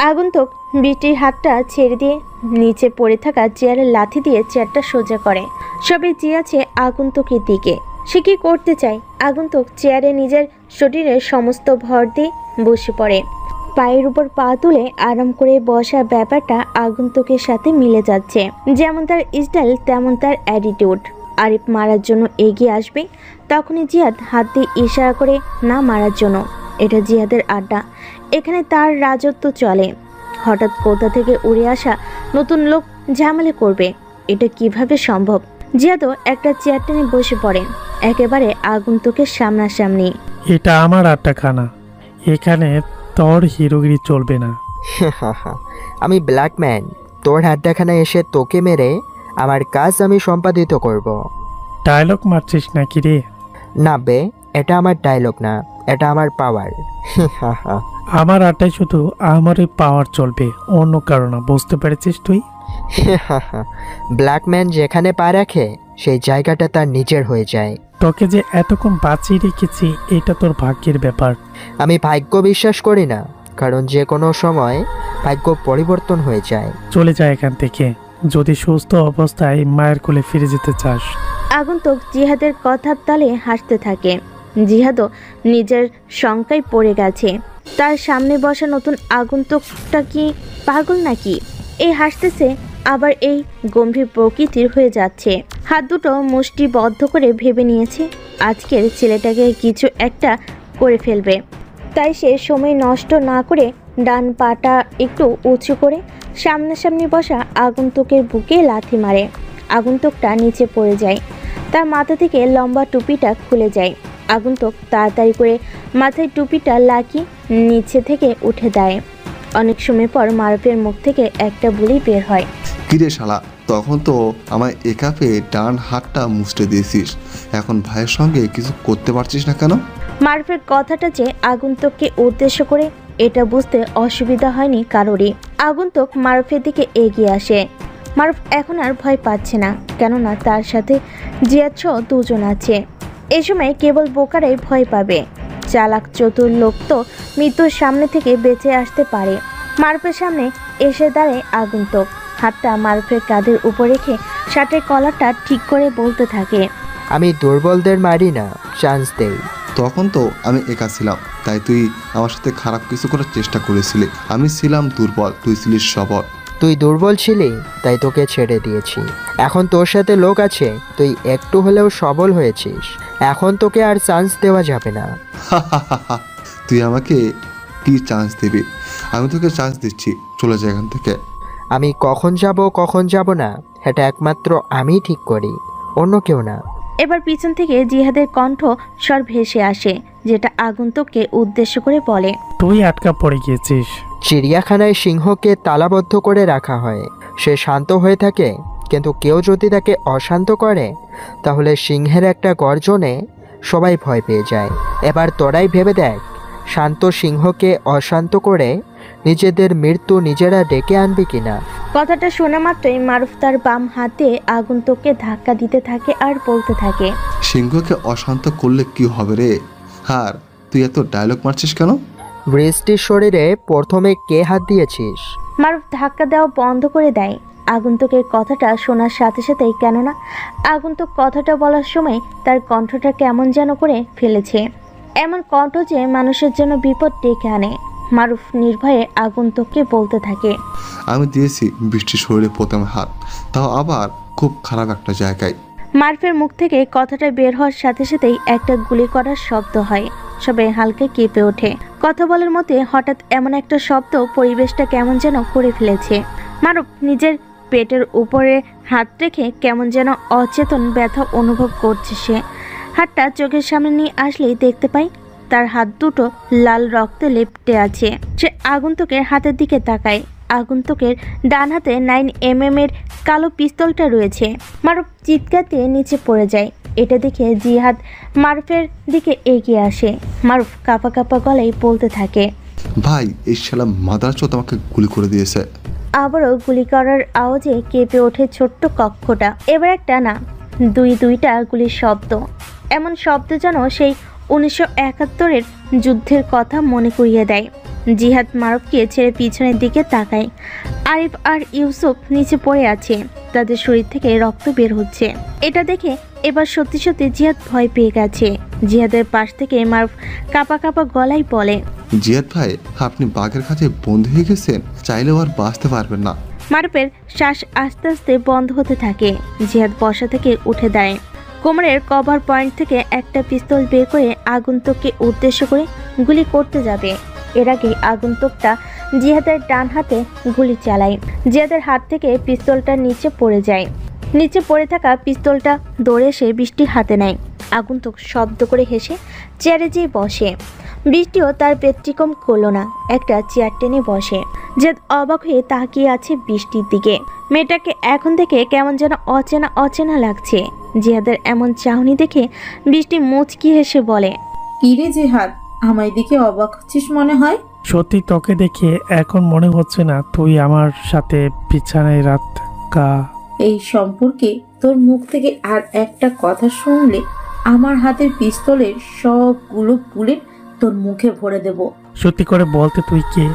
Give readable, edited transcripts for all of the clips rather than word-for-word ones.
আগন্তুক বৃষ্টির হাতটা ছেড়ে দিয়ে নিচে পড়ে থাকা চেয়ারে লাথি দিয়ে চেয়ারটা সোজা করে। সবাই চেয়েছে আগন্তুকের দিকে। সে কি করতে চায়? আগন্তুক চেয়ারে নিজের শরীরের সমস্ত ভর দিয়ে বসে পড়ে। পায়ের উপর পা তুলে আরাম করে বসা ব্যাপারটা আগন্তুকের সাথে মিলে যাচ্ছে। যেমন তার স্টাইল তেমন তার অ্যাটিটিউড। আরিফ মারার জন্য এগিয়ে আসবে, তখনই জিহাদ হাত দিয়ে ইশারা করে না মারার জন্য। এটা জিহাদের আড্ডা, এখানে তার রাজত্ব চলে। হঠাৎ কোথা থেকে উড়ে আসা নতুন লোক ঝামেলা করবে, এটা কিভাবে সম্ভব? জিহাদও একটা চেয়ার টেনে বসে পড়ে একেবারে আগন্তুকের সামনাসামনি। এটা আমার আড্ডাখানা, এখানে তোর হিরোগিরি চলবে না। আমি ব্ল্যাকম্যান, তোর আড্ডাখানায় এসে তোকে মেরে আমার কাজ আমি সম্পাদিত করব। ডায়লগ মারছিস নাকি রে? না বে, এটা আমার ডায়লগ না, এটা আমার পাওয়ার। আমার আড্ডায় শুধু আমারই পাওয়ার চলবে, অন্য কারণ না, বুঝতে পেরেছিস তুই? ব্ল্যাকম্যান যেখানে পা রাখে সেই জায়গাটা তার নিজের হয়ে যায়। তোকে যে এতক্ষণ বাঁচিয়ে রেখেছি এটা তোর ভাগ্যের ব্যাপার। আমি ভাগ্য বিশ্বাস করি না, কারণ যে কোনো সময় ভাগ্য পরিবর্তন হয়ে যায়। চলে যায় এখান থেকে যদি সুস্থ অবস্থায় মায়ের কোলে ফিরে যেতে চাস। আগন্তুক জিহাদের কথার তালে হাসতে থাকে। জিহাদও নিজের শঙ্কায় পড়ে গেছে, তার সামনে বসা নতুন আগন্তুকটা কি পাগল নাকি? এই হাসতেছে আবার এই গম্ভীর প্রকৃতির হয়ে যাচ্ছে। হাত দুটো মুষ্টিবদ্ধ করে ভেবে নিয়েছে আজকের ছেলেটাকে কিছু একটা করে ফেলবে। তাই সে সময় নষ্ট না করে ডান পাটা একটু উঁচু করে সামনাসামনি বসা আগন্তুকের বুকে লাথি মারে। আগন্তুকটা নিচে পড়ে যায়, তার মাথা থেকে লম্বা টুপিটা খুলে যায়। আগন্তুক তাড়াতাড়ি করে মাথায় টুপিটা লাগিয়ে নিচে থেকে উঠে দেয়। অনেক সময় পর মারুফের মুখ থেকে একটা বুলি বের হয়। কিরে শালা, তখন তো আমায় একা পেয়ে ডান হাতটা মুছতে দিয়েছিস, এখন ভাইয়ের সঙ্গে কিছু করতে পারছিস না কেন? মারুফের কথাটা যে আগন্তুককে উদ্দেশ্য করে এটা বুঝতে অসুবিধা হয়নি কারোরই। আগন্তুক মারুফের দিকে এগিয়ে আসে। মারুফ এখন আর ভয় পাচ্ছে না, কেননা তার সাথে জিয়াদ সহ দুজন আছে। এই সময় কেবল বোকারাই ভয় পাবে, চালাক চতুর লোক তো মৃত্যুর সামনে থেকে বেঁচে আসতে পারে। মারুফের সামনে এসে দাঁড়ায় আগন্তুক, হাতটা মারুফের কাঁধের উপর রেখে শার্টের কলারটা ঠিক করে বলতে থাকে, আমি দুর্বলদের মারি না, চান্স দেই। তখন তো আমি একা ছিলাম, তাই তুই আমার সাথে খারাপ কিছু করার চেষ্টা করেছিলি। আমি ছিলাম দুর্বল, তুই ছিলিস সবল। তুই দুর্বল ছিলি তাই তোকে ছেড়ে দিয়েছি। এখন তোর সাথে লোক আছে, তুই একটু হলেও সবল হয়েছিস, এখন তোকে আর চান্স দেওয়া যাবে না। তুই আমাকে কি চান্স দিবি? আমি তোকে চান্স দিচ্ছি, চলে যা এখান থেকে। আমি কখন যাব না এটা একমাত্র আমিই ঠিক করি, অন্য কেউ না। এবার পিছন থেকে জিহাদের কণ্ঠ স্বর ভেসে আসে, যেটা আগন্তুককে উদ্দেশ্য করে বলে, তুই আটকা পড়ে গিয়েছিস। চিড়িয়াখানায় সিংহকে তালাবদ্ধ করে রাখা হয়, সে শান্ত হয়ে থাকে, কিন্তু কেউ যদি তাকে অশান্ত করে তাহলে সিংহের একটা গর্জনে সবাই ভয় পেয়ে যায়। এবার তোরাই ভেবে দেখ, শান্ত সিংহকে অশান্ত করে নিজেদের মৃত্যু নিজেরা ডেকে আনবে কিনা। কথাটা শোনা মাত্রই মারুফ তার বাম হাতে আগন্তুককে ধাক্কা দিতে থাকে আর বলতে থাকে, সিংহকে অশান্ত করলে কি হবে রে? আর তুই এত ডায়লগ মারছিস কেন? বৃষ্টির শরীরে প্রথমে কে হাত দিয়েছিস? মারুফ ধাক্কা দেওয়া বন্ধ করে দেয় আগন্তুকের কথাটা শোনার সাথে সাথেই, কেননা আগন্তুক কথাটা বলার সময় তার কণ্ঠটা কেমন যেন করে ফেলেছে, এমন কণ্ঠ যে মানুষের জন্য বিপদ ডেকে আনে। মারুফ নির্ভয়ে আগন্তুককে বলতে থাকে, আমি দিয়েছি বৃষ্টির শরীরে প্রথম হাত, তাও আবার খুব খারাপ একটা জায়গায়। মারুফের মুখ থেকে কথাটা বের হওয়ার সাথে সাথেই একটা গুলি করার শব্দ হয়। সবাই হালকা কেঁপে ওঠে। কথা বলার মধ্যে হঠাৎ এমন একটা শব্দ পরিবেশটা কেমন যেন করে ফেলেছে। মারুফ নিজের পেটের উপরে হাত রেখে কেমন যেন অচেতন ব্যথা অনুভব করছে। সে হাতটা চোখের সামনে নিয়ে আসলেই দেখতে পাই তার হাত দুটো লাল রক্তে লেপ্টে আছে। সে আগন্তুকের হাতের দিকে তাকায়। আগন্তুকের ডান হাতে 9mm এর কালো পিস্তলটা রয়েছে। মারুফ চিৎকার দিয়ে নিচে পড়ে যায়। এটা দেখে জিহাদ মারুফের দিকে এগিয়ে আসে। মারুফ কাঁপা কাঁপা গলায় বলতে থাকে, ভাই, এই শালা মাদারচোদ আমাকে গুলি করে দিয়েছে। আবারও গুলি করার আওয়াজে কেঁপে ওঠে ছোট্ট কক্ষটা। এবার একটা না, দুইটা গুলির শব্দ, এমন শব্দ যেন সেই 1971-এর যুদ্ধের কথা মনে করিয়ে দেয়। জিহাদ মারুফকে ছেড়ে পিছনের দিকে তাকায়। আরিফ আর ইউসুফ নিচে পড়ে আছে, তাদের শরীর থেকে রক্ত বের হচ্ছে। এটা দেখে এবার সত্যি সত্যি জিহাদ ভয় পেয়ে গেছে। জিহাদের পাশ থেকে মারুফ কাপা কাপা গলায় বলে, জিয়াদ ভাই, আপনি বাঘের কাছে বন্দী হয়ে গেছেন, চাইলেও আর বাঁচতে পারবেন না। মারুফের শ্বাস আস্তে আস্তে বন্ধ হতে থাকে। জিহাদ বসা থেকে উঠে দাঁড়ায়। কোমরের কভার পয়েন্ট থেকে একটা পিস্তল বের করে আগন্তুককে উদ্দেশ্য করে গুলি করতে যাবে। এর আগে আগন্তুকটা জিহাদের ডান হাতে গুলি চালায়। জিহাদের হাত থেকে পিস্তলটা নিচে পড়ে যায়। নিচে পড়ে থাকা পিস্তলটা দৌড়ে এসে বৃষ্টি হাতে নেয়। আগন্তুক শব্দ করে হেসে চেয়ারে যেয়ে বসে। বৃষ্টিও তার ব্যতিক্রম করলো না, একটা চেয়ার টেনে বসে। জিহাদ অবাক হয়ে তাকিয়ে আছে বৃষ্টির দিকে। মেয়েটাকে এখন থেকে কেমন যেন অচেনা অচেনা লাগছে। জিহাদের এমন চাহনি দেখে বৃষ্টি মুচকি হেসে বলে, কিরে জিহাদ, আমায় দিকে অবাক হচ্ছিস মনে হয়। সত্যি তোকে দেখে এখন মনে হচ্ছে না তুই আমার সাথে বিছানায় রাত এই সম্পর্কে তোর মুখ থেকে আর একটা কথা শুনলে আমার হাতের পিস্তলের সবগুলো বুলেট তোর মুখে ভরে দেব। সত্যি করে বলতে তুই কে?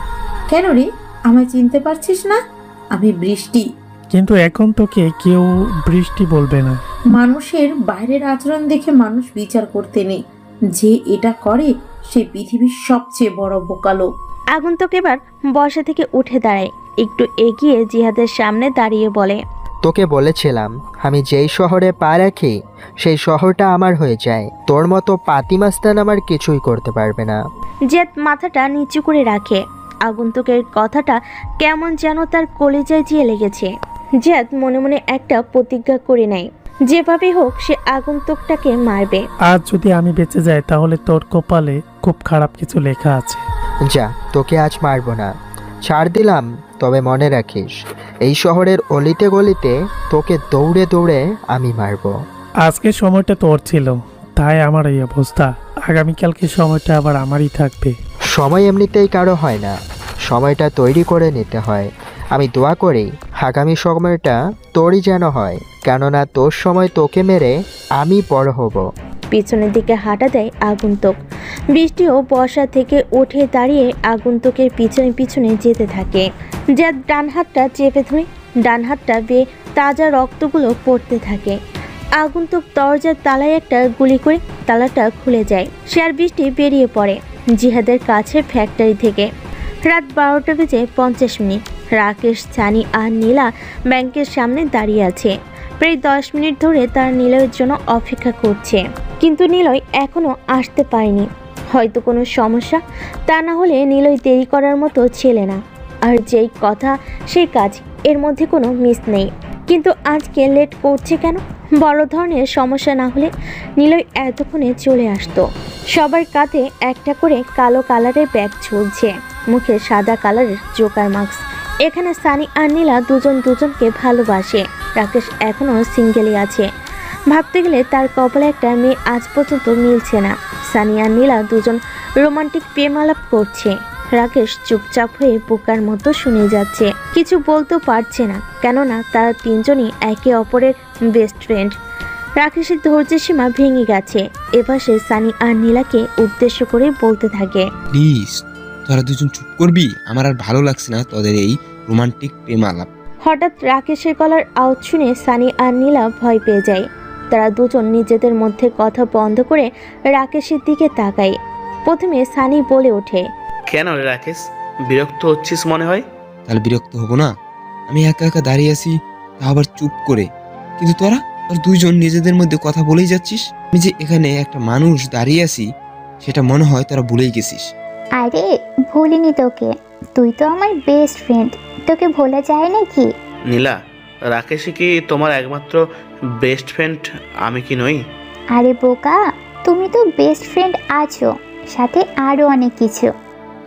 কেন রে, আমায় চিনতে পারছিস না? আমি বৃষ্টি। কিন্তু এখন তোকে কেউ বৃষ্টি বলবে না। মানুষের বাইরের আচরণ দেখে মানুষ বিচার করতে নেই। যে এটা করে সে পৃথিবীর সবচেয়ে বড় বোকালো। আগন্তুক এবার বসা থেকে উঠে দাঁড়ায়। একটু এগিয়ে জিহাদের সামনে দাঁড়িয়ে বলে, তোকে বলেছিলাম আমি যেই শহরে পা রাখি সেই শহরটা আমার হয়ে যায়। তোর মতো পাতিমাস্তান আমার কিছুই করতে পারবে না। জিহাদ মাথাটা নিচু করে রাখে। আগন্তুকের কথাটা কেমন যেন তার কলিজায় জিয়ে লেগেছে। জিহাদ মনে মনে একটা প্রতিজ্ঞা করে নেয়, যেভাবে হোক সে আগন্তুকটাকে মারবে। আজ যদি আমি বেঁচে যাই তাহলে তোর কপালে খুব খারাপ কিছু লেখা আছে। যা, তোকে আজ মারবো না, ছাড় দিলাম। তবে মনে রাখিস, এই শহরের অলিতে গলিতে তোকে দৌড়ে দৌড়ে আমি মারবো। আজকে সময়টা তোর ছিল, তাই আমার এই অবস্থা। আগামীকালকে সময়টা আবার আমারই থাকবে। সময় এমনিতেই কারো হয় না, সময়টা তৈরি করে নিতে হয়। আমি দোয়া করি আগামী সময়টা তোরই যেন হয়, কেননা তোর সময় তোকে মেরে আমি বড় হব। পিছনের দিকে হাঁটা দেয় আগন্তুক। বৃষ্টিও বসা থেকে উঠে দাঁড়িয়ে আগন্তুকের পিছনে পিছনে যেতে থাকে। জিহাদ ডান হাতটা চেপে ধরে ডান হাতটা বেয়ে তাজা রক্তগুলো পড়তে থাকে। আগন্তুক দরজার তালায় একটা গুলি করে তালাটা খুলে যায়। সে আর বৃষ্টি বেরিয়ে পড়ে জিহাদের কাছে ফ্যাক্টরি থেকে। রাত 12:50। রাকেশ, সানি আর নীলা ব্যাংকের সামনে দাঁড়িয়ে আছে। প্রায় 10 মিনিট ধরে তার নিলয়ের জন্য অপেক্ষা করছে, কিন্তু নিলয় এখনো আসতে পারেনি। হয়তো কোনো সমস্যা, তা না হলে নিলয় দেরি করার মতো ছেলে না। আর যেই কথা সেই কাজ, এর মধ্যে কোনো মিস নেই। কিন্তু আজকে লেট করছে কেন? বড় ধরনের সমস্যা না হলে নিলয় এতক্ষণে চলে আসতো। সবার কাঁধে একটা করে কালো কালারের ব্যাগ ঝুলছে, মুখে সাদা কালারের জোকার মাস্ক। এখানে সানি আর নীলা দুজন দুজনকে ভালোবাসে। রাকেশ এখনো সিঙ্গেলই আছে। ভাবতে গেলে তার কপালে একটা মেয়ে আজ পর্যন্ত মিলছে না। সানি আর নীলা দুজন রোমান্টিক প্রেম আলাপ করছে। রাকেশ চুপচাপ হয়ে বোকার মতো শুনে যাচ্ছে, কিছু বলতেও পারছে না, কেননা তারা তিনজনই একে অপরের বেস্ট ফ্রেন্ড। রাকেশের ধৈর্যের সীমা ভেঙে গেছে। এবার সে সানি আর নীলাকে উদ্দেশ্য করে বলতে থাকে, প্লিজ তোরা দুজন চুপ করবি, আমার আর ভালো লাগছে না তোদের এই রোমান্টিক প্রেম আলাপ। হঠাৎ রাকেশের গলার আওয়াজ শুনে সানি আর নীলা ভয় পেয়ে যায়। তারা দুজন নিজেদের মধ্যে কথা বন্ধ করে রাকেশের দিকে তাকায়। প্রথমে সানি বলে ওঠে, কেন রে রাকেশ, বিরক্ত হচ্ছিস মনে হয়? তাহলে বিরক্ত হবো না? আমি একা একা দাঁড়িয়ে আছি, তা আবার চুপ করে, কিন্তু তোরা দুইজন নিজেদের মধ্যে কথা বলেই যাচ্ছিস। আমি যে এখানে একটা মানুষ দাঁড়িয়ে আছি সেটা মনে হয় তোরা ভুলেই গেছিস। আরে ভুলিনি তোকে, তুই তো আমার বেস্ট ফ্রেন্ড, তোকে ভোলা যায় নাকি? নীলা, রাকেশই কি তোমার একমাত্র বেস্ট ফ্রেন্ড, আমি কি নই? আরে বোকা, তুমি তো বেস্ট ফ্রেন্ড আছো, সাথে আরো অনেক কিছু।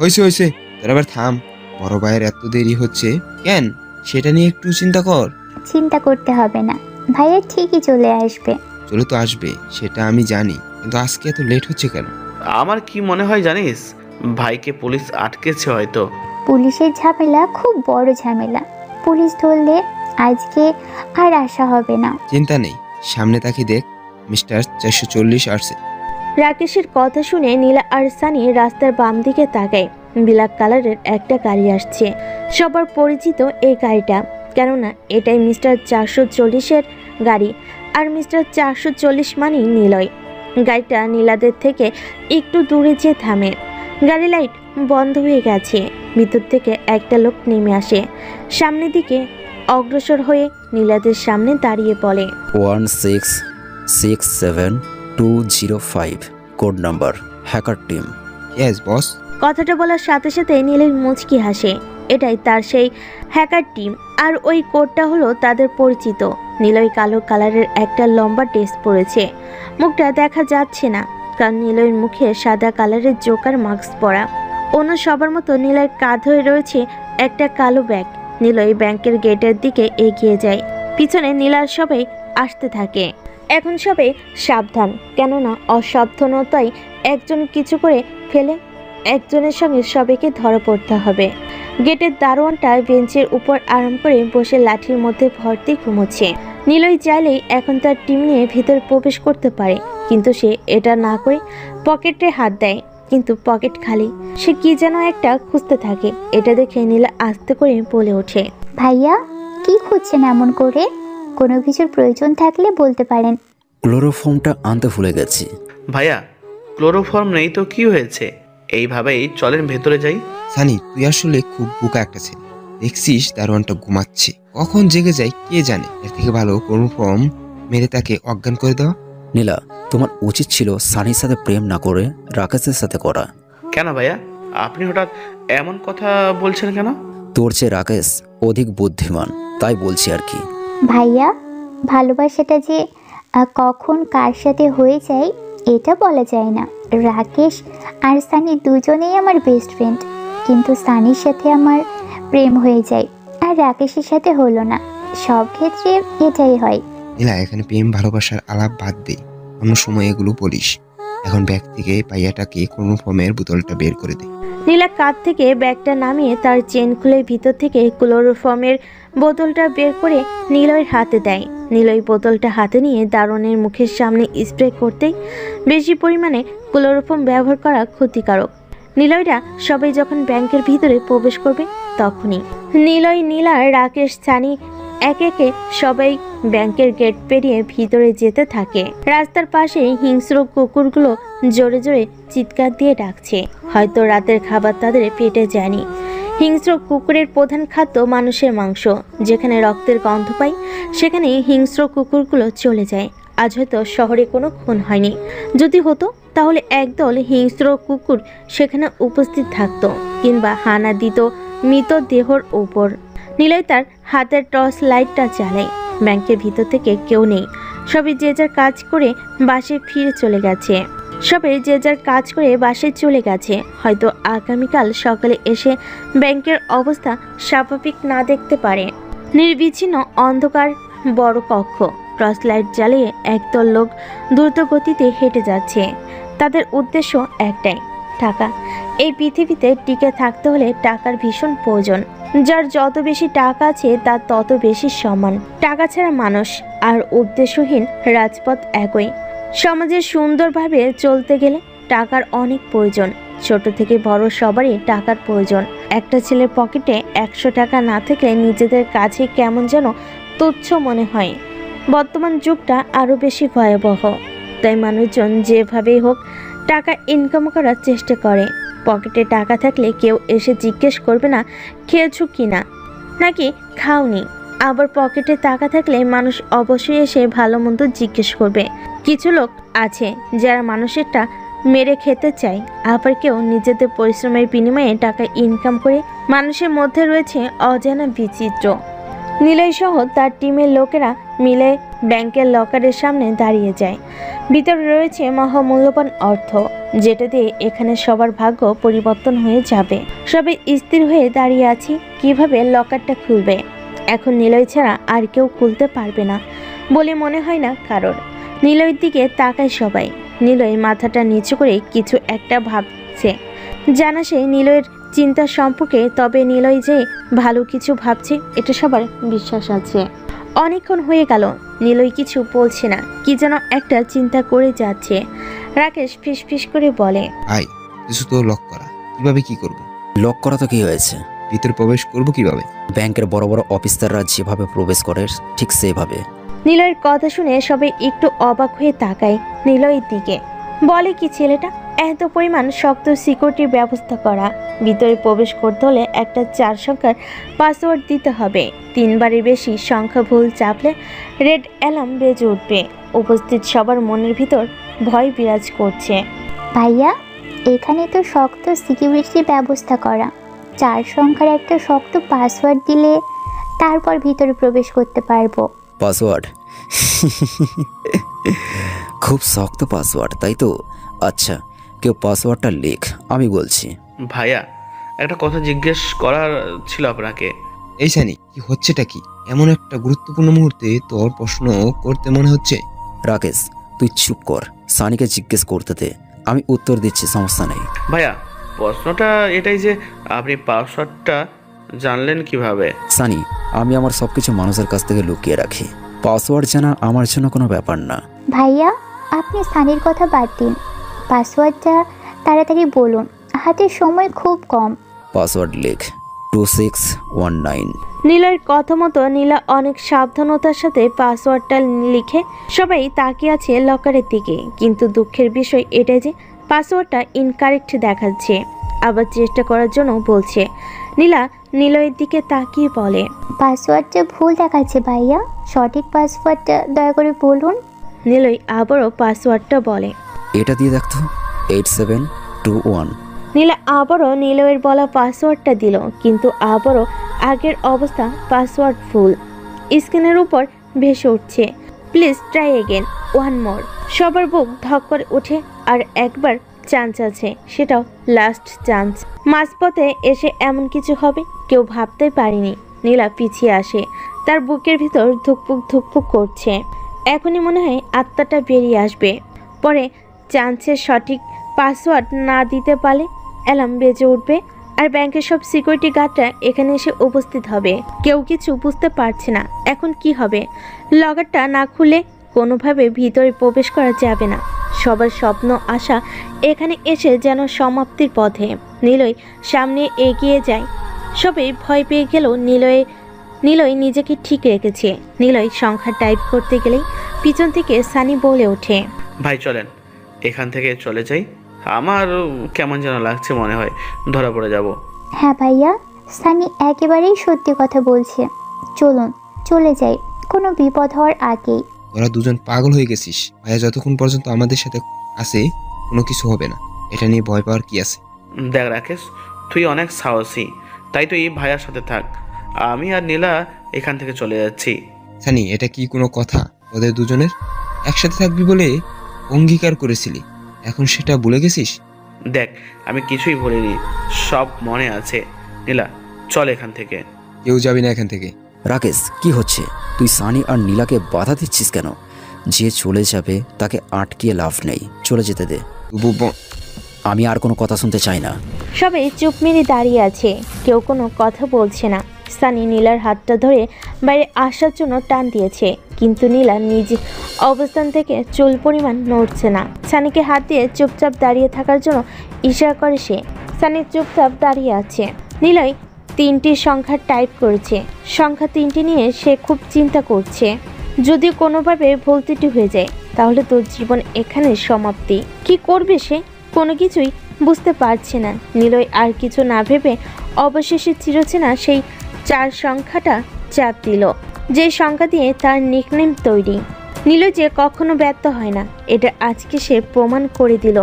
হয়েছে হয়েছে, তোরা আবার থাম। বড় ভাইয়ের এত দেরি হচ্ছে কেন, সেটা নিয়ে একটু চিন্তা কর। চিন্তা করতে হবে না, ভাইয়া ঠিকই চলে আসবে। চলে তো আসবে, সেটা আমি জানি, কিন্তু আজকে এত লেট হচ্ছে কেন? আমার কি মনে হয় জানিস, ভাইকে পুলিশ আটকেছে হয়তো। পুলিশের ঝামেলা খুব বড় ঝামেলা, পুলিশ ধরলে আজকে আর আসা হবে না। চিন্তা নেই, সামনে তাকিয়ে দেখ, মিস্টার 440 আসছে। রাকেশের কথা শুনে নীলা আর সানি রাস্তার বাম দিকে তাকায়। ব্ল্যাক কালারের একটা গাড়ি আসছে। সবার পরিচিত এই গাড়িটা, কেননা এটাই মিস্টার 440-এর গাড়ি, আর মিস্টার 440 মানেই নিলয়। গাড়িটা নীলাদের থেকে একটু দূরে যেয়ে থামে। গাড়ি লাইট বন্ধ হয়ে গেছে। ভিতর থেকে একটা লোক নেমে আসে, সামনের দিকে অগ্রসর হয়ে নীলাদের সামনে দাঁড়িয়ে বলে, 1667205 code number, hacker team. Yes boss. কথাটা বলার সাথে সাথে নীলের মুচকি হাসে। এটাই তার সেই হ্যাকার টিম, আর ওই কোডটা হলো তাদের পরিচিত। নীলয় কালো কালারের একটা লম্বা ড্রেস পরেছে, মুখটা দেখা যাচ্ছে না, কারণ নীলয়ের মুখে সাদা কালারের জোকার মাস্ক পরা। অন্য সবার মতো নীলয়ের কাঁধে রয়েছে একটা কালো ব্যাগ। নীলয় ব্যাংকের গেটের দিকে এগিয়ে যায়। পিছনে নীলার সবাই আসতে থাকে। এখন সবাই সাবধান, কেননা অসাবধানতায় একজন কিছু করে ফেলে একজনের সঙ্গে সবাইকে ধরা পড়তে হবে। গেটের দারোয়ানটা বেঞ্চের উপর আরাম করে বসে লাঠির মধ্যে ভর্তি ঘুমোচ্ছে। নীলয় চাইলেই এখন তার টিম নিয়ে ভিতর প্রবেশ করতে পারে, কিন্তু সে এটা না করে পকেটে হাত দেয়, কিন্তু পকেট খালি। সে কি যেন একটা খুঁজতে থাকে। এটা দেখে নীলা আস্তে করে বলে ওঠে, ভাইয়া কি খুঁজছেন এমন করে? কোনো কিছুর প্রয়োজন থাকলে বলতে পারেন। ক্লোরোফর্মটা আনতে ভুলে গেছি। ভাইয়া ক্লোরোফর্ম নেই তো কি হয়েছে? এইভাবেই চলেন ভেতরে যাই। সানি, তুই আসলে খুব বোকা একটা ছেলে। দেখছিস দারোয়ানটা ঘুমাচ্ছে, কখন জেগে যায় কে জানে। এর থেকে ভালো ক্লোরোফর্ম মেরে তাকে অজ্ঞান করে দেওয়া। নীলা, তোমার উচিত ছিল সানির সাথে প্রেম না করে রাকেশের সাথে করা। কেন ভাইয়া, আপনি হঠাৎ এমন কথা বলছেন কেন? তোর চেয়ে রাকেশ অধিক বুদ্ধিমান, তাই বলছি আর কি। ভাইয়া, ভালোবাসাটা যে কখন কার সাথে হয়ে যায় এটা বলা যায় না। রাকেশ আর সানি দুজনেই আমার বেস্ট ফ্রেন্ড, কিন্তু সানির সাথে আমার প্রেম হয়ে যায় আর রাকেশের সাথে হলো না। সব ক্ষেত্রে এটাই হয়। নীলা, এখানে প্রেম ভালোবাসার আলাপ বাদ দে, অন্য সময় এগুলো বলিস। এখন ব্যাগ থেকে পাইয়াটাকে ক্লোরোফর্মের বোতলটা বের করে দে। নীলা কাঁধ থেকে ব্যাগটা নামিয়ে তার চেন খুলে ভিতর থেকে ক্লোরোফর্মের বোতলটা বের করে নীলয়ের হাতে দেয়। নীলয় বোতলটা হাতে নিয়ে দারোয়ানের মুখের সামনে স্প্রে করতেই বেশি পরিমাণে ক্লোরোফর্ম ব্যবহার করা ক্ষতিকারক। নীলয়রা সবাই যখন ব্যাংকের ভিতরে প্রবেশ করবে তখনই নীলয়, নীলা, রাকেশ, সানি একে একে সবাই ব্যাংকের গেট পেরিয়ে ভিতরে যেতে থাকে। রাস্তার পাশে হিংস্র কুকুরগুলো জোরে জোরে চিৎকার দিয়ে ডাকছে। হয়তো রাতের খাবার তাদের পেটে যায়নি। হিংস্র কুকুরের প্রধান খাদ্য মানুষের মাংস। যেখানে রক্তের গন্ধ পায় সেখানেই হিংস্র কুকুরগুলো চলে যায়। আজ হয়তো শহরে কোনো খুন হয়নি, যদি হতো তাহলে একদল হিংস্র কুকুর সেখানে উপস্থিত থাকতো কিংবা হানা দিত মৃতদেহর উপর। নীলয় তার হাতের টর্চ লাইটটা জ্বালায়। ব্যাংকের ভিতর থেকে কেউ নেই, সবাই যে যার কাজ করে বাসায় ফিরে চলে গেছে। হয়তো আগামীকাল সকালে এসে ব্যাংকের অবস্থা স্বাভাবিক না দেখতে পারে। নির্বিচ্ছিন্ন অন্ধকার বড় কক্ষ, টর্চ লাইট জ্বালিয়ে একদল লোক দ্রুত গতিতে হেঁটে যাচ্ছে। তাদের উদ্দেশ্য একটাই, টাকা। এই পৃথিবীতে টিকে থাকতে হলে টাকার ভীষণ প্রয়োজন। যার যত বেশি টাকা আছে তার তত বেশি সম্মান। টাকা ছাড়া মানুষ আর উদ্দেশ্যহীন রাজপথ একই। সমাজে সুন্দরভাবে চলতে গেলে টাকার অনেক প্রয়োজন। ছোট থেকে বড় সবারই টাকার প্রয়োজন। একটা ছেলের পকেটে 100 টাকা না থাকলে নিজেদের কাছে কেমন যেন তুচ্ছ মনে হয়। বর্তমান যুগটা আরও বেশি ভয়াবহ, তাই মানুষজন যেভাবেই হোক টাকা ইনকাম করার চেষ্টা করে। পকেটে টাকা থাকলে কেউ এসে জিজ্ঞেস করবে না খেয়েছো কিনা নাকি খাওনি। আবার পকেটে টাকা থাকলে মানুষ অবশ্যই এসে ভালো মন্দ জিজ্ঞেস করবে। কিছু লোক আছে যারা মানুষেরটা মেরে খেতে চায়, আবার কেউ নিজেদের পরিশ্রমের বিনিময়ে টাকা ইনকাম করে। মানুষের মধ্যে রয়েছে অজানা বিচিত্র। নীলয় সহ তার টিমের লোকেরা মিলে ব্যাংকের লকারের সামনে দাঁড়িয়ে যায়। ভিতরে রয়েছে মহামূল্যবান অর্থ, যেটা দিয়ে এখানে সবার ভাগ্য পরিবর্তন হয়ে যাবে। সবাই স্থির হয়ে দাঁড়িয়ে আছে কিভাবে লকারটা খুলবে। এখন নীলয় ছাড়া আর কেউ খুলতে পারবে না বলে মনে হয় না কারোর। নীলয়ের দিকে তাকায় সবাই। নীলয় মাথাটা নিচু করে কিছু একটা ভাবছে। জানা সে নীলয়ের চিন্তা সম্পর্কে, তবে নীলয় যে ভালো কিছু ভাবছে এটা সবার বিশ্বাস আছে। অনেকক্ষণ হয়ে গেল নীলয় কিছু বলছে না, কি যেন একটা চিন্তা করে যাচ্ছে। রাকেশ ফিসফিস করে বলে, ভাই কিছু তো লক করা, কিভাবে কি করব? লক করা তো কি হয়েছে? ভিতরে প্রবেশ করব কিভাবে? ব্যাংকের বড় বড় অফিসাররা যেভাবে প্রবেশ করে ঠিক সেভাবে। নিলয়ের কথা শুনে সবাই একটু অবাক হয়ে তাকায় নিলয়ের দিকে। বলে কি ছেলেটা, এত পরিমাণ শক্ত সিকিউরিটির ব্যবস্থা করা। ভিতরে প্রবেশ করতে হলে একটা 4 সংখ্যার পাসওয়ার্ড দিতে হবে। 3বারের বেশি সংখ্যা ভুল চাপলে রেড অ্যালার্ম বেজে উঠবে। উপস্থিত সবার মনের ভিতর ভয় বিরাজ করছে। ভাইয়া, এখানে তো শক্ত সিকিউরিটির ব্যবস্থা করা। 4 সংখ্যার একটা শক্ত পাসওয়ার্ড দিলে তারপর ভিতরে প্রবেশ করতে পারবো। পাসওয়ার্ড? খুব শক্ত পাসওয়ার্ড তাই তো? আচ্ছা, কেউ পাসওয়ার্ডটা লেখ, আমি বলছি। ভাইয়া, একটা কথা জিজ্ঞেস করার ছিল আপনাকে। এই সানি, কি হচ্ছেটা কি? এমন একটা গুরুত্বপূর্ণ মুহূর্তে তোর প্রশ্ন করতে মনে হচ্ছে। রাকেশ, তুই চুপ কর, সানিকে জিজ্ঞেস করতে দে, আমি উত্তর দিচ্ছি, সমস্যা নেই। ভাইয়া, প্রশ্নটা এটাই যে আপনি পাসওয়ার্ডটা জানলেন কিভাবে? সানি, আমি আমার সবকিছু মানুষের কাছ থেকে লুকিয়ে রাখি। পাসওয়ার্ড জানা আমার জন্য কোনো ব্যাপার না। ভাইয়া, আপনি সানির কথা বাদ দিন, পাসওয়ার্ডটা তাড়াতাড়ি বলুন, হাতে সময় খুব কম। পাসওয়ার্ড লেখ 2619। নীলার কথা মতো নীলা অনেক সাবধানতার সাথে পাসওয়ার্ডটা লিখে সবাই তাকিয়ে আছে লকারের দিকে। কিন্তু দুঃখের বিষয় এটাই যে পাসওয়ার্ডটা ইনকারেক্ট দেখাচ্ছে। আবার চেষ্টা করার জন্য বলছে। নীলা নিলয়ের দিকে তাকিয়ে বলে, পাসওয়ার্ডটা ভুল দেখাচ্ছে ভাইয়া, সঠিক পাসওয়ার্ডটা দয়া করে বলুন। নিলয় আবারও পাসওয়ার্ডটা বলে। এটা দিয়ে দেখতো 8721। নীলা আবারও নিলয়ের বলা পাসওয়ার্ডটা দিল, কিন্তু আবারও আগের অবস্থা, পাসওয়ার্ড ভুল। স্ক্রিনের উপর ভেসে উঠছে, please try again, one more. সবার বুক ধক করে ওঠে। আর একবার চান্স আছে, সেটাও লাস্ট চান্স। মাঝপথে এসে এমন কিছু হবে কেউ ভাবতেই পারেনি। নীলা পিছিয়ে আসে, তার বুকের ভিতর ধুকপুক ধুকপুক করছে। এখনই মনে হয় আত্মাটা বেরিয়ে আসবে। পরে চান্সের সঠিক পাসওয়ার্ড না দিতে পারলে অ্যালার্ম বেজে উঠবে, আর ব্যাংকের সব সিকিউরিটি গার্ডরা এখানে এসে উপস্থিত হবে। কেউ কিছু বুঝতে পারছে না এখন কি হবে। লকারটা না খুলে কোনোভাবে ভিতরে প্রবেশ করা যাবে না। সবার স্বপ্ন আশা এখানে এসে যেন সমাপ্তির পথে। নিলয় সামনে এগিয়ে যায়। সবাই ভয় পেয়ে গেল। নিলয় নিজেকে ঠিক রেখেছে। নিলয় সংখ্যা টাইপ করতে গেলেই পিছন থেকে সানি বলে ওঠে, ভাই চলেন এখান থেকে চলে যাই, আমার কেমন যেন লাগছে, মনে হয় ধরা পড়ে যাব। হ্যাঁ ভাইয়া, সানি একেবারেই সত্যি কথা বলছে, চলুন চলে যাই, কোনো বিপদ হওয়ার আগেই। তোরা দুজন পাগল হয়ে গেছিস। ভাইয়া যতক্ষণ পর্যন্ত আমাদের সাথে আসে কোনো কিছু হবে না, এটা নিয়ে ভয় পাওয়ার কি আছে? দেখ রাকেশ, তুই অনেক সাহসী, তাই তুই ভাইয়ার সাথে থাক, আমি আর নীলা এখান থেকে চলে যাচ্ছি। সানি, এটা কি কোনো কথা? তোদের দুজনের একসাথে থাকবি বলে অঙ্গীকার করেছিলি, এখন সেটা ভুলে গেছিস? দেখ, আমি কিছুই বলিনি, সব মনে আছে। নীলা চল এখান থেকে। কেউ যাবি না এখান থেকে। রাকেশ, কি হচ্ছে? তুই সানি আর নীলাকে বাধা দিচ্ছিস কেন? যে চলে যাবে তাকে আটকিয়ে লাভ নেই, চলে যেতে দে। আমি আর কোনো কথা শুনতে চাই না। সবাই চুপ মেরে দাঁড়িয়ে আছে, কেউ কোনো কথা বলছে না। সানি নীলার হাতটা ধরে বাইরে আসার জন্য টান দিয়েছে, কিন্তু নীলা নিজ অবস্থান থেকে চুল পরিমাণ নড়ছে না। সানিকে হাত দিয়ে চুপচাপ দাঁড়িয়ে থাকার জন্য ইশারা করে সে। সানি চুপচাপ দাঁড়িয়ে আছে। নীলয় 3টি সংখ্যা টাইপ করেছে। সংখ্যা 3টি নিয়ে সে খুব চিন্তা করছে। যদি কোনোভাবে ভুল ত্রুটি হয়ে যায় তাহলে তোর জীবন এখানে সমাপ্তি। কি করবে সে? কোনো কিছুই বুঝতে পারছে না। নীলয় আর কিছু না ভেবে অবশেষে চিরচেনা সেই 4 সংখ্যাটা চাপ দিল, যে সংখ্যা দিয়ে তার নিকনেম তৈরি। নীলয় যে কখনো ব্যর্থ হয় না, এটা আজকে সে প্রমাণ করে দিল।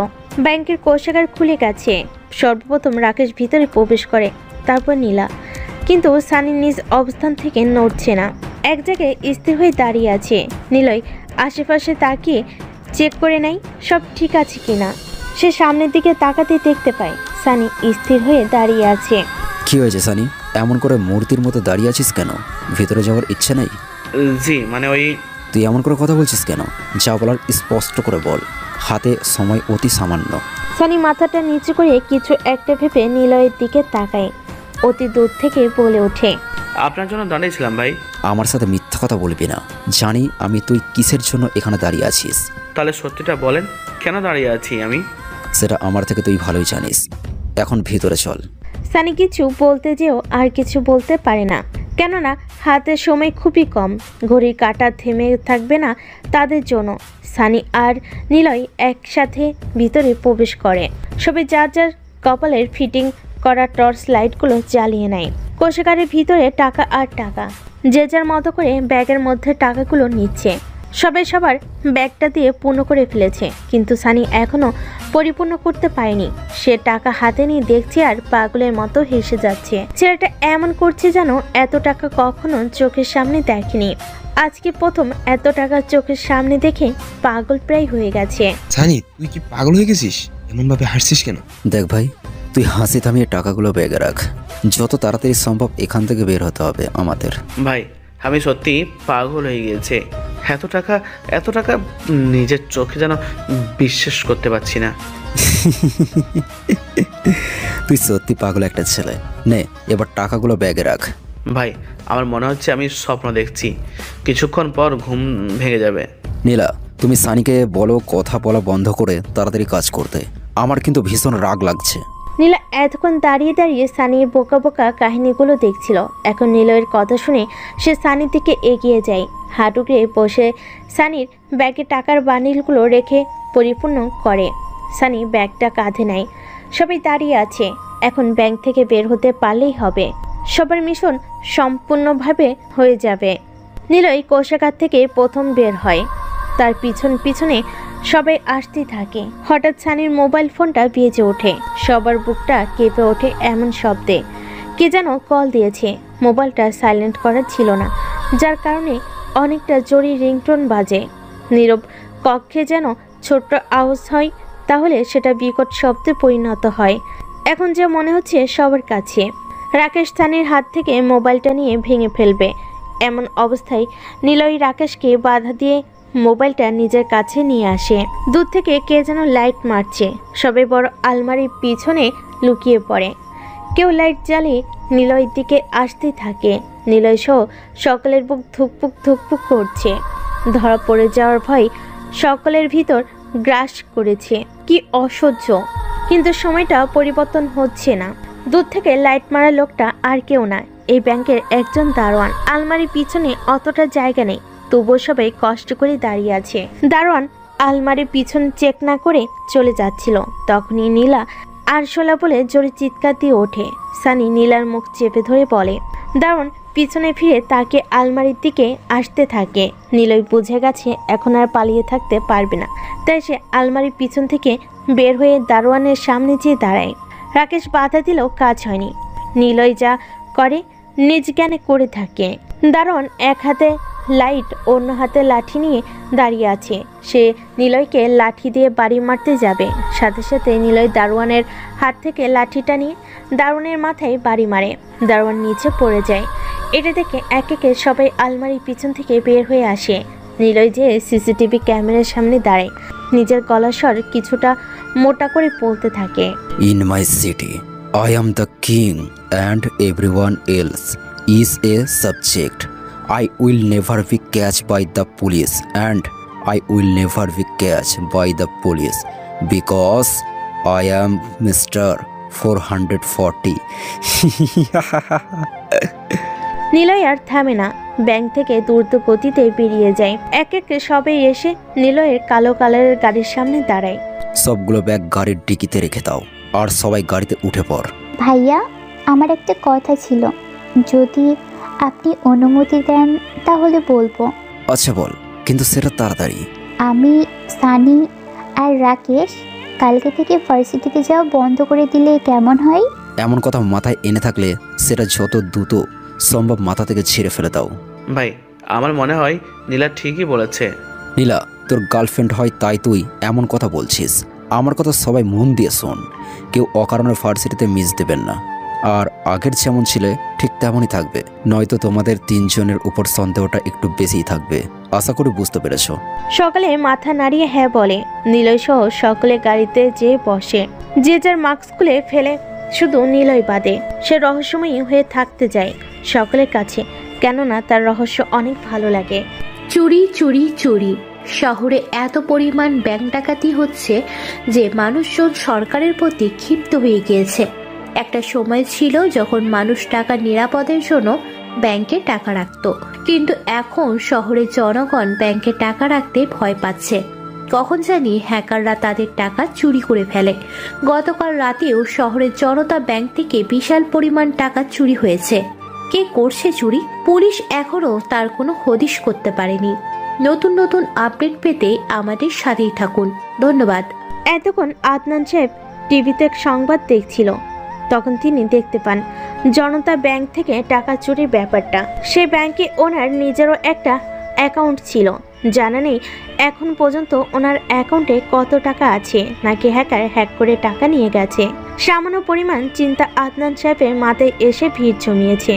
ব্যাংকের কোষাগার খুলে গেছে। সর্বপ্রথম রাকেশ ভিতরে প্রবেশ করে, তারপর নীলা। কিন্তু সানি নিজ অবস্থান থেকে নড়ছে না, এক জায়গায় স্থির হয়ে দাঁড়িয়ে আছে। নীলয় আশেপাশে তাকিয়ে চেক করে নেয় সব ঠিক আছে কিনা। সে সামনের দিকে তাকাতে দেখতে পায় সানি স্থির হয়ে দাঁড়িয়ে আছে। কি হয়েছে সানি, এমন করে মূর্তির মতো দাঁড়িয়ে আছিস কেন? ভিতরে যাওয়ার ইচ্ছা নেই? জি মানে ওই। তুই এমন করে কথা বলছিস কেন? যা বলার স্পষ্ট করে বল, হাতে সময় অতি সামান্য। সানি মাথাটা নিচু করে কিছু একটা ভেবে নিলয়ের দিকে তাকায়, অতি দূর থেকে বলে ওঠে, আপনার জন্য দাঁড়িয়েছিলাম ভাই। আমার সাথে মিথ্যা কথা বলবি না, জানি আমি তুই কিসের জন্য এখানে দাঁড়িয়ে আছিস। তাহলে সত্যিটা বলেন, কেন দাঁড়িয়ে আছি আমি? সেটা আমার থেকে তুই ভালোই জানিস। এখন ভিতরে চল। সানি কিছু বলতে যেও আর কিছু বলতে পারে না, কেননা হাতে সময় খুবই কম। ঘড়ির কাঁটা থেমে থাকবে না তাদের জন্য। সানি আর নিলয় একসাথে ভিতরে প্রবেশ করে। সবাই যার যার কপালের ফিটিং করা টর্চ লাইটগুলো জ্বালিয়ে নেয়। কোষাগারের ভিতরে টাকা আর টাকা, যে যার মতো করে ব্যাগের মধ্যে টাকাগুলো নিচ্ছে। সবাই সবার ব্যাগটা দিয়ে পূর্ণ করে ফেলেছে, কিন্তু সানি এখনো পরিপূর্ণ করতে পারেনি। সে টাকা হাতে নিয়ে দেখছে আর পাগলের মতো হেসে যাচ্ছে। ছেলেটা এমন করছে যেন এত টাকা কখনো চোখের সামনে দেখেনি। আজকে প্রথম এত টাকা চোখের সামনে দেখে পাগল প্রায় হয়ে গেছে। সানি, তুই কি পাগল হয়ে গেছিস? এমন ভাবে হাসছিস কেন? দেখ ভাই, তুই হাসি থামিয়ে টাকাগুলো ব্যাগে রাখ। যত তাড়াতাড়ি সম্ভব এখান থেকে বের হতে হবে আমাদের। ভাই, আমি সত্যি পাগল হয়ে গিয়েছে। এত টাকা নিজের চোখে যেন বিশ্বাস করতে পারছি না। তুই সত্যি পাগল একটা ছেলে। নে, এবার টাকাগুলো ব্যাগে রাখ। ভাই, আমার মনে হচ্ছে আমি স্বপ্ন দেখছি। কিছুক্ষণ পর ঘুম ভেঙে যাবে। নীলা, তুমি সানিকে বলো কথা বলা বন্ধ করে তাড়াতাড়ি কাজ করতে। আমার কিন্তু ভীষণ রাগ লাগছে। নীলা এতক্ষণ দাঁড়িয়ে দাঁড়িয়ে সানির বোকা বোকা কাহিনীগুলো দেখছিল। এখন নিলয়ের কথা শুনে সে সানির দিকে এগিয়ে যায়। হাঁটুকে বসে সানির ব্যাগে টাকার বান্ডিলগুলো রেখে পরিপূর্ণ করে। সানি ব্যাগটা কাঁধে নেয়। সবাই দাঁড়িয়ে আছে। এখন ব্যাংক থেকে বের হতে পারলেই হবে। সবার মিশন সম্পূর্ণভাবে হয়ে যাবে। নিলয় কোষাগার থেকে প্রথম বের হয়। তার পিছন পিছনে সবাই আসতে থাকে। হঠাৎ সানির মোবাইল ফোনটা বেজে ওঠে। সবার বুকটা কেঁপে ওঠে এমন শব্দে। কে যেন কল দিয়েছে। মোবাইলটা সাইলেন্ট করা ছিল না, যার কারণে অনেকটা জোরে রিংটোন বাজে। নীরব কক্ষে যেন ছোট্ট আওয়াজ হয়, তাহলে সেটা বিকট শব্দে পরিণত হয়। এখন যে মনে হচ্ছে সবার কাছে। রাকেশ সানির হাত থেকে মোবাইলটা নিয়ে ভেঙে ফেলবে। এমন অবস্থায় নিলয় রাকেশকে বাধা দিয়ে মোবাইলটা নিজের কাছে নিয়ে আসে। দূর থেকে কে যেন লাইট মারছে। সবাই বড় আলমারির পিছনে লুকিয়ে পড়ে। কেউ লাইট জ্বালিয়ে নিলয়ের দিকে আসতে থাকে। নিলয় সহ সকলের বুক ধুকপুক ধুকপুক করছে। ধরা পড়ে যাওয়ার ভয় সকলের ভিতর গ্রাস করেছে। কি অসহ্য! কিন্তু সময়টা পরিবর্তন হচ্ছে না। দূর থেকে লাইট মারা লোকটা আর কেউ না, এই ব্যাংকের একজন দারোয়ান। আলমারির পিছনে অতটা জায়গা নেই, তবুও সবাই কষ্ট করে দাঁড়িয়ে আছে। দারোয়ান আলমারির পিছন চেক না করে চলে যাচ্ছিল। তখনই নীলা আরশোলা বলে জোরে চিৎকার দিয়ে ওঠে। সানি নীলার মুখ চেপে ধরে বলে। দারোয়ান পিছনে ফিরে তাকে আলমারির দিকে আসতে থাকে। নীলয় বুঝে গেছে এখন আর পালিয়ে থাকতে পারবে না, তাই সে আলমারির পিছন থেকে বের হয়ে দারোয়ানের সামনে যেয়ে দাঁড়ায়। রাকেশ বাধা দিলেও কাজ হয়নি। নীলয় যা করে নিজ জ্ঞানে করে থাকে। দারোয়ান এক হাতে লাইট, অন্য হাতে লাঠি নিয়ে দাঁড়িয়ে আছে। সে নিলয়কে লাঠি দিয়ে বাড়ি মারতে যাবে। সাথে সাথে নিলয় দারোয়ানের হাত থেকে লাঠিটা নিয়ে দারোয়ানের মাথায় বাড়ি মারে। দারোয়ান নিচে পড়ে যায়। এটা দেখে এক একে সবাই আলমারির পিছন থেকে বের হয়ে আসে। নিলয় যে সিসিটিভি ক্যামেরার সামনে দাঁড়ায়। নিজের গলার স্বর কিছুটা মোটা করে বলতে থাকে। In my city I am the king and everyone else is a subject. I will never be catched by the police and I will never be catched by the police because I am Mr. 440. Niloy আর থামে না। Bank থেকে দ্রুত গতিতে বেরিয়ে যায়। এক এক সবাই এসে নিলয়ের কালো কালারের গাড়ির সামনে দাঁড়ায়। সবগুলো ব্যাগ গাড়ির ডিকিতে রেখে দাও আর সবাই গাড়িতে উঠে পড়। ভাইয়া, আমার একটা কথা ছিল, যদি আপনি অনুমতি দেন তাহলে বলবো। আচ্ছা বল, কিন্তু সেটা তাড়াতাড়ি। আমি, সানি আর রাকেশ কালকে থেকে ভার্সিটিতে যাওয়া বন্ধ করে দিলে কেমন হয়? এমন কথা মাথায় এনে থাকলে সেটা যত দ্রুত সম্ভব মাথা থেকে ছিঁড়ে ফেলে দাও। ভাই, আমার মনে হয় নীলা ঠিকই বলেছে। নীলা তোর গার্লফ্রেন্ড হয় তাই তুই এমন কথা বলছিস। আমার কথা সবাই মন দিয়ে শোন। কেউ অকারণে ভার্সিটিতে মিস দেবেন না। আর আগের যেমন ছিলে ঠিক তেমনই থাকবে, নয়তো তোমাদের তিনজনের উপর সন্দেহটা একটু বেশিই থাকবে। আশা করি বুঝতে পেরেছ। সকালে মাথা নাড়িয়ে হ্যাঁ বলে। নিলয় সহ সকলে গাড়িতে যেয়ে বসে। যে যার মাস্ক খুলে ফেলে, শুধু নিলয় বাদে। সে রহস্যময়ী হয়ে থাকতে যায় সকলের কাছে, কেননা তার রহস্য অনেক ভালো লাগে। চুরি চুরি চুরি, শহরে এত পরিমাণ ব্যাংক ডাকাতি হচ্ছে যে মানুষজন সরকারের প্রতি ক্ষিপ্ত হয়ে গিয়েছে। একটা সময় ছিল যখন মানুষ টাকা নিরাপদের জন্য ব্যাংকে টাকা রাখত, কিন্তু এখন শহরের জনগণ ব্যাংকে টাকা রাখতে ভয় পাচ্ছে। কখন জানি হ্যাকাররা তাদের টাকা চুরি করে ফেলে। গতকাল রাতেও শহরের জনতা ব্যাংক থেকে বিশাল পরিমাণ টাকা চুরি হয়েছে। কে করছে চুরি? পুলিশ এখনো তার কোনো হদিশ করতে পারেনি। নতুন নতুন আপডেট পেতে আমাদের সাথেই থাকুন। ধন্যবাদ। এতক্ষণ আদনান সাহেব টিভিতে সংবাদ দেখছিল। তখন তিনি দেখতে পান জনতা ব্যাংক থেকে টাকা চুরির ব্যাপারটা। সে ব্যাংকে ওনার নিজেরও একটা অ্যাকাউন্ট ছিল। জানা নেই এখন পর্যন্ত ওনার অ্যাকাউন্টে কত টাকা আছে, নাকি হ্যাকার হ্যাক করে টাকা নিয়ে গেছে। সামান্য পরিমাণ চিন্তা আদনান সাহেবের মাথায় এসে ভিড় জমিয়েছে।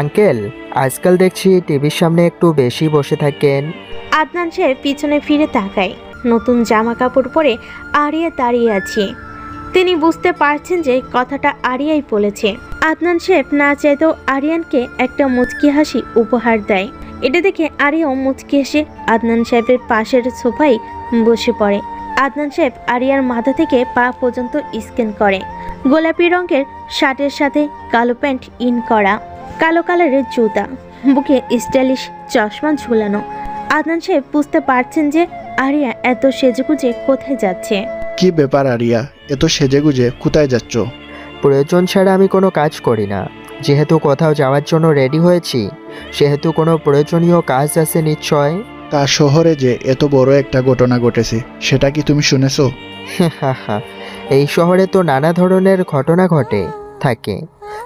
আঙ্কেল, আজকাল দেখছি টিভির সামনে একটু বেশি বসে থাকেন। আদনান সাহেব পিছনে ফিরে তাকায়। নতুন জামা কাপড় পরে আরিয়া দাঁড়িয়ে আছে। তিনি বুঝতে পারছেন যে কথাটা আরিয়াই বলেছে। আদনান সাহেব না চাইতেও আরিয়ানকে একটা মুচকি হাসি উপহার দেয়। এটা দেখে আরিয়াও মুচকি হেসে আদনান সাহেবের পাশের সোফায় বসে পড়ে। আদনান সাহেব আরিয়ার মাথা থেকে পা পর্যন্ত স্ক্যান করে। গোলাপি রঙের শার্টের সাথে কালো প্যান্ট ইন করা, কালো কালারের জুতা, বুকে স্টাইলিশ চশমা ঝুলানো। আদনান সাহেব বুঝতে পারছেন যে আরিয়া এত সেজেগুজে কোথায় যাচ্ছে। কি ব্যাপার আরিয়া, এত সেজেগুজে কোথায় যাচ্ছ? প্রয়োজন ছাড়া আমি কোনো কাজ করি না। যেহেতু কোথাও যাওয়ার জন্য রেডি হয়েছি, সেহেতু কোনো প্রয়োজনীয় কাজ আছে নিশ্চয়। তা শহরে যে এত বড় একটা ঘটনা ঘটেছে, সেটা কি তুমি শুনেছো? এই শহরে তো নানা ধরনের ঘটনা ঘটে থাকে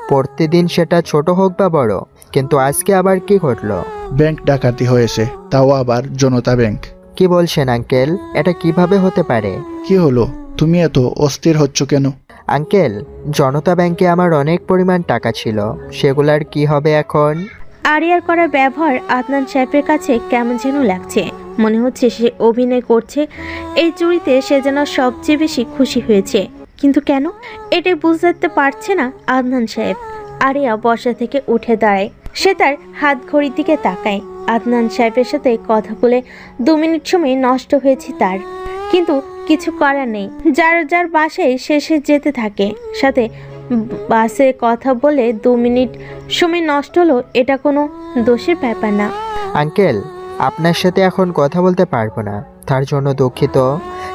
প্রতিদিন, সেটা ছোট হোক বা বড়। কিন্তু আজকে আবার কি ঘটলো? ব্যাংক ডাকাতি হয়েছে, তাও আবার জনতা ব্যাংক। কি বলছেন আঙ্কেল? এটা কিভাবে হতে পারে? কি হলো, তুমি এত অস্থির হচ্ছ কেন? আঙ্কেল, জনতা ব্যাংকে আমার অনেক পরিমাণ টাকা ছিল, সেগুলার কি হবে এখন? আরিয়ার করা ব্যবহার আদনান সাহেবের কাছে কেমন যেন লাগছে। মনে হচ্ছে সে অভিনয় করছে। এই চুরিতে সে যেন সবচেয়ে বেশি খুশি হয়েছে। কিন্তু কেন, এটাই বুঝতে পারছে না আদনান সাহেব। আরিয়া বসা থেকে উঠে দাঁড়ায়। সে তার হাত ঘড়ির দিকে তাকায়। আদনান সাহেবের সাথে কথা বলে 2 মিনিট সময় নষ্ট হয়েছে তার, কিন্তু কিছু করার নেই। যার যার বাসায় শেষে যেতে থাকে। সাথে বাসে কথা বলে 2 মিনিট সময় নষ্ট হলো, এটা কোনো দোষের ব্যাপার না। আঙ্কেল, আপনার সাথে এখন কথা বলতে পারবো না, তার জন্য দুঃখিত।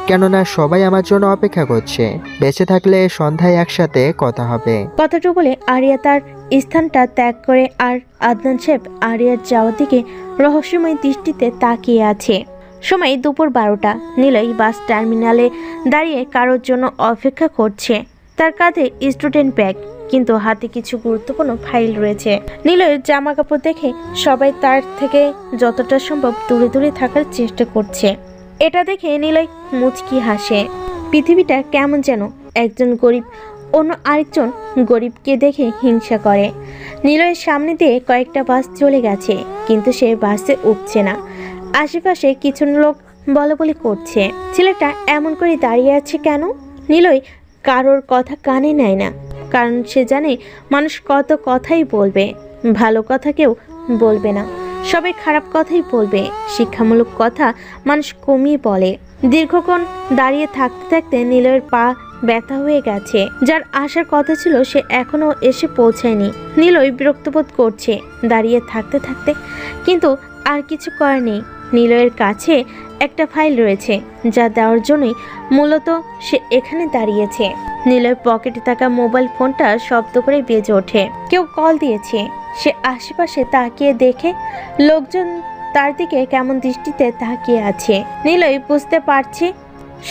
কেননা সবাই আমার জন্য অপেক্ষা করছে। বেঁচে থাকলে সন্ধ্যায় একসাথে কথা হবে। কথাটা বলে আরিয়া তার স্থানটা ত্যাগ করে আর আদনান সাহেব আরিয়ার যাওয়ার দিকে রহস্যময় দৃষ্টিতে তাকিয়ে আছে। সময় দুপুর 12টা। নিলয় বাস টার্মিনালে দাঁড়িয়ে কারোর জন্য অপেক্ষা করছে। তার কাঁধে স্টুডেন্ট ব্যাগ, কিন্তু হাতে কিছু গুরুত্বপূর্ণ ফাইল রয়েছে। নিলয়ের জামা কাপড় দেখে সবাই তার থেকে যতটা সম্ভব দূরে দূরে থাকার চেষ্টা করছে। এটা দেখে নিলয় মুচকি হাসে। পৃথিবীটা কেমন যেন, একজন গরিব অন্য আরেকজন গরিবকে দেখে হিংসা করে। নিলয়ের সামনে দিয়ে কয়েকটা বাস চলে গেছে, কিন্তু সে বাসে উঠছে না। আশেপাশে কিছু লোক বলাবলি করছে। ছেলেটা এমন করে দাঁড়িয়ে আছে কেন? নিলয় কারোর কথা কানে নেয় না, কারণ সে জানে মানুষ কত কথাই বলবে, ভালো কথা কেউ বলবে না, সবাই খারাপ কথাই বলবে। শিক্ষামূলক কথা মানুষ কমিয়ে বলে। দীর্ঘক্ষণ দাঁড়িয়ে থাকতে থাকতে নিলয়ের পা ব্যথা হয়ে গেছে। যার আসার কথা ছিল সে এখনো এসে পৌঁছায়নি। নিলয় বিরক্তবোধ করছে দাঁড়িয়ে থাকতে থাকতে, কিন্তু আর কিছু করার নেই। নিলয়ের কাছে একটা ফাইল রয়েছে, যা দেওয়ার জন্যই মূলত সে এখানে দাঁড়িয়েছে। নিলয়ের পকেটে থাকা মোবাইল ফোনটা শব্দ করে বেজে ওঠে। কেউ কল দিয়েছে। সে আশেপাশে তাকিয়ে দেখে লোকজন তার দিকে কেমন দৃষ্টিতে তাকিয়ে আছে। নিলয় বুঝতে পারছে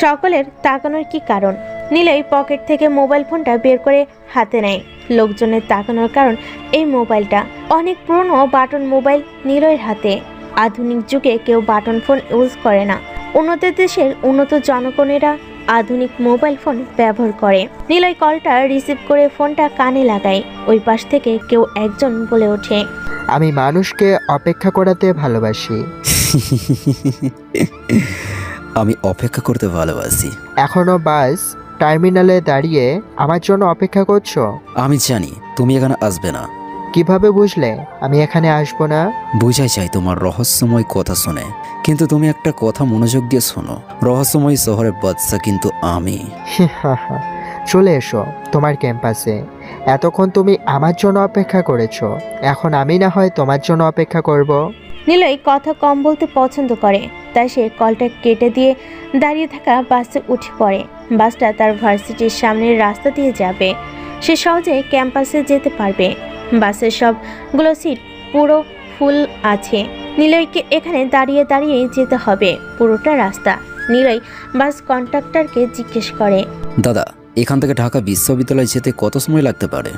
সকলের তাকানোর কি কারণ। নিলয় পকেট থেকে মোবাইল ফোনটা বের করে হাতে নেয়। লোকজনের তাকানোর কারণ এই মোবাইলটা অনেক পুরনো বাটন মোবাইল নিলয়ের হাতে। আধুনিক যুগে কেউ বাটন ফোন ইউজ করে না। উন্নত দেশের উন্নত জনগণেরা আধুনিক মোবাইল ফোন ব্যবহার করে। নিলয় কলটা রিসিভ করে ফোনটা কানে লাগায়। ওই পাশ থেকে কেউ একজন বলে ওঠে, আমি মানুষকে অপেক্ষা করাতে ভালোবাসি। আমি অপেক্ষা করতে ভালোবাসি। এখনো বাস টার্মিনালে দাঁড়িয়ে আমার জন্য অপেক্ষা করছো? আমি জানি তুমি এখানে আসবে না। কিভাবে বুঝলে আমি এখানে আসবো না? বুঝাই চাই তোমার রহস্যময় কথা শুনে, কিন্তু তুমি একটা কথা মনোযোগ দিয়ে শোনো। রহস্যময় শহরের বাদশা কিন্তু আমি। চলে এসো তোমার ক্যাম্পাসে। এতক্ষণ তুমি আমার জন্য অপেক্ষা করেছো, এখন আমি না হয় তোমার জন্য অপেক্ষা করব। নিলয় কথা কম বলতে পছন্দ করে, তাই সে কলটা কেটে দিয়ে দাঁড়িয়ে থাকা বাসে উঠে পড়ে। বাসটা তার ভার্সিটির সামনের রাস্তা দিয়ে যাবে, সে সহজে ক্যাম্পাসে যেতে পারবে। বাসের সবগুলো সিট পুরো ফুল আছে। নিলয়কে এখানে দাঁড়িয়ে দাঁড়িয়ে যেতে হবে পুরোটা রাস্তা। নিলয় বাস কন্ডাক্টরকে জিজ্ঞেস করে, দাদা, এখান থেকে ঢাকা বিশ্ববিদ্যালয় যেতে কত সময় লাগতে পারে?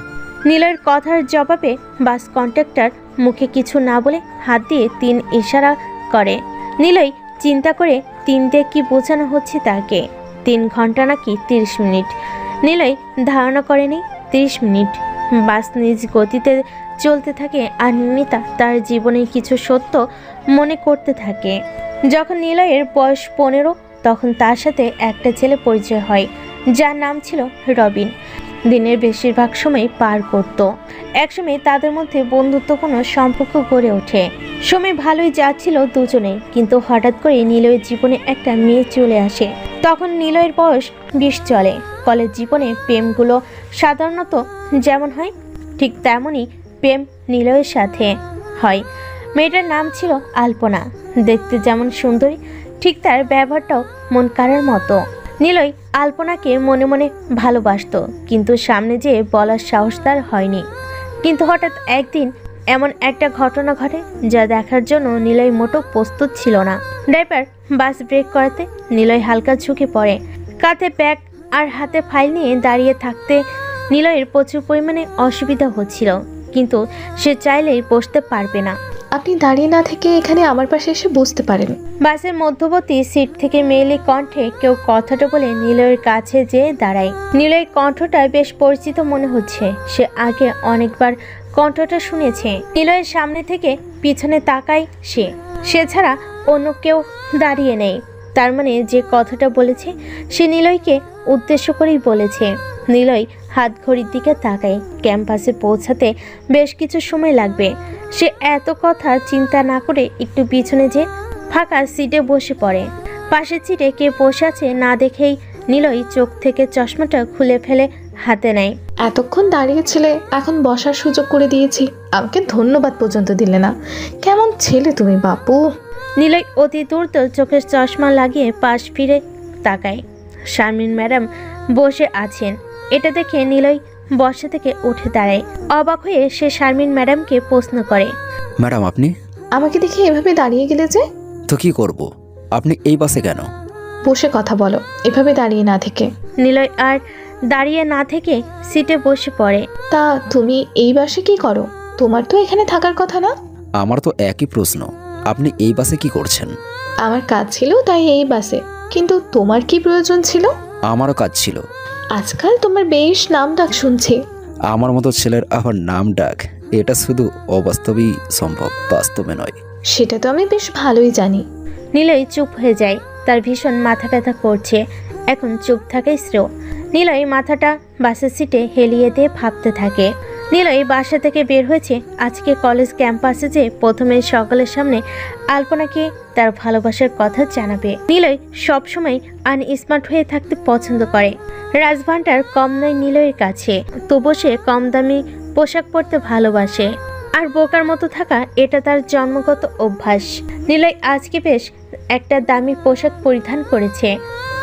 নিলয়ের কথার জবাবে বাস কন্ডাক্টর মুখে কিছু না বলে হাত দিয়ে 3 ইশারা করে। নিলয় চিন্তা করে 3 দিয়ে কি বোঝানো হচ্ছে তাকে। 3 ঘন্টা নাকি 30 মিনিট। নিলয় ধারণা করেনি 30 মিনিট। বাস নিজ গতিতে চলতে থাকে আর নিতা তার জীবনের কিছু সত্য মনে করতে থাকে। যখন নিলয়ের বয়স 15, তখন তার সাথে একটা ছেলে পরিচয় হয় যার নাম ছিল রবিন। দিনের বেশিরভাগ সময় পার করত। একসময় তাদের মধ্যে বন্ধুত্বপূর্ণ সম্পর্ক গড়ে ওঠে। সময় ভালোই যাচ্ছিল দুজনেই, কিন্তু হঠাৎ করে নিলয়ের জীবনে একটা মেয়ে চলে আসে। তখন নিলয়ের বয়স 20 চলে। কলেজ জীবনে প্রেমগুলো সাধারণত যেমন হয় ঠিক তেমনই প্রেম নিলয়ের সাথে হয়। মেয়েটার নাম ছিল আলপনা। দেখতে যেমন সুন্দরী, ঠিক তার ব্যবহারটাও মন কাড়ার মতো। নিলয় আলপনাকে মনে মনে ভালোবাসত, কিন্তু সামনে যেয়ে বলার সাহস তার হয়নি। কিন্তু হঠাৎ একদিন এমন একটা ঘটনা ঘটে যা দেখার জন্য নিলয় মোটেও প্রস্তুত ছিল না। ড্রাইভার বাস ব্রেক করাতে নিলয় হালকা ঝুঁকে পড়ে। কাঁধে ব্যাগ আর হাতে ফাইল নিয়ে দাঁড়িয়ে থাকতে নিলয়ের প্রচুর পরিমাণে অসুবিধা হচ্ছিল, কিন্তু সে চাইলেই বসতে পারবে না। আপনি দাঁড়িয়ে না থেকে এখানে আমার পাশে এসে বসতে পারেন। বাসের মধ্যবর্তী সিট থেকে মেয়েলি কণ্ঠে কেউ কথাটা বলে নিলয়ের কাছে যেয়ে দাঁড়ায়। নিলয়ের কণ্ঠটা বেশ পরিচিত মনে হচ্ছে, সে আগে অনেকবার কণ্ঠটা শুনেছে। নিলয়ের সামনে থেকে পিছনে তাকায় সে ছাড়া অন্য কেউ দাঁড়িয়ে নেই। তার মানে যে কথাটা বলেছে সে নিলয়কে উদ্দেশ্য করেই বলেছে। নিলয় হাত ঘড়ির দিকে তাকায়। ক্যাম্পাসে পৌঁছাতে বেশ কিছু সময় লাগবে। সে এত কথা চিন্তা না করে একটু পিছনে যে ফাঁকা সিটে বসে পড়ে। পাশের সিটে কে বসে আছে না দেখেই নিলয় চোখ থেকে চশমাটা খুলে ফেলে হাতে নেয়। এতক্ষণ দাঁড়িয়েছিলে, এখন বসার সুযোগ করে দিয়েছি, আমাকে ধন্যবাদ পর্যন্ত দিলে না। কেমন ছেলে তুমি বাপু। নিলয় অতি দ্রুত চোখের চশমা লাগিয়ে পাশ ফিরে তাকায়। শারমিন ম্যাডাম বসে আছেন। এটা দেখে নিলয় বসা থেকে উঠে দাঁড়ায়। অবাক হয়ে সে শারমিন ম্যাডামকে প্রশ্ন করে, ম্যাডাম আপনি আমাকে দেখে এভাবে দাঁড়িয়ে গেলে যে? তো কি করব, আপনি এই বাসে কেন? বসে কথা বলো, এভাবে দাঁড়িয়ে না থেকে। নিলয় আর দাঁড়িয়ে না থেকে সিটে বসে পড়ে। তা তুমি এই বাসে কি করো? তোমার তো এখানে থাকার কথা না। আমার তো একই প্রশ্ন, আপনি এই বাসে কি করছেন? আমার কাজ ছিল তাই এই বাসে, কিন্তু তোমার কি প্রয়োজন ছিল? আমারও কাজ ছিল। আজকাল তোমার বেশ নাম ডাক শুনছি। আমার মতো ছেলের আবার নাম ডাক, এটা শুধু অবাস্তবেই সম্ভব, বাস্তবে নয়। সেটা তো আমি বেশ ভালোই জানি। নিলয় চুপ হয়ে যায়। তার ভীষণ মাথা ব্যথা করছে, এখন চুপ থাকাই শ্রেয়। নিলয় মাথাটা বাসের সিটে হেলিয়ে দিয়ে ভাবতে থাকে। নিলয় বাসা থেকে বের হয়েছে আজকে কলেজ ক্যাম্পাসে যে প্রথমে সকলের সামনে আলপনাকে তার ভালোবাসার কথা জানাবে। নিলয় সবসময় আনস্মার্ট হয়ে থাকতে পছন্দ করে। রাজভান্ডার কম নয় নিলয়ের কাছে, তবু সে কম দামি পোশাক পরতে ভালোবাসে। আর বোকার মতো থাকা এটা তার জন্মগত অভ্যাস। নিলয় আজকে বেশ একটা দামি পোশাক পরিধান করেছে।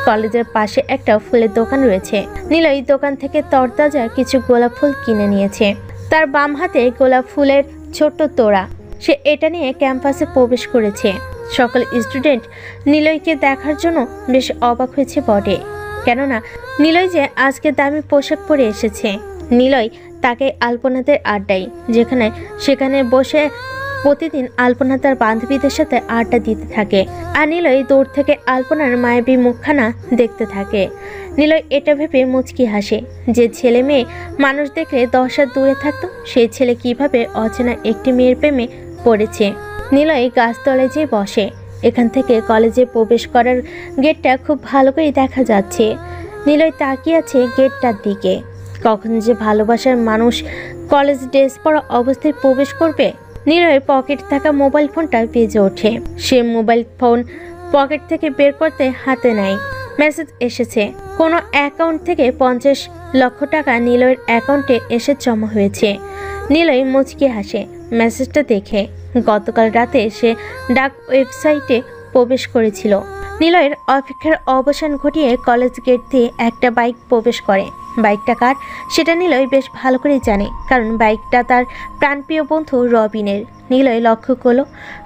কলেজের পাশে একটা ফুলের দোকান রয়েছে। নিলয় দোকান থেকে তরতাজা কিছু গোলাপ ফুল কিনে নিয়েছে। তার বাম হাতে গোলাপ ফুলের ছোট্ট তোড়া। সে এটা নিয়ে ক্যাম্পাসে প্রবেশ করেছে। সকল স্টুডেন্ট নিলয়কে দেখার জন্য বেশ অবাক হয়েছে বটে, কেননা নিলয় যে আজকে দামি পোশাক পরে এসেছে। নিলয় তাকে আলপনাদের আড্ডায় সেখানে বসে প্রতিদিন আলপনা তার বান্ধবীদের সাথে আড্ডা দিতে থাকে। আর নিলয় দূর থেকে আলপনার মায়াবী মুখখানা দেখতে থাকে। নিলয় এটা ভেবে মুচকি হাসে যে ছেলে মেয়ে মানুষ দেখলে 10 হাত দূরে থাকতো, সেই ছেলে কিভাবে অচেনা একটি মেয়ের প্রেমে পড়েছে। নিলয় গাছতলায় যেয়ে বসে। এখান থেকে কলেজে প্রবেশ করার গেটটা খুব ভালো করে দেখা যাচ্ছে। নিলয় তাকিয়ে আছে গেটটার দিকে। কখন যে ভালোবাসার মানুষ কলেজ ড্রেস পরা অবস্থায় প্রবেশ করবে। নিলয়ের পকেট থাকা মোবাইল ফোনটা বেজে ওঠে। সে মোবাইল ফোন পকেট থেকে বের করতে হাতে নেয়। মেসেজ এসেছে, কোনো অ্যাকাউন্ট থেকে 50 লক্ষ টাকা নিলয়ের অ্যাকাউন্টে এসে জমা হয়েছে। নিলয় মুচকি হাসে মেসেজটা দেখে। গতকাল রাতে সে ডাক ওয়েবসাইটে প্রবেশ করেছিল। নিলয়ের অপেক্ষার অবসান ঘটিয়ে কলেজ গেট দিয়ে একটা বাইক প্রবেশ করে। বাইকটা কার সেটা নিলয় বেশ ভালো করেই জানে, কারণ বাইকটা তার প্রাণপ্রিয় বন্ধু রবিনের। নিলয় লক্ষ্য করল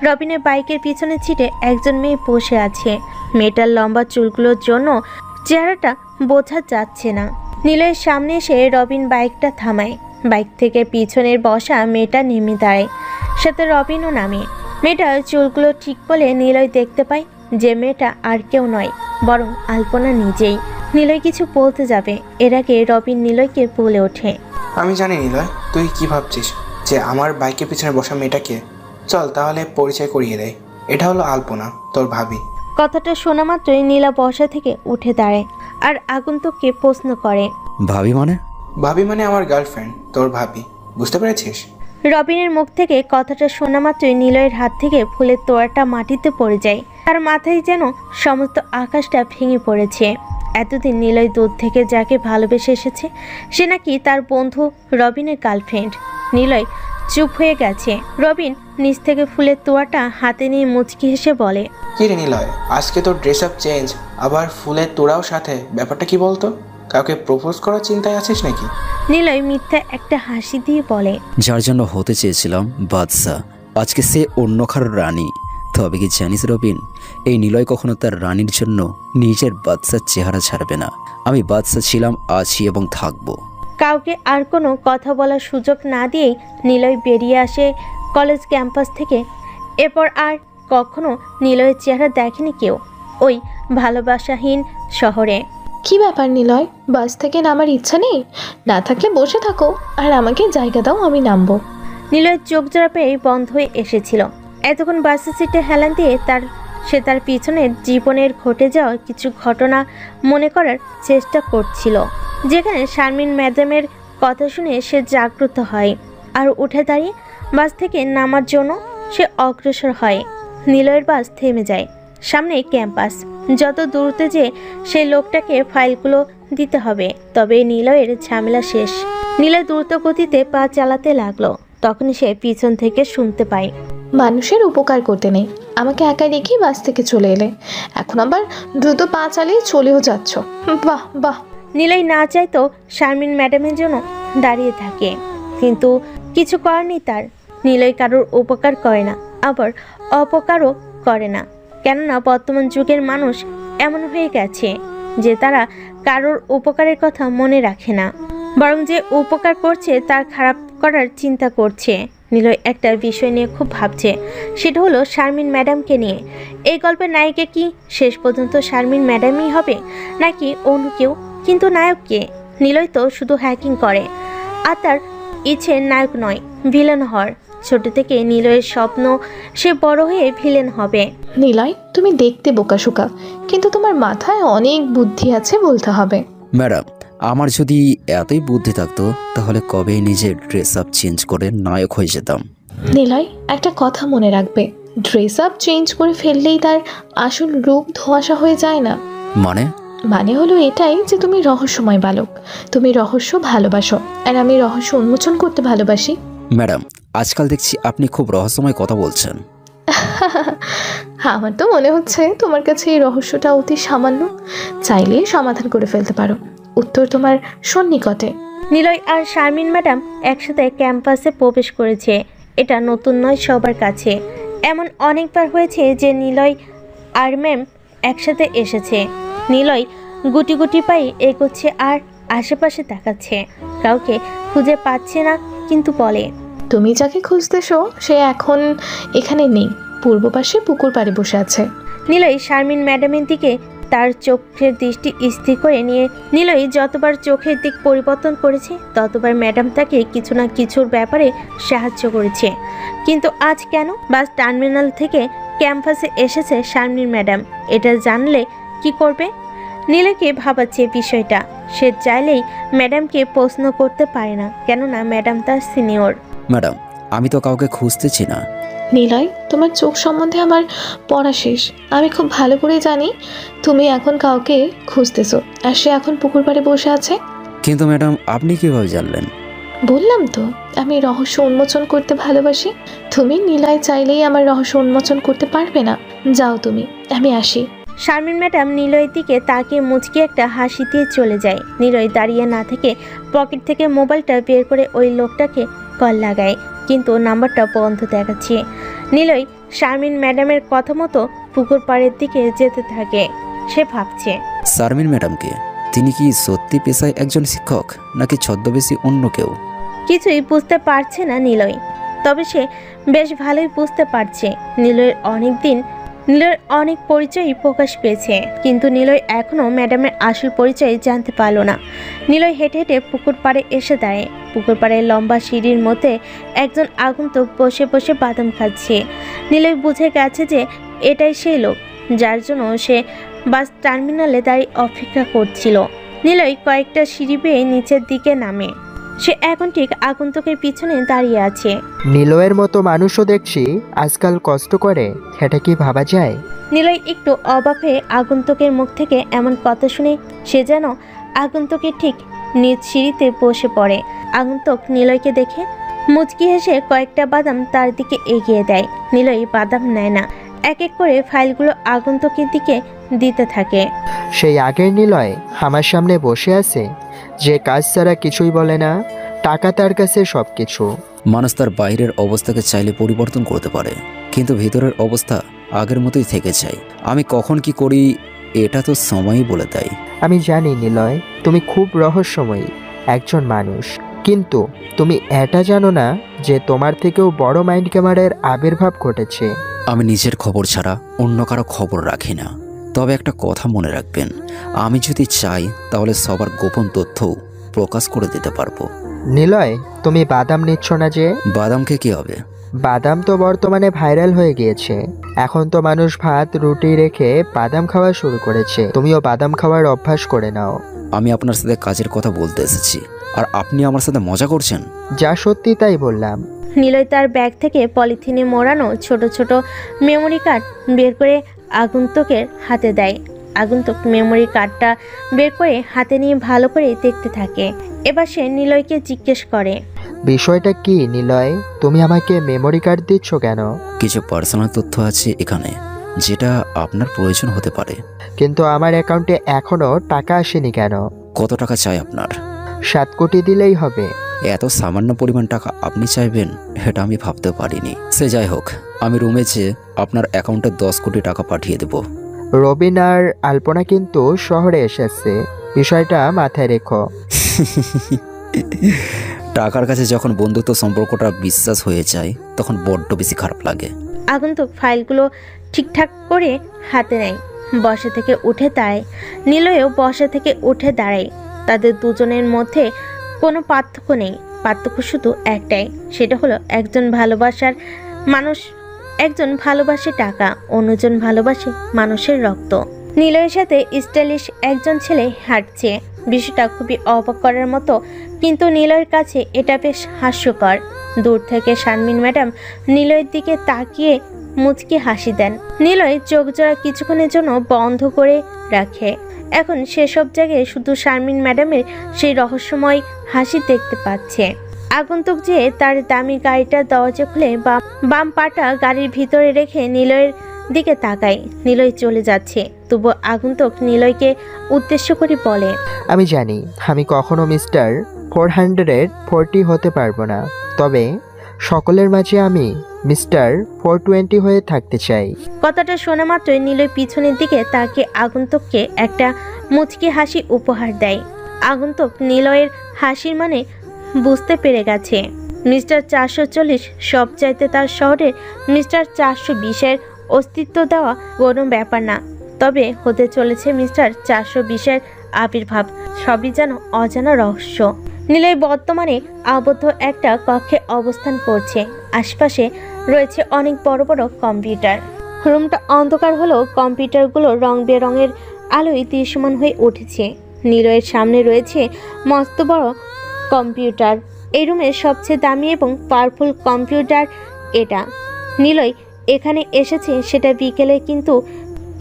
রবিনের বাইকের পিছনে ছিটে একজন মেয়ে বসে আছে। মেয়েটার লম্বা চুলগুলোর জন্য চেহারাটা বোঝা যাচ্ছে না। নিলয়ের সামনে এসে রবিন বাইকটা থামায়। বাইক থেকে পিছনের বসা মেয়েটা নেমে দাঁড়ায়, সাথে রবিনও নামে। মেয়েটার চুলগুলো ঠিক বলে নিলয় দেখতে পায় যে মেয়েটা আর কেউ নয়, বরং আলপনা নিজেই। নিলয় কিছু বলতে যাবে, এর আগে রবিন নিলয়কে বলে ওঠে, আমি জানি নিলয় তুই কি ভাবছিস যে আমার বাইকের পিছনে বসা মেয়েটাকে। চল তাহলে পরিচয় করিয়ে দেয়, এটা হলো আলপনা, তোর ভাবি। কথাটা শোনা মাত্রই নীলা বসা থেকে উঠে দাঁড়ায় আর আগন্তুককে প্রশ্ন করে, ভাবি মানে? ভাবি মানে আমার গার্লফ্রেন্ড, তোর ভাবি, বুঝতে পেরেছিস? রবিনের মুখ থেকে কথাটা শোনা মাত্রই নিলয়ের হাত থেকে ফুলের তোড়াটা মাটিতে পড়ে যায়। তার মাথায় যেন সমস্ত আকাশটা ভেঙে পড়েছে। এতদিন নিলয় দূর থেকে যাকে ভালোবেসে এসেছে সে নাকি তার বন্ধু রবিনের গার্লফ্রেন্ড। নিলয় চুপ হয়ে গেছে। রবিন নিচ থেকে ফুলের তোড়াটা হাতে নিয়ে মুচকি হেসে বলে, কি রে নিলয়, আজকে তোর ড্রেস আপ চেঞ্জ, আবার ফুলের তোড়াও সাথে, ব্যাপারটা কি বলতো? কাউকে প্রপোজ করার চিন্তায় আছিস নাকি? নিলয় মিথ্যা একটা হাসি দিয়ে বলে, যার জন্য হতে চেয়েছিলাম বাদশা, আজকে সে অন্য কারোর রানী। তবে কি জানিস রবিন, এই নিলয় কখনো তার রানীর জন্য নিজের বাদশার চেহারা ছাড়বে না। আমি বাদশা ছিলাম, আছি এবং থাকবো। কাউকে আর কোনো কথা বলার সুযোগ না দিয়েই নিলয় বেরিয়ে আসে কলেজ ক্যাম্পাস থেকে। এরপর আর কখনো নিলয়ের চেহারা দেখেনি কেউ ওই ভালোবাসাহীন শহরে। কি ব্যাপার নিলয়, বাস থেকে নামার ইচ্ছা নেই? না থাকলে বসে থাকো আর আমাকে জায়গা দাও, আমি নামবো। নিলয়ের চোখ জোড়া পেয়ে বন্ধ হয়ে এসেছিল। এতক্ষণ বাসের সিটে হেলান দিয়ে সে তার পিছনের জীবনের ঘটে যাওয়া কিছু ঘটনা মনে করার চেষ্টা করছিল, যেখানে শারমিন ম্যাডামের কথা শুনে সে জাগ্রত হয় আর উঠে দাঁড়িয়ে বাস থেকে নামার জন্য সে অগ্রসর হয়। নিলয়ের বাস থেমে যায়। সামনে ক্যাম্পাস। যত দূরতে যে সেই লোকটাকে ফাইলগুলো দিতে হবে, তবে নিলয়ের ঝামেলা শেষ। নিলয় দ্রুত গতিতে পা চালাতে লাগলো। তখনই সে পিছন থেকে শুনতে পায়, মানুষের উপকার করতে নেই, আমাকে একা রেখে বাস থেকে চলে এলে, এখন আবার দ্রুত পা চালিয়ে চলেও যাচ্ছ। বাহ বাহ। নিলয় না চাইতো শারমিন ম্যাডামের জন্য দাঁড়িয়ে থাকে, কিন্তু কিছু করার নেই তার। নিলয় কারোর উপকার করে না, আবার অপকারও করে না। কেননা বর্তমান যুগের মানুষ এমন হয়ে গেছে যে তারা কারোর উপকারের কথা মনে রাখে না, বরং যে উপকার করছে তার খারাপ করার চিন্তা করছে। নিলয় একটা বিষয় নিয়ে খুব ভাবছে, সেটা হলো শারমিন ম্যাডামকে নিয়ে। এই গল্পের নায়িকা কি শেষ পর্যন্ত শারমিন ম্যাডামই হবে নাকি অন্য কেউ? কিন্তু নায়ক কে? নিলয় তো শুধু হ্যাকিং করে, আর তার ইচ্ছে নায়ক নয়, ভিলেন হওয়ার। ছোট থেকে নিলয়ের স্বপ্ন সে বড় হয়ে ভিলেন হবে। নিলয়, তুমি দেখতে বোকাশোকা, কিন্তু তোমার মাথায় অনেক বুদ্ধি আছে বলতে হবে। ম্যাডাম, আমার যদি এতই বুদ্ধি থাকতো তাহলে কবে নিজের ড্রেস আপ চেঞ্জ করে নায়ক হয়ে যেতাম। নিলয়, একটা কথা মনে রাখবে, ড্রেস আপ চেঞ্জ করে ফেললেই তার আসল রূপ ধোঁয়াশা হয়ে যায় না। মানে হলো এটাই যে তুমি রহস্যময় বালক, তুমি রহস্য ভালোবাসো, আর আমি রহস্য উন্মোচন করতে ভালোবাসি। ম্যাডাম, আজকাল দেখছি আপনি খুব রহস্যময় কথা বলছেন। আমার তো মনে হচ্ছে তোমার কাছে এই রহস্যটা অতি সামান্য, চাইলে সমাধান করে ফেলতে পারো। উত্তর তোমার সন্নিকটে। নিলয় আর শারমিন ম্যাডাম একসাথে ক্যাম্পাসে প্রবেশ করেছে। এটা নতুন নয় সবার কাছে। এমন অনেকবার হয়েছে যে নিলয় আর ম্যাম একসাথে এসেছে। নিলয় গুটি গুটি পায়ে এগোচ্ছে আর আশেপাশে তাকাচ্ছে, কাউকে খুঁজে পাচ্ছে না, কিন্তু বলে, তুমি যাকে খুঁজতেছো সে এখন এখানে নেই, পূর্ব পাশে পুকুর পাড়ে বসে আছে। নিলয় শারমিন ম্যাডামের দিকে তার চোখের দৃষ্টি স্থির করে নিয়ে নিলয় যতবার চোখের দিক পরিবর্তন করেছে ততবার ম্যাডাম তাকে কিছু না কিছুর ব্যাপারে সাহায্য করেছে। কিন্তু আজ কেন বাস টার্মিনাল থেকে ক্যাম্পাসে এসেছে শারমিন ম্যাডাম? এটা জানলে কি করবে? নিলয়কে ভাবাচ্ছে বিষয়টা। সে চাইলেই ম্যাডামকে প্রশ্ন করতে পারে না, কেননা ম্যাডাম তার সিনিয়র। ম্যাডাম, আমি তো কাউকে খুঁজতেছি না। নিলয়, তোমার চোখ সম্বন্ধে আমার পড়া শেষ। আমি খুব ভালো করে জানি তুমি এখন কাউকে খুঁজতেছো, আর সে এখন পুকুর পাড়ে বসে আছে। কিন্তু ম্যাডাম, আপনি কিভাবে জানলেন? বললাম তো, আমি রহস্য উন্মোচন করতে ভালোবাসি। তুমি নিলয় চাইলেই আমার রহস্য উন্মোচন করতে পারবে না। যাও তুমি, আমি আসি। শারমিন ম্যাডাম নিলয়ের দিকে তাকিয়ে মুচকি একটা হাসি দিয়ে চলে যায়। নিলয় দাঁড়িয়ে না থেকে পকেট থেকে মোবাইলটা বের করে ওই লোকটাকে কল লাগায়, কিন্তু নাম্বারটা বন্ধ দেখাচ্ছে। নিলয় শারমিন ম্যাডামের কথা মতো পুকুর পাড়ের দিকে যেতে থাকে। সে ভাবছে, শারমিন ম্যাডামকে, তিনি কি সত্যি পেশায় একজন শিক্ষক নাকি ছদ্মবেশী অন্য কেউ? কিছুই বুঝতে পারছে না নিলয়, তবে সে বেশ ভালোই বুঝতে পারছে নিলয়ের অনেক পরিচয়ই প্রকাশ পেয়েছে, কিন্তু নিলয় এখনও ম্যাডামের আসল পরিচয় জানতে পারল না। নিলয় হেঁটে হেঁটে পুকুর পাড়ে এসে দাঁড়ায়। পুকুর পাড়ে লম্বা সিঁড়ির মধ্যে একজন আগন্তুক বসে বসে বাদাম খাচ্ছে। নিলয় বুঝে গেছে যে এটাই সেই লোক যার জন্য সে বাস টার্মিনালে দাঁড়িয়ে অপেক্ষা করছিল। নিলয় কয়েকটা সিঁড়ি বেয়ে নিচের দিকে নামে। সে এখন ঠিক আগন্তুকের পিছনে দাঁড়িয়ে আছে। নিলয়ের মতো মানুষও দেখছি আজকাল কষ্ট করে, এটা কি ভাবা যায়? নিলয় একটু অবাক হয়ে আগন্তুকের মুখ থেকে এমন কথা শুনে সে যেন আগন্তুকের ঠিক নিজ সিঁড়িতে বসে পড়ে। আগন্তুক নিলয়কে দেখে মুচকি হেসে কয়েকটা বাদাম তার দিকে এগিয়ে দেয়। নিলয় বাদাম নেয় না, এক এক করে ফাইলগুলো আগন্তুকের দিকে দিতে থাকে। সেই আগের নিলয় আমার সামনে বসে আছে, যে কাজ ছাড়া কিছুই বলে না, টাকা তার কাছে সব কিছু। মানুষ তার বাইরের অবস্থাকে চাইলে পরিবর্তন করতে পারে, কিন্তু ভিতরের অবস্থা আগের মতোই থেকে যায়। আমি কখন কি করি এটা তো সময়ই বলে দেয়। আমি জানি নিলয়, তুমি খুব রহস্যময়ী একজন মানুষ, কিন্তু তুমি এটা জানো না যে তোমার থেকেও বড় মাইন্ড ক্যামেরার আবির্ভাব ঘটেছে। আমি নিজের খবর ছাড়া অন্য কারো খবর রাখি না, তবে একটা কথা মনে রাখবেন, আমি যদি চাই তাহলে সবার গোপন তথ্যও প্রকাশ করে দিতে পারবো। নিলয়, তুমি বাদাম নিচ্ছ না যে? বাদামকে কি হবে? বাদাম তো বর্তমানে ভাইরাল হয়ে গিয়েছে। এখন তো মানুষ ভাত রুটি রেখে বাদাম খাওয়া শুরু করেছে। তুমিও বাদাম খাওয়ার অভ্যাস করে নাও। আমি আপনার সাথে কাজের কথা বলতে এসেছি, আর আপনি আমার সাথে মজা করছেন। যা সত্যি তাই বললাম। নিলয় তার ব্যাগ থেকে পলিথিনে মোড়ানো ছোট ছোট মেমোরি কার্ড বের করে আগন্তুকের হাতে দেয়। আগন্তুক মেমোরি কার্ডটা বের করে হাতে নিয়ে ভালো করে দেখতে থাকে। এবার সে নিলয়কে জিজ্ঞেস করে, বিষয়টা কি নিলয়? তুমি আমাকে মেমোরি কার্ড দিচ্ছ কেন? কিছু পার্সোনাল তথ্য আছে এখানে যেটা আপনার প্রয়োজন হতে পারে। কিন্তু আমার অ্যাকাউন্টে এখনো টাকা আসেনি কেন? কত টাকা চাই আপনার? 7 কোটি দিলেই হবে। এত সামান্য পরিমাণ টাকা আপনি চাইবেন, এটা আমি ভাবতে পারিনি। সে যাই হোক, আমি রুমে যেয়ে আপনার অ্যাকাউন্টে 10 কোটি টাকা পাঠিয়ে দেব। রবিন আর আলপনা কিন্তু শহরে এসেছে, বিষয়টা মাথায় রেখো। টাকার কাছে যখন বন্ধুত্ব সম্পর্কটা বিশ্বাস হয়ে যায় তখন বড্ড বেশি খারাপ লাগে। আগন্তুক ফাইলগুলো ঠিকঠাক করে হাতে নেয়, বসা থেকে উঠে দাঁড়ায়। নিলয়ও বসা থেকে উঠে দাঁড়ায়। তাদের দুজনের মধ্যে কোনো পার্থক্য নেই, পার্থক্য শুধু একটাই, সেটা হলো একজন ভালোবাসে টাকা, অন্যজন ভালোবাসে মানুষের রক্ত। নিলয়ের সাথে স্টাইলিশ একজন ছেলে হাঁটছে। বিষয়টা খুবই অবাক করার মতো, কিন্তু নিলয়ের কাছে এটা বেশ হাস্যকর। দূর থেকে শারমিন ম্যাডাম নিলয়ের দিকে তাকিয়ে মুচকি হাসি দেন। নিলয় চোখ জোড়া কিছুক্ষণের জন্য বন্ধ করে রাখে। এখন সেসব জায়গায় শুধু শারমিন ম্যাডামের সেই রহস্যময় হাসি দেখতে পাচ্ছে। আগন্তুক যে তার দামি গাড়িটার দরজা খুলে বাম পাটা গাড়ির ভিতরে রেখে নিলয়ের দিকে তাকায়। নিলয় চলে যাচ্ছে, তবু আগন্তুক নিলয়কে উদ্দেশ্য করে বলে, আমি জানি আমি কখনো মিস্টার 440 হতে পারবো না, তবে সকলের মাঝে আমি মিস্টার 420 হয়ে থাকতে চাই। কথাটা শোনা মাত্রই নিলয় পিছনের দিকে তাকিয়ে আগন্তুককে একটা মুচকি হাসি উপহার দেয়। আগন্তুক নিলয়ের হাসির মানে বুঝতে পেরে গেছে। মিস্টার 440 সব চাইতে তার শহরের মিস্টার 420-এর অস্তিত্ব দেওয়া কোনো ব্যাপার না, তবে হতে চলেছে মিস্টার 420-এর আবির্ভাব। সবই যেন অজানা রহস্য। নিলয় বর্তমানে আবদ্ধ একটা কক্ষে অবস্থান করছে। আশপাশে রয়েছে অনেক বড় বড় কম্পিউটার। রুমটা অন্ধকার হলেও কম্পিউটারগুলো রং বেরঙের আলোয় দৃশ্যমান হয়ে উঠেছে। নিলয়ের সামনে রয়েছে মস্ত বড় কম্পিউটার। এই রুমের সবচেয়ে দামি এবং পাওয়ারফুল কম্পিউটার এটা। নিলয় এখানে এসেছে সেটা বিকেলে, কিন্তু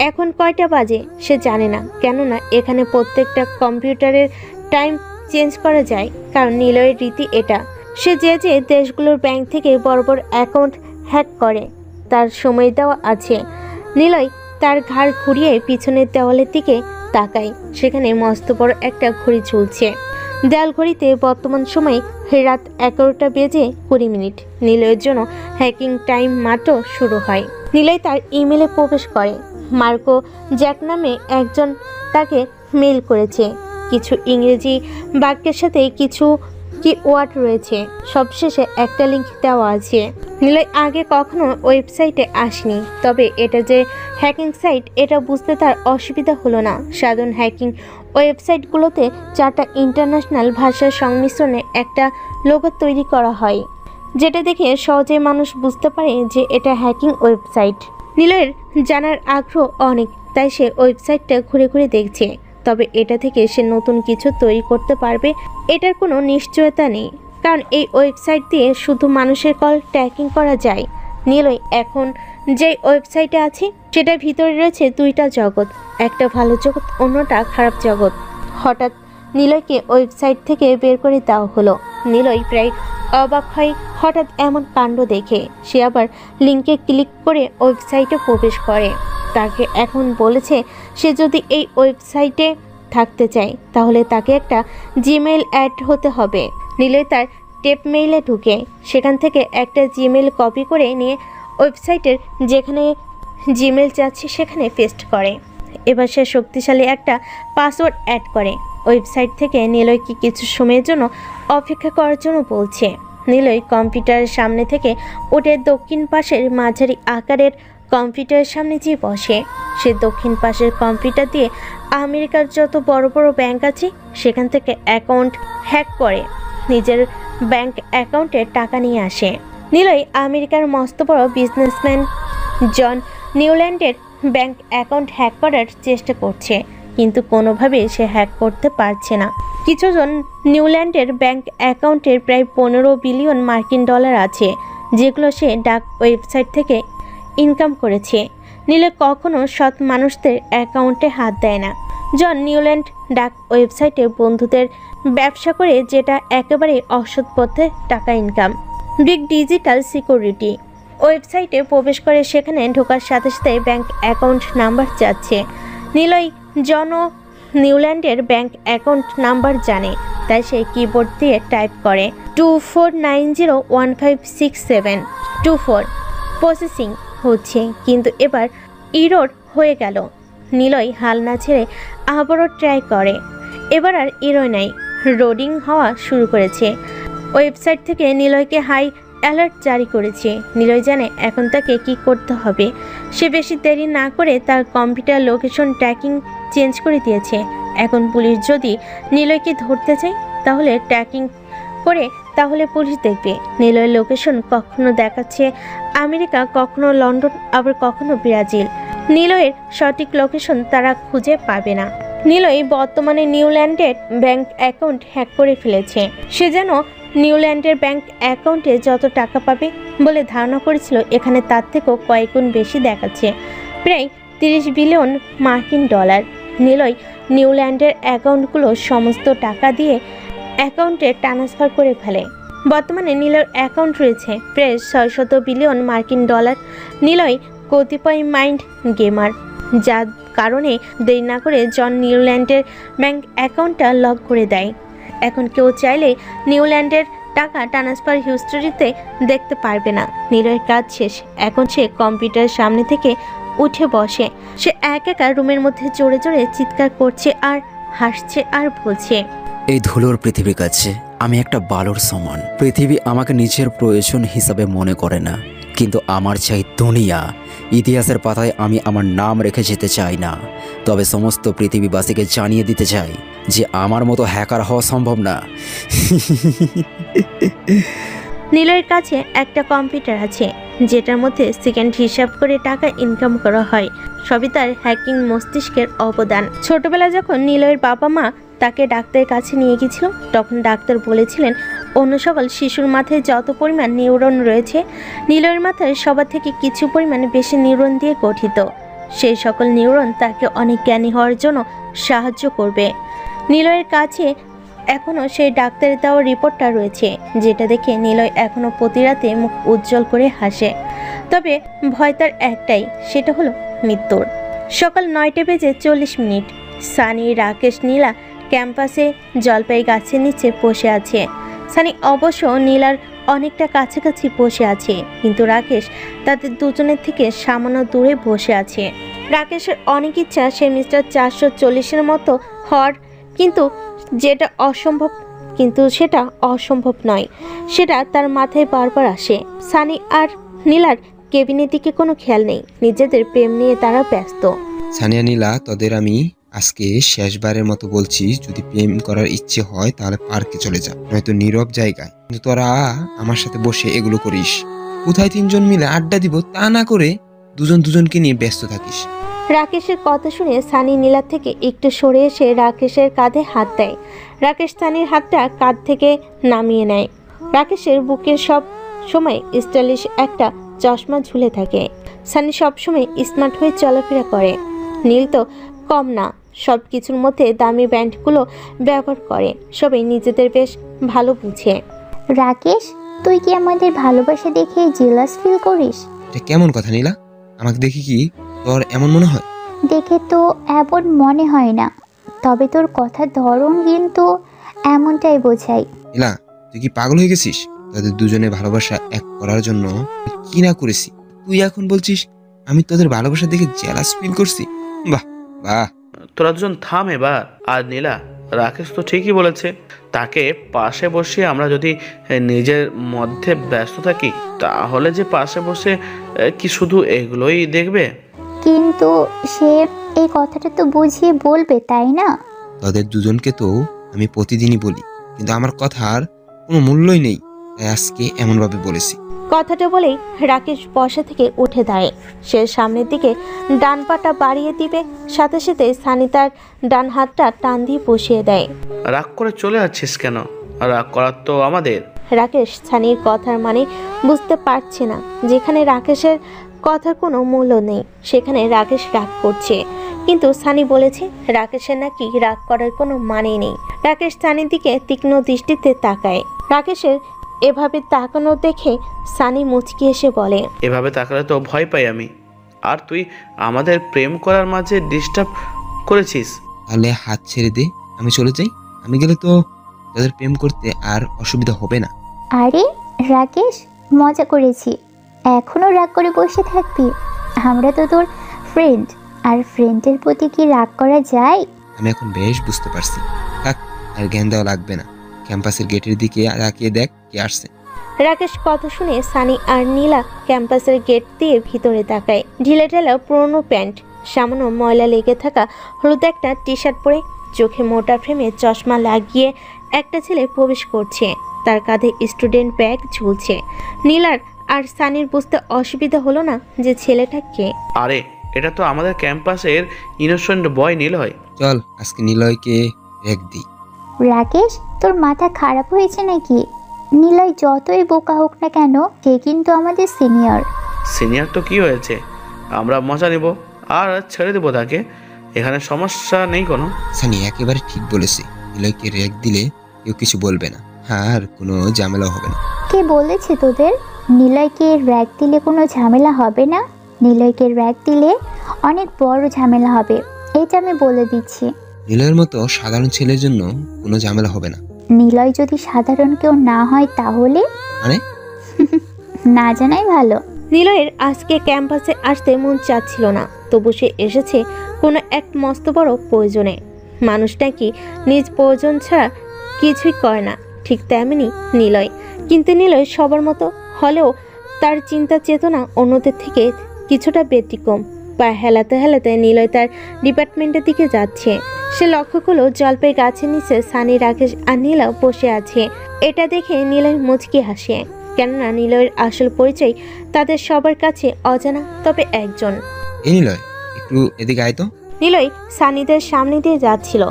এখন কয়টা বাজে সে জানে না, কেননা এখানে প্রত্যেকটা কম্পিউটারের টাইম চেঞ্জ করা যায়, কারণ নিলয়ের রীতি এটা। সে যে যে দেশগুলোর ব্যাংক থেকে বড় বড় অ্যাকাউন্ট হ্যাক করে তার সময় দেওয়া আছে। নিলয় তার ঘাড় ঘুরিয়ে পিছনের দেওয়ালের দিকে তাকায়, সেখানে মস্ত বড় একটা ঘড়ি ঝুলছে। দেয়াল ঘড়িতে বর্তমান সময় রাত 11টা বেজে 20 মিনিট। নিলয়ের জন্য হ্যাকিং টাইম মাত্র শুরু হয়। নিলয় তার ইমেলে প্রবেশ করে। মার্কো জ্যাক নামে একজন তাকে মেল করেছে। কিছু ইংরেজি বাক্যের সাথে কিছু কি ওয়ার্ড রয়েছে, সবশেষে একটা লিঙ্ক দেওয়া আছে। নিলয় আগে কখনো ওয়েবসাইটে আসেনি, তবে এটা যে হ্যাকিং সাইট এটা বুঝতে তার অসুবিধা হলো না। সাধারণ হ্যাকিং ওয়েবসাইটগুলোতে 4টা ইন্টারন্যাশনাল ভাষার সংমিশ্রণে একটা লোগো তৈরি করা হয়, যেটা দেখে সহজে মানুষ বুঝতে পারে যে এটা হ্যাকিং ওয়েবসাইট। নিলয়ের জানার আগ্রহ অনেক, তাই সে ওয়েবসাইটটা ঘুরে ঘুরে দেখছে। তবে এটা থেকে সে নতুন কিছু তৈরি করতে পারবে এটার কোনো নিশ্চয়তা নেই, কারণ এই ওয়েবসাইট দিয়ে শুধু মানুষের কল ট্র্যাকিং করা যায়। নিলয় এখন যে ওয়েবসাইটে আছে সেটার ভিতরে রয়েছে 2টা জগৎ, একটা ভালো জগৎ, অন্যটা খারাপ জগৎ। হঠাৎ নিলয়কে ওয়েবসাইট থেকে বের করে দেওয়া হলো। নিলয় প্রায় অবাক হয় হঠাৎ এমন কাণ্ড দেখে। সে আবার লিঙ্কে ক্লিক করে ওয়েবসাইটে প্রবেশ করে। তাকে এখন বলেছে সে যদি এই ওয়েবসাইটে থাকতে চায় তাহলে তাকে একটা জিমেইল অ্যাড হতে হবে। নিলয় তার টেপ মেইলে ঢুকে সেখান থেকে একটা জিমেইল কপি করে নিয়ে ওয়েবসাইটের যেখানে জিমেইল চাচ্ছে সেখানে পেস্ট করে। এবার সে শক্তিশালী একটা পাসওয়ার্ড অ্যাড করে। ওয়েবসাইট থেকে নিলয়কে কিছু সময়ের জন্য অপেক্ষা করার জন্য বলছে। নিলয় কম্পিউটারের সামনে থেকে উঠে দক্ষিণ পাশের মাঝারি আকারের কম্পিউটারের সামনে যেয়ে বসে। সে দক্ষিণ পাশের কম্পিউটার দিয়ে আমেরিকার যত বড় বড় ব্যাংক আছে সেখান থেকে অ্যাকাউন্ট হ্যাক করে নিজের ব্যাংক অ্যাকাউন্টে টাকা নিয়ে আসে। নিলয় আমেরিকার মস্ত বড় বিজনেসম্যান জন নিউল্যান্ডের ব্যাংক অ্যাকাউন্ট হ্যাক করার চেষ্টা করছে, কিন্তু কোনোভাবে সে হ্যাক করতে পারছে না। কিছুজন নিউল্যান্ডের ব্যাংক অ্যাকাউন্টের প্রায় 15 বিলিয়ন মার্কিন ডলার আছে, যেগুলো সে ডাক ওয়েবসাইট থেকে ইনকাম করেছে। নিলয় কখনো সৎ মানুষদের অ্যাকাউন্টে হাত দেয় না। জন নিউল্যান্ড ডাক ওয়েবসাইটে বন্ধুদের ব্যবসা করে, যেটা একেবারে অসৎ পথে টাকা ইনকাম। বিগ ডিজিটাল সিকিউরিটি ওয়েবসাইটে প্রবেশ করে সেখানে ঢোকার সাথে সাথে ব্যাংক অ্যাকাউন্ট নাম্বার চাচ্ছে। নিলয় জন নিউল্যান্ডের ব্যাংক অ্যাকাউন্ট নাম্বার জানে, তাই সে কিবোর্ড দিয়ে টাইপ করে 2490156724। প্রসেসিং হচ্ছে, কিন্তু এবার ইরোর হয়ে গেল। নিলয় হাল না ছেড়ে আবারও ট্রাই করে। এবার আর ইরো নাই, লোডিং হওয়া শুরু করেছে। ওয়েবসাইট থেকে নিলয়কে হাই অ্যালার্ট জারি করেছে। নিলয় জানে এখন তাকে কি করতে হবে। সে বেশি দেরি না করে তার কম্পিউটার লোকেশন ট্র্যাকিং চেঞ্জ করে দিয়েছে। এখন পুলিশ যদি নিলয়কে ধরতে চায় তাহলে ট্র্যাকিং করে তাহলে পুলিশ দেখবে। নিলয়ের লোকেশন কখনো দেখাচ্ছে আমেরিকা, কখনো লন্ডন, আবার কখনো ব্রাজিল। নিলয়ের সঠিক লোকেশন তারা খুঁজে পাবে না। নিলয় বর্তমানে নিউল্যান্ডের ব্যাংক অ্যাকাউন্ট হ্যাক করে ফেলেছে। সে যেন নিউল্যান্ডের ব্যাংক অ্যাকাউন্টে যত টাকা পাবে বলে ধারণা করেছিল, এখানে তার থেকেও কয়েক গুণ বেশি দেখাচ্ছে, প্রায় 30 বিলিয়ন মার্কিন ডলার। নিলয় নিউল্যান্ডের অ্যাকাউন্টগুলো সমস্ত টাকা দিয়ে অ্যাকাউন্টে ট্রান্সফার করে ফেলে। বর্তমানে নিলয়ের অ্যাকাউন্ট রয়েছে প্রায় 600 বিলিয়ন মার্কিন ডলার। নিলয় কতিপয় মাইন্ড গেমার, যার কারণে দেরি না করে জন নিউল্যান্ডের ব্যাংক অ্যাকাউন্টটা লক করে দেয়। এখন কেউ চাইলে নিউল্যান্ডের টাকা ট্রান্সফার হিস্টোরিতে দেখতে পারবে না। নিলয়ের কাজ শেষ। এখন সে কম্পিউটারের সামনে থেকে উঠে বসে। সে একা রুমের মধ্যে জোরে জোরে চিৎকার করছে আর হাসছে আর বলছে, এই ধুলোর পৃথিবীর কাছে আমি একটা বালুর সমান। পৃথিবী আমাকে নিজের প্রয়োজন হিসাবে মনে করে না, কিন্তু আমার চাই দুনিয়া। ইতিহাসের পাতায় আমি আমার নাম রেখে যেতে চাই না, তবে সমস্ত পৃথিবীবাসীকে জানিয়ে দিতে চাই যে আমার মতো হ্যাকার হওয়া সম্ভব না। নিলয়ের কাছে একটা কম্পিউটার আছে, যেটার মধ্যে সেকেন্ড হিসাব করে টাকা ইনকাম করা হয়। সবই তার হ্যাকিং মস্তিষ্কের অবদান। ছোটবেলা যখন নিলয়ের বাবা মা তাকে ডাক্তারের কাছে নিয়ে গিয়েছিল, তখন ডাক্তার বলেছিলেন অন্য সকল শিশুর মাথায় যত পরিমাণ নিউরন রয়েছে, নিলয়ের মাথায় সবার থেকে কিছু পরিমাণে বেশি নিউরন দিয়ে গঠিত। সেই সকল নিউরন তাকে অনেক জ্ঞানী হওয়ার জন্য সাহায্য করবে। নিলয়ের কাছে এখনও সেই ডাক্তারের দেওয়া রিপোর্টটা রয়েছে, যেটা দেখে নিলয় এখনও প্রতি রাতে মুখ উজ্জ্বল করে হাসে। তবে ভয় তার একটাই, সেটা হলো মৃত্যুর। সকাল 9:40 সানি, রাকেশ, নীলা ক্যাম্পাসে জলপাই গাছের নিচে বসে আছে। সানি অবশ্য নীলার অনেকটা কাছাকাছি বসে আছে, কিন্তু রাকেশ তাদের দুজনের থেকে সামান্য দূরে বসে আছে। রাকেশের অনেক ইচ্ছা সে মিস্টার 440-এর মতো হওয়ার, কিন্তু সেটা অসম্ভব নয়। সেটা তার মাথায় বারবার আসে। সানি আর নীলার কেবিনের দিকে কোনো খেয়াল নেই, নিজেদের প্রেম নিয়ে তারা ব্যস্ত। সানিয়া, নীলা, তোদের আমি আজকে শেষবারের মতো বলছি, যদি প্রেম করার ইচ্ছে হয় তাহলে পার্কে চলে যা, নয়তো নীরব জায়গায়। কিন্তু তোরা আমার সাথে বসে এগুলো করিস, কোথায় 3জন মিলে আড্ডা দিব তা না করে দুজনকে নিয়ে ব্যস্ত থাকিস। রাকেশের কথা শুনে সানি নীলার থেকে একটু সরে এসে রাকেশের কাঁধে হাত দেয়। রাকেশ সানির হাতটা কাঁধ থেকে নামিয়ে নেয়। রাকেশের বুকের সব সময় স্টাইলিশ একটা চশমা ঝুলে থাকে। সানি সবসময় স্মার্ট হয়ে চলাফেরা করে, নীল তো কম না, সব কিছুর মধ্যে দামি ব্র্যান্ডগুলো ব্যবহার করে। সবাই নিজেদের বেশ ভালো বুঝে। রাকেশ, তুই কি আমাদের ভালোবাসা দেখে জেলাস ফিল করিস? এটা কেমন কথা নীলা? আমাকে দেখি কি তোর এমন মনে হয়? দেখে তো এমন মনে হয় না, তবে তোর কথার ধরন কিন্তু এমনটাই বোঝাই। নীলা, তুই কি পাগল হয়ে গেছিস? তাদের দুজনের ভালোবাসা এক করার জন্য কি না করেছি, তুই এখন বলছিস আমি তোদের ভালোবাসা দেখে জেলাস ফিল করছি? বাহ বাহ, তোরা দুজন থাম এবার। আর নীলা, রাকেশ তো ঠিকই বলেছে, তাকে পাশে বসিয়ে আমরা যদি নিজের মধ্যে ব্যস্ত থাকি, তাহলে যে পাশে বসে কি শুধু এগুলোই দেখবে? কিন্তু সে এই কথাটা তো বুঝিয়ে বলবে, তাই না? তাদের দুজনকে তো আমি প্রতিদিনই বলি, কিন্তু আমার কথার কোনো মূল্যই নেই, তাই আজকে এমনভাবে বলেছি। কথাটা বলেই রাকেশ বসা থেকে উঠে দাঁড়ায়। সে সামনের দিকে ডান পাটা বাড়িয়ে দিবে, সাথে সাথে সানি তার ডান হাতটা টান দিয়ে বসিয়ে দেয়। রাগ করে চলে যাচ্ছিস কেন? রাগ করার তো আমাদের। রাকেশ সানির কথার মানে বুঝতে পারছে না। যেখানে রাকেশের কথার কোনো মূল্য নেই, সেখানে রাকেশ রাগ করছে। কিন্তু সানি বলেছে রাকেশের নাকি রাগ করার কোনো মানে নেই। রাকেশ সানির দিকে তীক্ষ্ণ দৃষ্টিতে তাকায়। রাকেশের এভাবে তাকানো দেখে সানি মুচকি এসে বলে, এভাবে তাকালে তো ভয় পাই আমি, আর তুই আমাদের প্রেম করার মাঝে ডিস্টার্ব করেছিস। তাহলে হাত ছেড়ে দে, আমি চলে যাই। আমি গেলে তো তাদের প্রেম করতে আর অসুবিধা হবে না। আরে রাকেশ, মজা করেছি, এখনো রাগ করে বসে থাকবি? আমরা তো তোর ফ্রেন্ড, আর ফ্রেন্ডের প্রতি কি রাগ করা যায়? আমি এখন বেশ বুঝতে পারছি, থাক আর জ্ঞান দেওয়া লাগবে না। ক্যাম্পাসের গেটের দিকে তাকিয়ে দেখ কে আসছে। রাকেশ কথা শুনে সানি আর নীলা ক্যাম্পাসের গেট দিয়ে ভিতরে তাকায়। ঢিলেঢালা পুরনো প্যান্ট, সামান্য ময়লা লেগে থাকা হলুদ একটা টি শার্ট পরে, চোখে মোটা ফ্রেমে চশমা লাগিয়ে একটা ছেলে প্রবেশ করছে। তার কাঁধে স্টুডেন্ট ব্যাগ ঝুলছে। নীলার আর সানির বুঝতে অসুবিধা হলো না যে ছেলেটা কে। আরে এটা তো আমাদের ক্যাম্পাসের ইনোসেন্ট বয় নিলয়। চল আজকে নিলয়কে রেখ দিই। রাকেশ, তোর মাথা খারাপ হয়েছে নাকি? নিলয় যতই বোকা হোক না কেন, সে কিন্তু আমাদের সিনিয়র। সিনিয়র তো কি হয়েছে, আমরা মজা নেব আর ছেড়ে দেবো তাকে, এখানে সমস্যা নেই কোনো। সানি একেবারে ঠিক বলেছে, নিলয়কে রেখ দিলে কেউ কিছু বলবে না, আর কোনো ঝামেলা হবে না। কে বলেছে তোদের নিলয়কে র্যাক দিলে কোনো ঝামেলা হবে না? নিলয়কে র্যাক দিলে অনেক বড় ঝামেলা হবে, এটা আমি বলে দিচ্ছি। নিলয়ের মতো সাধারণ ছেলের জন্য কোনো ঝামেলা হবে না। নিলয় যদি সাধারণ কেউ না হয় তাহলে? মানে না জানাই ভালো। নিলয়ের আজকে ক্যাম্পাসে আসতে মন চাচ্ছিল না, তবু সে এসেছে কোনো এক মস্ত বড় প্রয়োজনে। মানুষ নাকি নিজ প্রয়োজন ছাড়া কিছুই করে না, ঠিক তেমনি নিলয়। কিন্তু নিলয় সবার মতো হলেও তার চিন্তা চেতনা অন্যদের থেকে কিছুটা ব্যতিক্রম। পা হেলাতে হেলাতে নিলয় তার ডিপার্টমেন্টের দিকে যাচ্ছে। সে লক্ষ্য করলো জলপাই গাছের নিচে সানি, রাকেশ আর নীলা বসে আছে। এটা দেখে নিলয় মুচকি হাসে, কেননা নিলয়ের আসল পরিচয় তাদের সবার কাছে অজানা। তবে একজন। এই নিলয়, একটু এদিকে আয় তো। নিলয় সানিদের সামনে দিয়ে যাচ্ছিল।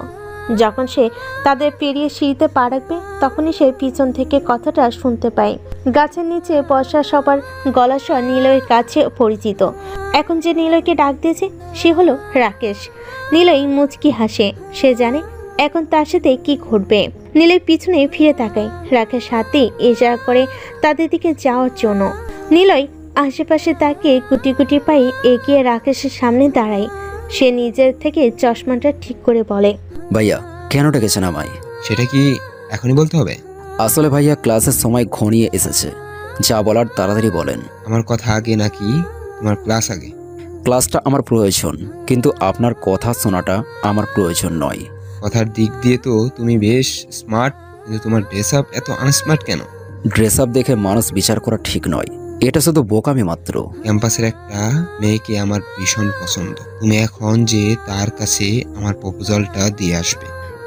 যখন সে তাদের পেরিয়ে সিঁড়িতে পা রাখবে তখনই সে পিছন থেকে কথাটা শুনতে পায়। গাছের নিচে বসা সবার গলার স্বর নিলয়ের কাছে পরিচিত। এখন যে নিলয়কে ডাক দিয়েছে সে হলো রাকেশ। নিলয় মুচকি হাসে, সে জানে এখন তার সাথে কি ঘটবে। নিলয় পিছনে ফিরে তাকায়, রাকেশ হাতে ইশারা করে তাদের দিকে যাওয়ার জন্য। নিলয় আশেপাশে তাকিয়ে গুটি গুটি পায়ে এগিয়ে রাকেশের সামনে দাঁড়ায়। সে নিজের থেকে চশমাটা ঠিক করে বলে, ভাইয়া কেন ডেকেছেন আমায়? সেটা কি এখনই বলতে হবে? আসলে ভাইয়া ক্লাসের সময় ঘনিয়ে এসেছে, যা বলার তাড়াতাড়ি বলেন। আমার কথা আগে নাকি তোমার ক্লাস আগে? ক্লাসটা আমার প্রয়োজন, কিন্তু আপনার কথা শোনাটা আমার প্রয়োজন নয়। কথার দিক দিয়ে তো তুমি বেশ স্মার্ট, কিন্তু তোমার ড্রেস আপ এত আনস্মার্ট কেন? ড্রেস আপ দেখে মানুষ বিচার করা ঠিক নয়, এটা শুধু বোকামি মাত্র। ক্যাম্পাসের একটা মেয়েকে আমার ভীষণ পছন্দ, তুমি এখন যে তার কাছে আমার প্রপোজালটা দিয়ে আসবে।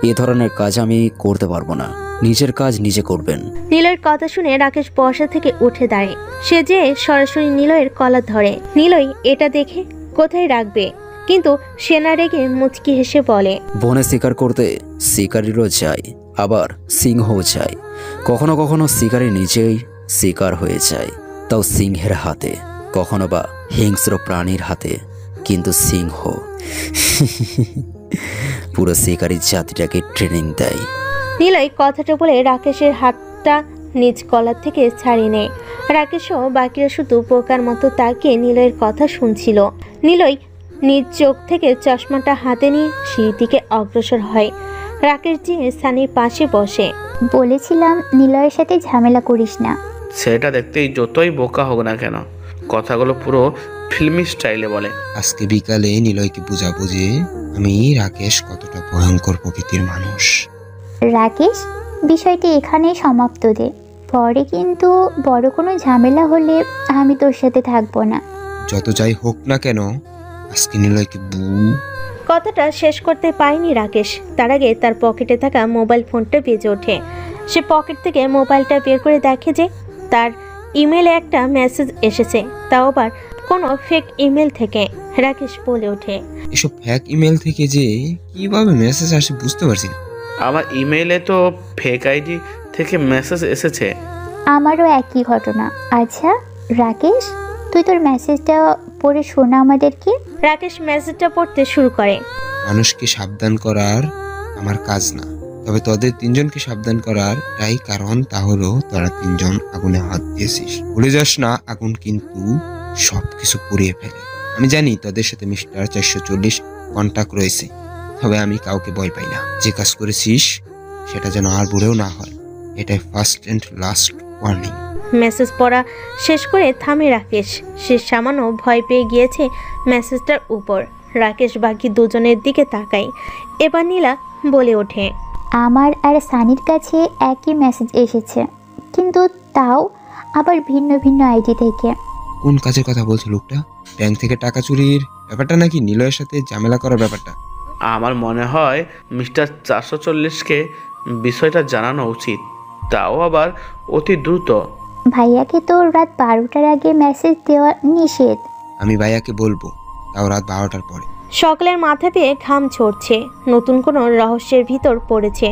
এ ধরনের কাজ আমি করতে পারবো না, নিজের কাজ নিজে করবেন। নিলয়ের কথা শুনে রাকেশ বসা থেকে উঠে দাঁড়ায়। সে যে সরাসরি নিলয়ের কলার ধরে। নিলয় এটা দেখে কোথায় রাখবে, কিন্তু সেনা রেগে মুচকি হেসে বলে, বনে শিকার করতে শিকারীরও যায়, আবার সিংহও যায়। কখনো কখনো শিকারী নিজেই শিকার হয়ে যায়, তাও সিংহের হাতে, কখনো বা হিংস্র প্রাণীর হাতে। কিন্তু সিংহ পুরো শিকারী জাতিটাকে ট্রেনিং দেয়। নিলয় কথাটা বলে রাকেশের হাতটা নিজ কলার থেকে ছাড়িয়ে নেয়। রাকেশও বাকিরা শুধু পোকার মতো তাকিয়ে নিলয়ের কথা শুনছিল। নিলয় নিজ চোখ থেকে চশমাটা হাতে নিয়ে সিঁড়ির দিকে অগ্রসর হয়। রাকেশ যে সানির পাশে বসে। বলেছিলাম নিলয়ের সাথে ঝামেলা করিস না। সেটা দেখতেই যতই বোকা হোক না কেন, কথাগুলো পুরো ফিল্মি স্টাইলে বলে। আজকে বিকালে নিলয়কে বুঝাবো যে আমি রাকেশ কতটা ভয়ঙ্কর প্রকৃতির মানুষ। রাকেশ, বিষয়টি এখানেই সমাপ্ত দে, পরে কিন্তু বড় কোনো ঝামেলা হলে আমি তোর সাথে থাকবো না। যত যাই হোক না কেন, আজকে নিলয়কে কথাটা শেষ করতে পারেনি রাকেশ। তার আগে তার পকেটে থাকা মোবাইল ফোনটা বেজে ওঠে। সে পকেট থেকে মোবাইলটা বের করে দেখে যে তার ইমেলে একটা মেসেজ এসেছে, তাও আবার কোনো ফেক ইমেল থেকে। রাকেশ বলে ওঠে, এসব ফেক ইমেল থেকে যে কিভাবে মেসেজ আসে বুঝতে পারছি না। আমার ইমেইলে তো ফেক আইডি থেকে মেসেজ এসেছে। আমারও একই ঘটনা। আচ্ছা রাকেশ, তুই তোর মেসেজটা পড়ে শোনা আমাদেরকে। রাকেশ মেসেজটা পড়তে শুরু করে, মানুষকে সাবধান করার আমার কাজ না, তবে তোদের তিনজনকে সাবধান করার তাই কারণ, তা হলো তোরা তিনজন আগুনে হাত দিয়েছিস। ভুলে যাস না, আগুন কিন্তু সবকিছু পুড়িয়ে ফেলে। আমি জানি তোদের সাথে মিস্টার 440 কন্টাক্ট রয়েছে, তবে আমি কাউকে ভয় পাই না। যে কাজ করেছিস সেটা যেন আর ভুলেও না হয়, এটাই first and last warning. Message পড়া শেষ করে থামে রাকেশ। সে সামান্য ভয় পেয়ে গিয়েছে মেসেজটার উপর। রাকেশ বাকি দুজনের দিকে তাকায়। এবার নীলা বলে ওঠে, আমার আর সানির কাছে একই মেসেজ এসেছে, কিন্তু তাও আবার ভিন্ন ভিন্ন আইডি থেকে। কোন কাজের কথা বলছে লোকটা? ব্যাংক থেকে টাকা চুরির ব্যাপারটা নাকি নিলয়ের সাথে ঝামেলা করার ব্যাপারটা? আমার মনে হয় মিস্টার 440কে বিষয়টা জানানো উচিত, তাও আবার অতি দ্রুত। ভাইয়াকে তো রাত 12টার আগে মেসেজ দেওয়া নিষেধ। আমি ভাইয়াকে বলবো, তাও রাত 12টার পরে। সকলের মাথা পেয়ে ঘাম ঝরছে। নতুন কোনো রহস্যের ভিতর পড়েছে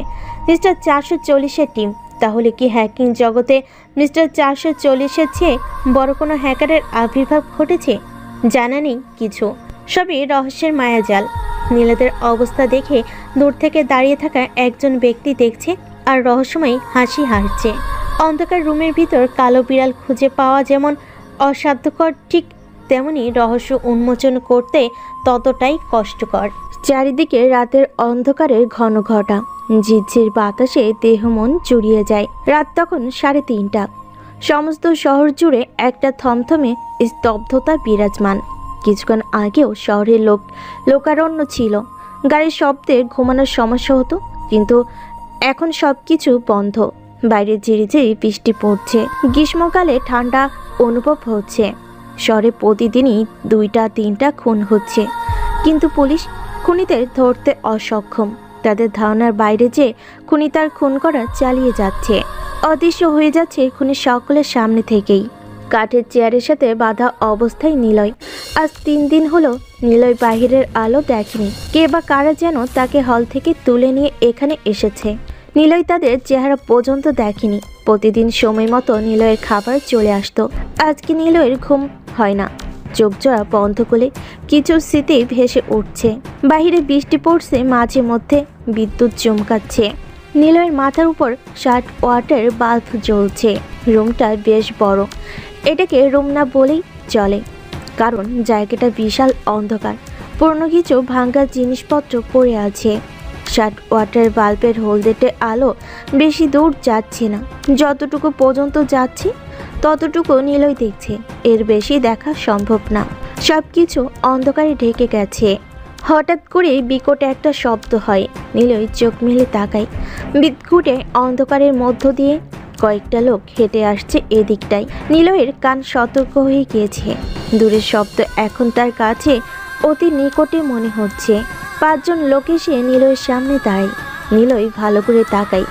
মিস্টার 440-এর টিম। তাহলে কি হ্যাকিং জগতে মিস্টার 440-এর চেয়ে বড় কোনো হ্যাকারের আবির্ভাব ঘটেছে? জানা নেই কিছু, সবই রহস্যের মায়াজাল। নীলাদের অবস্থা দেখে দূর থেকে দাঁড়িয়ে থাকা একজন ব্যক্তি দেখছে আর রহস্যময় হাসি হাসছে। অন্ধকার রুমের ভিতর কালো বিড়াল খুঁজে পাওয়া যেমন অসাধ্যকর, ঠিক তেমনি রহস্য উন্মোচন করতে ততটাই কষ্টকর। চারিদিকে রাতের অন্ধকারের ঘন ঘটা, ঝিরঝির বাতাসে দেহ মন জুড়িয়ে যায়। রাত তখন 3:30। সমস্ত শহর জুড়ে একটা থমথমে স্তব্ধতা বিরাজমান। কিছুক্ষণ আগেও শহরে লোকারণ্য ছিল। গাড়ির শব্দে ঘুমানোর সমস্যা হতো, কিন্তু এখন সবকিছু বন্ধ। বাইরে ঝিরিঝিরি বৃষ্টি পড়ছে। গ্রীষ্মকালে ঠান্ডা অনুভব হচ্ছে। শহরে প্রতিদিনই 2-3টা খুন হচ্ছে, কিন্তু পুলিশ খুনিদের ধরতে অসক্ষম। তাদের ধারণার বাইরে যে খুনি তার খুন করা চালিয়ে যাচ্ছে, অদৃশ্য হয়ে যাচ্ছে খুনি সকলের সামনে থেকেই। কাঠের চেয়ারের সাথে বাঁধা অবস্থায় নিলয়। আজ 3 দিন হলো নিলয় বাহিরের আলো দেখেনি। কে বা কারা যেন তাকে হল থেকে তুলে নিয়ে এখানে এসেছে। নিলয় তাদের চেহারা পর্যন্ত দেখেনি। প্রতিদিন সময় মতো নিলয়ের খাবার চলে আসতো। আজকে নিলয়ের ঘুম হয় না। চোখ জোড়া বন্ধ করে কিছু স্মৃতি ভেসে উঠছে। বাহিরে বৃষ্টি পড়ছে, মাঝে মধ্যে বিদ্যুৎ চমকাচ্ছে। নিলয়ের মাথার উপর 60 ওয়াটের বাল্ব জ্বলছে। রুমটা বেশ বড়। এটাকে রুম না বলেই চলে, কারণ জায়গাটা বিশাল অন্ধকার। পুরনো কিছু ভাঙা জিনিসপত্র পড়ে আছে। 60 ওয়াটের বাল্বের হলদেটে আলো বেশি দূর যাচ্ছে না। যতটুকু পর্যন্ত যাচ্ছে ততটুকু নিলয় দেখছে, এর বেশি দেখা সম্ভব না। সব কিছু অন্ধকারে ঢেকে গেছে। হঠাৎ করে বিকট একটা শব্দ হয়। নিলয় চোখ মেলে তাকায়। বিদ্যুটে অন্ধকারের মধ্য দিয়ে কয়েকটা লোক হেঁটে আসছে এদিকটায়। নিলয়ের কান সতর্ক হয়ে গিয়েছে। দূরের শব্দ এখন তার কাছে অতি নিকটে মনে হচ্ছে। 5 জন লোক এসে নিলয়ের সামনে দাঁড়ায়। নিলয় ভালো করে তাকায়।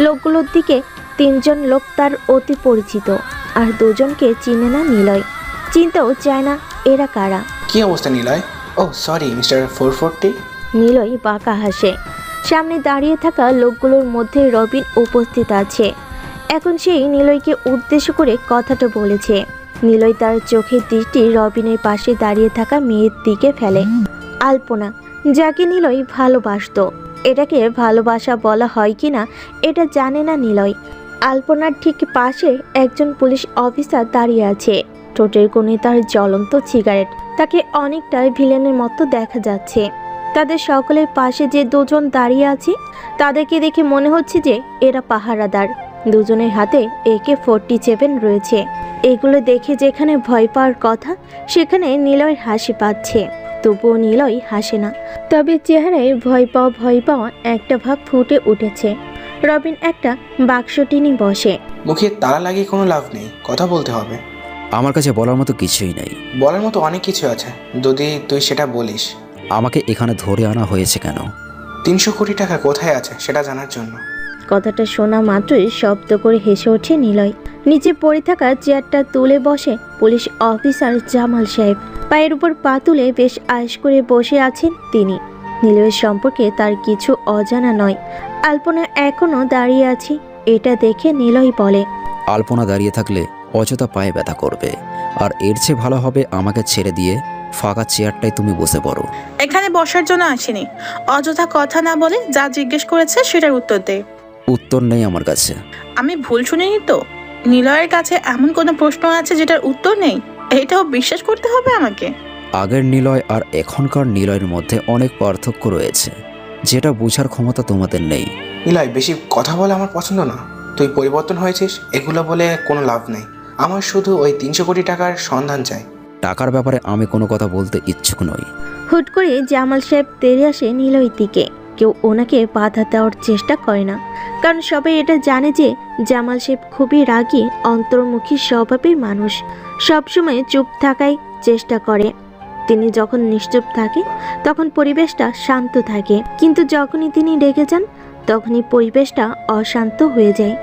লোকগুলোর দিকে 3 জন লোক তার অতি পরিচিত, আর 2 জনকে চিনে না নিলয়। চিনতেও চায় না এরা কারা। কি অবস্থা নিলয়? ও সরি মিস্টার 440। নিলয় বাঁকা হাসে। সামনে দাঁড়িয়ে থাকা লোকগুলোর মধ্যে রবিন উপস্থিত আছে। এখন সেই নিলয়কে উদ্দেশ্য করে কথাটা বলেছে। নিলয় তার চোখের দৃষ্টি রবিনের পাশে দাঁড়িয়ে থাকা মেয়ের দিকে ফেলে। আলপনা, যাকে নিলয় ভালোবাসতো। এটাকে ভালোবাসা বলা হয় কিনা এটা জানে না নিলয়। আলপনার ঠিক পাশে একজন পুলিশ অফিসার দাঁড়িয়ে আছে। ঠোঁটের কোণে তার জ্বলন্ত সিগারেট। তাকে অনেকটা ভিলেনের মতো দেখা যাচ্ছে। তাদের সকলের পাশে যে 2 জন দাঁড়িয়ে আছে তাদেরকে দেখে মনে হচ্ছে যে এরা পাহারাদার। 2 জনের হাতে AK-47 রয়েছে। এগুলো দেখে যেখানে ভয় পাওয়ার কথা সেখানে নিলয়ের হাসি পাচ্ছে। তবুও নিলয় হাসে না। তবে চেহারায় ভয় পাওয়া একটা ভাব ফুটে উঠেছে। রবিন একটা বাক্স টেনে বসে। মুখে তালা লাগিয়ে কোনো লাভ নেই, কথা বলতে হবে। আমার কাছে বলার মতো কিছুই নেই। বলার মতো অনেক কিছু আছে, যদি তুই সেটা বলিস। আমাকে এখানে ধরে আনা হয়েছে কেন? 300 কোটি টাকা কোথায় আছে সেটা জানার জন্য। কথাটা শোনা মাত্রই শব্দ করে হেসে ওঠে নিলয়। নিচে পড়ে থাকা চেয়ারটা তুলে বসে পুলিশ অফিসার জামাল সাহেব। পায়ের উপর পা তুলে বেশ আয়েশ করে বসে আছেন তিনি। নিলয়ের সম্পর্কে তার কিছু অজানা নয়। আলপনা এখনো দাঁড়িয়ে আছে, এটা দেখে নিলয় বলে, আলপনা দাঁড়িয়ে থাকলে অযথা পায়ে ব্যথা করবে, আর এর চেয়ে ভালো হবে আমাকে ছেড়ে দিয়ে ফাঁকা চেয়ারটায় তুমি বসে পড়ো। এখানে বসার জন্য আসিনি, অযথা কথা না বলে যা জিজ্ঞেস করেছে সেটার উত্তর দে। উত্তর নেই আমার কাছে। আমি ভুল শুনিনি তো? নিলয়ের কাছে এমন কোনো প্রশ্ন আছে যেটার উত্তর নেই? এটাও বিশ্বাস করতে হবে আমাকে? আগের নিলয় আর এখনকার নিলয়ের মধ্যে অনেক পার্থক্য রয়েছে, যেটা বোঝার ক্ষমতা তোমাদের নেই। নিলয়, বেশি কথা বলে আমার পছন্দ না। তুই পরিবর্তন হয়েছিস, এগুলো বলে কোনো লাভ নেই। আমার শুধু ওই 300 কোটি টাকার সন্ধান চাই। টাকার ব্যাপারে আমি কোনো কথা বলতে ইচ্ছুক নই। হুট করে জামাল সাহেব তেড়ে আসে নিলয়ের দিকে। কেউ ওনাকে বাধা দেওয়ার চেষ্টা করে না, কারণ সবাই এটা জানে যে জামাল সাহেব খুবই রাগী, অন্তর্মুখী স্বভাবের মানুষ। সবসময় চুপ থাকাই চেষ্টা করে। তিনি যখন নিশ্চুপ থাকে তখন পরিবেশটা শান্ত থাকে, কিন্তু যখনই তিনি রেগে যান তখনই পরিবেশটা অশান্ত হয়ে যায়।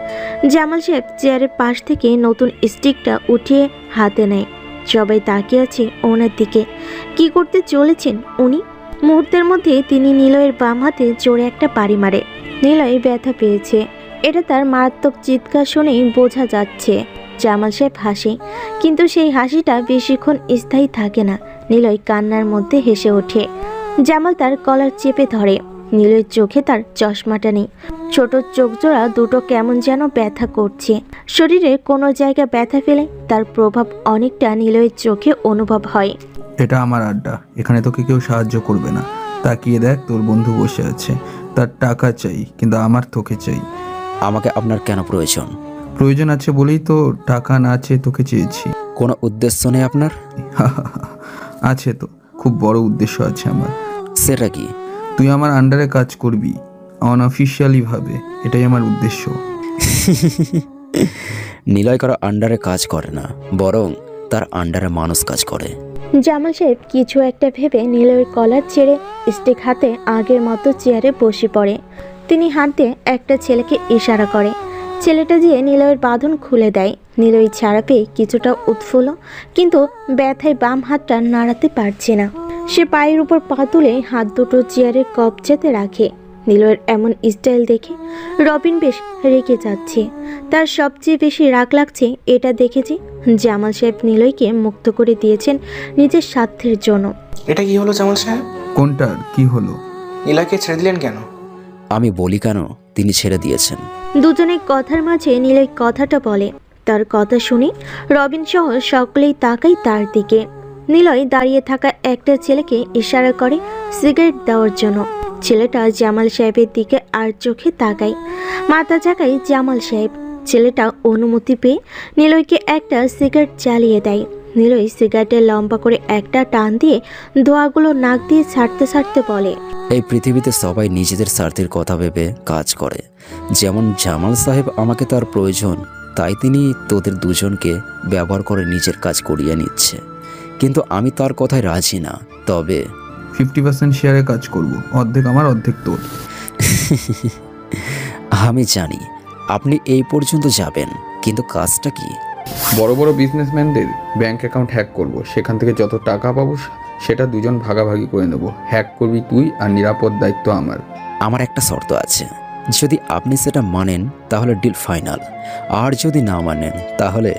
জামাল সাহেব চেয়ারের পাশ থেকে নতুন স্টিকটা উঠিয়ে হাতে নেয়। সবাই তাকিয়ে আছে ওনার দিকে। কি করতে চলেছেন উনি? মুহূর্তের মধ্যে তিনি নিলয়ের বাম হাতে জোরে একটা বাড়ি মারে। নিলয় ব্যথা পেয়েছে, এটা তার মারাত্মক চিৎকার শুনেই বোঝা যাচ্ছে। জামাল সাহেব হাসে, কিন্তু সেই হাসিটা বেশিক্ষণ স্থায়ী থাকে না। নিলয় কান্নার মধ্যে হেসে ওঠে। জামাল তার কলার চেপে ধরে। নিলয়ের চোখে তার চশমাটা নেই। ছোট চোখ জোড়া দুটো কেমন যেন ব্যথা করছে। শরীরে কোনো জায়গা ব্যথা ফেলে তার প্রভাব অনেকটা নিলয়ের চোখে অনুভব হয়। এটা আমার আড্ডা, এখানে তোকে কেউ সাহায্য করবে না। তাকিয়ে দেখ, তোর বন্ধু বসে আছে। তার টাকা চাই, কিন্তু আমার তোকে চাই। আমাকে আপনার কেন প্রয়োজন? প্রয়োজন আছে বলেই তো টাকা না চেয়ে তোকে চেয়েছি। কোনো উদ্দেশ্য নেই আপনার? আছে তো, খুব বড় উদ্দেশ্য আছে আমার। সেটা কি? তুই আমার আন্ডারে কাজ করবি অনঅফিশিয়ালি ভাবে, এটাই আমার উদ্দেশ্য। নিলয় কারো আন্ডারে কাজ করে না, বরং তার আন্ডারে মানুষ কাজ করে। জামাল সাহেব কিছু একটা ভেবে নিলয়ের কলার ছেড়ে স্টিক হাতে আগের মতো চেয়ারে বসে পড়ে। তিনি হাত দিয়ে একটা ছেলেকে ইশারা করে। ছেলেটা দিয়ে নিলয়ের বাঁধন খুলে দেয়। নিলয় ছাড়া পেয়ে কিছুটা উৎফুল্ল, কিন্তু ব্যথায় বাম হাতটা নাড়াতে পারছে না। সে পায়ের উপর পা তুলে হাত দুটো চেয়ারের কবজাতে রাখে। নিলয়ের এমন স্টাইল দেখে রবিন বেশ রেগে যাচ্ছে। তার সবচেয়ে বেশি রাগ লাগছে এটা দেখে যে জামাল সাহেব নিলয়কে মুক্ত করে দিয়েছেন নিজের স্বার্থের জন্য। এটা কি হলো জামাল সাহেব? কোনটার কি হলো? নীলয়কে ছেড়ে দিলেন কেন? আমি বলি কেন তিনি ছেড়ে দিয়েছেন। দুজনের কথার মাঝে নিলয় কথাটা বলে। তার কথা শুনে রবিন সহ সকলেই তাকায় তার দিকে। নিলয় দাঁড়িয়ে থাকা একটা ছেলেকে ইশারা করে সিগারেট দেওয়ার জন্য। ছেলেটা জামাল সাহেবের দিকে আর চোখে তাকায়, মাথা ঝাঁকায় জামাল সাহেব। ছেলেটা অনুমতি পেয়ে নিলয়কে একটা সিগারেট জ্বালিয়ে দেয়। নিলয় সিগারেটের লম্বা করে একটা টান দিয়ে ধোঁয়াগুলো নাক দিয়ে ছাড়তে ছাড়তে বলে, এই পৃথিবীতে সবাই নিজেদের স্বার্থের কথা ভেবে কাজ করে। যেমন জামাল সাহেব আমাকে তার প্রয়োজন, তাই তিনি তোদের দুজনকে ব্যবহার করে নিজের কাজ করিয়ে নিচ্ছে। কিন্তু আমি তার কথায় রাজি না। তবে 50% শেয়ারে কাজ করব, অর্ধেক আমার অর্ধেক তোর। আমি জানি আপনি এই পর্যন্ত যাবেন, কিন্তু কাজটা কি? বড় বড় বিজনেসম্যানদের ব্যাংক অ্যাকাউন্ট হ্যাক করব, সেখান থেকে যত টাকা পাবো সেটা দুজন ভাগাভাগি করে নেব। হ্যাক করবি তুই, আর নিরাপদ দায়িত্ব আমার। আমার একটা শর্ত আছে, যদি আপনি সেটা মানেন তাহলে ডিল ফাইনাল, আর যদি না মানেন তাহলে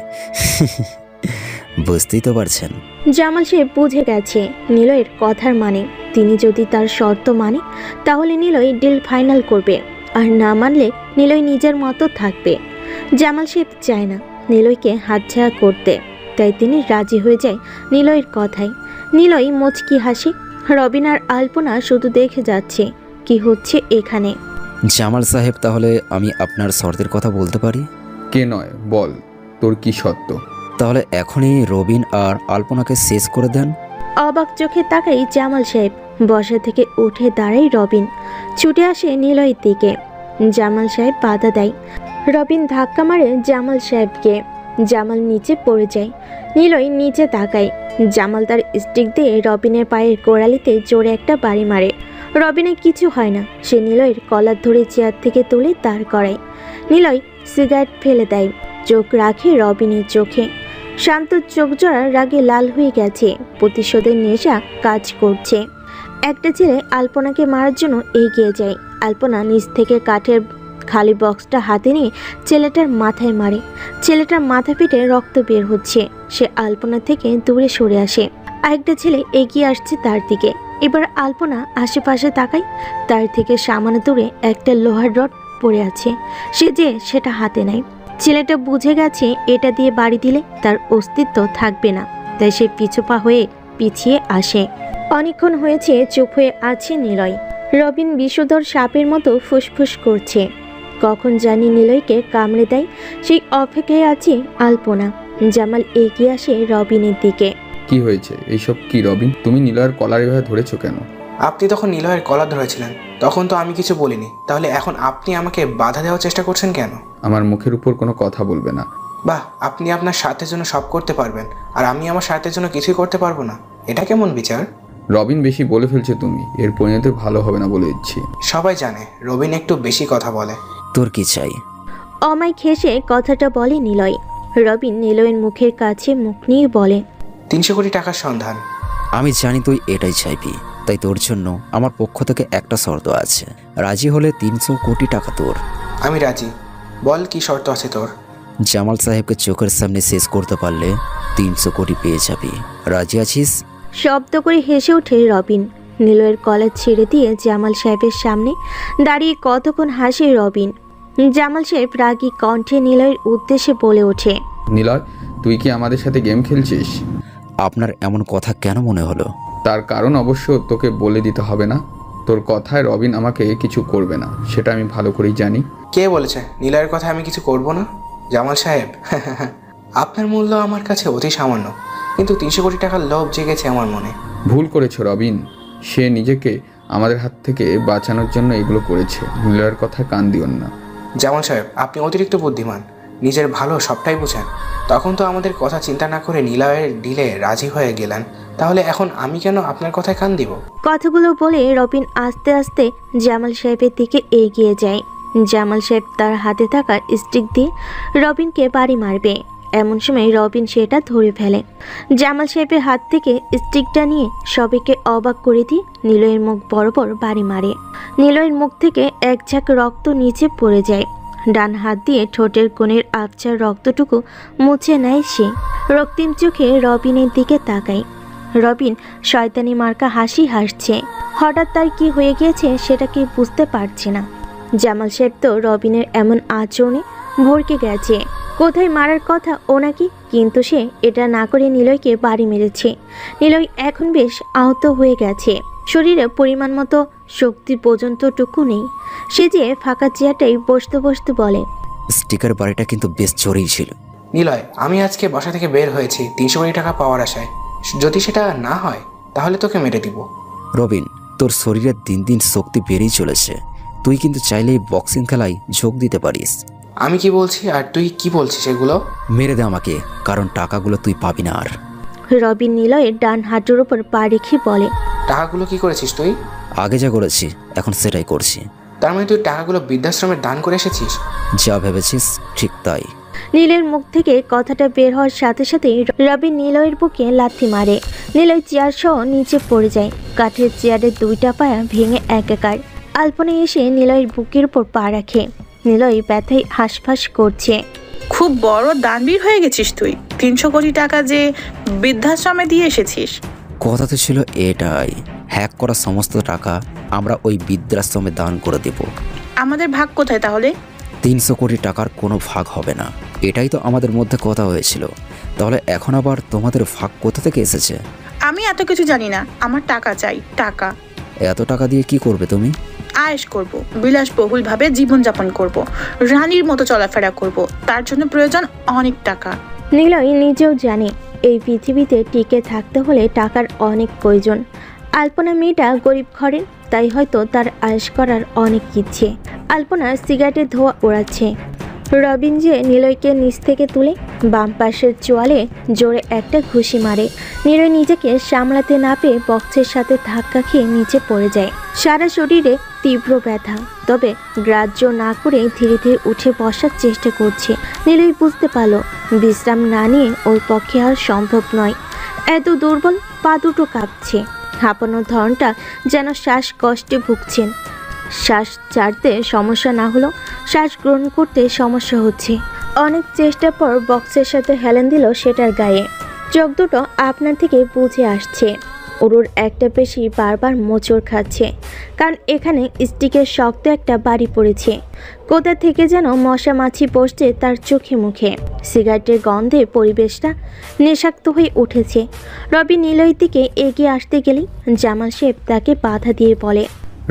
বুঝতেই তো পারছেন। জামাল সাহেব বুঝে গেছে নিলয়ের কথার মানে। তিনি যদি তার শর্ত মানে তাহলে নিলয় ডিল ফাইনাল করবে, আর না মানলে নিলয় নিজের মতো থাকবে। জামাল সাহেব চায় না নিলয়কে হাতছাড়া করতে, তাই তিনি রাজি হয়ে যায় নিলয়ের কথায়। নিলয় মুচকি হাসে। রবিন আর আলপনা শুধু দেখে যাচ্ছে কি হচ্ছে এখানে। জামাল সাহেব, তাহলে আমি আপনার শর্তের কথা বলতে পারি? কে নয়, বল তোর কি শর্ত? তাহলে এখনই রবিন আর আলপনাকে শেষ করে দেন। অবাক চোখে তাকাই জামাল সাহেব। বসা থেকে উঠে দাঁড়ায় রবিন, ছুটে আসে নিলয়ের দিকে। জামাল সাহেব বাধা দেয়। রবিন ধাক্কা মারে জামাল সাহেবকে। জামাল নিচে পড়ে যায়। নিলয় নিচে তাকায়। জামাল তার স্টিক দিয়ে রবিনের পায়ের গোড়ালিতে জোরে একটা বাড়ি মারে। রবিনের কিছু হয় না। সে নিলয়ের কলার ধরে চেয়ার থেকে তুলে দাঁড় করায়। নিলয় সিগারেট ফেলে দেয়, চোখ রাখে রবিনের চোখে। শান্ত চোখ জোড়া রাগে লাল হয়ে গেছে। প্রতিশোধের নেশা কাজ করছে। একটা ছেলে আলপনাকে মারার জন্য এগিয়ে যায়। আলপনা নিচ থেকে কাঠের খালি বক্সটা হাতে নিয়ে ছেলেটার মাথায় মারে। ছেলেটার মাথা ফেটে রক্ত বের হচ্ছে। সে আলপনা থেকে দূরে সরে আসে। আরেকটা ছেলে এগিয়ে আসছে তার দিকে। এবার আলপনা আশেপাশে তাকায়। তার থেকে সামান্য দূরে একটা লোহার রড পড়ে আছে। সে যে সেটা হাতে নেয়। ছেলেটা বুঝে গেছে এটা দিয়ে বাড়ি দিলে তার অস্তিত্ব থাকবে না, তাই সে পিছুপা হয়ে পিছিয়ে আসে। অনেকক্ষণ হয়েছে চুপ হয়ে আছে নিলয়। রবিন বিষধর সাপের মতো ফুসফুস করছে। কখন জানি নিলয়কে কামড়ে দেয়, সেই অপেক্ষায় আছে আলপনা। জামাল এগিয়ে আসে রবিনের দিকে। কি হয়েছে? এইসব কি রবিন? তুমি নিলয়ের কলার এভাবে ধরেছো কেন? আপনি তখন নিলয়ের কলার ধরেছিলেন, তখন তো আমি কিছু বলিনি, তাহলে এখন আপনি আমাকে বাধা দেওয়ার চেষ্টা করছেন কেন? আমার মুখের উপর কোনো কথা বলবে না। বাহ, আপনি আপনার স্বার্থের জন্য সব করতে পারবেন, আর আমি আমার স্বার্থের জন্য কিছুই করতে পারবো না। এটা কেমন বিচার? রবিন, বেশি বলে ফেলছো তুমি। এর পরিণতি ভালো হবে না বলে দিচ্ছি। সবাই জানে রবিন একটু বেশি কথা বলে। তোর কি চাই? অমায়িক হেসে কথাটা বলে নিলয়। রবিন নিলয়ের মুখের কাছে মুখ নিয়ে বলে, 300 কোটি টাকার সন্ধান। আমি জানি তুই এটাই চাইবি, তাই তোর জন্য আমার পক্ষ থেকে একটা শর্ত আছে। রাজি হলে 300 কোটি টাকা তোর। আমি রাজি, বল কি শর্ত আছে তোর? জামাল সাহেবকে চোখের সামনে শেষ করতে পারলে 300 কোটি পেয়ে যাবি। রাজি আছিস? শব্দ করে হেসে ওঠে রবিন। নিলয়ের কলার ছেড়ে দিয়ে জামাল সাহেবের সামনে দাঁড়িয়ে কতক্ষণ হাসে রবিন। জামাল সাহেব রাগী কণ্ঠে নিলয়ের উদ্দেশ্যে বলে ওঠে, নিলয়, তুই কি আমাদের সাথে গেম খেলছিস? আপনার এমন কথা কেন মনে হলো? তার কারণ অবশ্য তোকে বলে দিতে হবে না। তোর কথায় রবিন আমাকে কিছু করবে না, সেটা আমি ভালো করেই জানি। কে বলেছে নিলয়ের কথা আমি কিছু করব না? জামাল সাহেব, আপনার মূল্য আমার কাছে অতি সামান্য, কিন্তু 300 কোটি টাকার লোভ জেগেছে আমার মনে। ভুল করেছো রবিন। সে নিজেকে আমাদের হাত থেকে বাঁচানোর জন্য এগুলো করেছে। নিলয়ের কথা কান দিও না। জামাল সাহেব, আপনি অতিরিক্ত বুদ্ধিমান, নিজের ভালো সবটাই বুঝেন। তখন তো আমাদের কথা চিন্তা না করে নিলয়ের ডিলে রাজি হয়ে গেলেন, তাহলে এখন আমি কেন আপনার কথায় কান দিব? কথাগুলো বলে রবিন আস্তে আস্তে জামাল সাহেবের দিকে এগিয়ে যায়। জামাল সাহেব তার হাতে থাকা স্টিক দিয়ে রবিনকে বাড়ি মারবে। এমন সময় রবিন সেটা ধরে ফেলে। জামাল সাহেবের হাত থেকে স্টিকটা নিয়ে সবাইকে অবাক করে দিয়ে নিলয়ের মুখ বরাবর বাড়ি মারে। নিলয়ের মুখ থেকে এক ঝাঁক রক্ত নিচে পড়ে যায়। ডান হাত দিয়ে ঠোঁটের কোণের আবছার রক্তটুকু মুছে নেয় সে। রক্তিম চোখে রবিনের দিকে তাকায়। রবিন শয়তানি মার্কা হাসি হাসছে। হঠাৎ তার কি হয়ে গিয়েছে সেটা কি বুঝতে পারছে না। জামাল সাহেব তো রবিনের এমন আচরণে ভরকে গেছে। কোথায় মারার কথা ওনাকে, কিন্তু সে এটা না করে নিলয়কে বাড়ি মেরেছে। নিলয় এখন বেশ আহত হয়ে গেছে। শরীরে পরিমাণ মতো শক্তি পর্যন্তটুকু নেই। সে যে ফাঁকা চেয়ারটাই বসতে বসতে বলে, স্টিকার বাড়িটা কিন্তু বেশ জোরেই ছিল। নিলয়, আমি আজকে বাসা থেকে বের হয়েছি 300 কোটি টাকা পাওয়ার আশায়। যদি সেটা না হয় তাহলে তোকে মেরে দিব। রবিন, তোর শরীরের দিন দিন শক্তি বেড়েই চলেছে। তুই কিন্তু চাইলেই বক্সিং খেলায় যোগ দিতে পারিস। আমি কি বলছি আর তুই কি বলছিস এগুলো? মেরে দে আমাকে, কারণ টাকাগুলো তুই পাবি না আর। রবিন নিলয়ের ডান হাঁটুর উপর পা রেখে বলে, টাকাগুলো কি করেছিস তুই? আগে যা করেছি এখন সেটাই করছি। তার মানে তুই টাকাগুলো বৃদ্ধাশ্রমে দান করে এসেছিস? যা ভেবেছিস ঠিক তাই। নীলের মুখ থেকে কথাটা বের হওয়ার সাথে সাথেই রবিন নিলয়ের বুকে লাথি মারে। নিলয় চেয়ার সহ নিচে পড়ে যায়। কাঠের চেয়ারের দুইটা পায়া ভেঙে একাকার। আলপনা এসে নিলয়ের বুকের উপর পা রাখে। নিলয় ব্যথায় হাঁসফাঁস করছে। খুব বড় দানবীর হয়ে গেছিস তুই। 300 কোটি টাকা যে বৃদ্ধাশ্রমে দিয়ে এসেছিস। কথা তো ছিল এটাই, হ্যাক করা সমস্ত টাকা আমরা ওই বৃদ্ধাশ্রমে দান করে দেব। আমাদের ভাগ কোথায় তাহলে? 300 কোটি টাকার কোনো ভাগ হবে না, এটাই তো আমাদের মধ্যে কথা হয়েছিল। তাহলে এখন আবার তোমাদের ভাগ কোথা থেকে এসেছে? আমি এত কিছু জানি না, আমার টাকা চাই, টাকা। এত টাকা দিয়ে কি করবে তুমি? আয়েশ করব, বিলাসবহুল ভাবে জীবনযাপন করব, রানীর মতো চলাফেরা করব। তার জন্য প্রয়োজন অনেক টাকা। নিলয় নিজেও জানে এই পৃথিবীতে টিকে থাকতে হলে টাকার অনেক প্রয়োজন। আলপনা মেয়েটা গরিব ঘরের, তাই হয়তো তার আয়েশ করার অনেক ইচ্ছে। আলপনা সিগারেটের ধোঁয়া ওড়াচ্ছে। রবিন যে নিলয়কে নিচ থেকে তুলে বাম পাশের চোয়ালে জোরে একটা ঘুষি মারে। নিলয় নিজেকে সামলাতে না পেয়ে বক্সের সাথে ধাক্কা খেয়ে নিচে পড়ে যায়। সারা শরীরে তীব্র ব্যথা, তবে গ্রাহ্য না করে ধীরে ধীরে উঠে বসার চেষ্টা করছে। নিলয় বুঝতে পারল বিশ্রাম না নিয়ে ওর পক্ষে আর সম্ভব নয়। এত দুর্বল, পা দুটো কাঁপছে। হাঁপানোর ধরনটা যেন শ্বাসকষ্টে ভুগছেন। শ্বাস ছাড়তে সমস্যা না হলেও শ্বাস গ্রহণ করতে সমস্যা হচ্ছে। অনেক চেষ্টার পর বক্সের সাথে হেলেন দিল সেটার গায়ে। চোখ দুটো আপনার থেকে বুঝে আসছে। উরুর একটা পেশি বারবার মোচড় খাচ্ছে, কারণ এখানে স্টিকের শক্ত একটা বাড়ি পড়েছে। কোথা থেকে যেন মশা মাছি বসছে তার চোখে মুখে। সিগারেটের গন্ধে পরিবেশটা নেশাক্ত হয়ে উঠেছে। রবি নিলয়ের দিকে এগিয়ে আসতে গেলেই জামাল সাহেব তাকে বাধা দিয়ে বলে,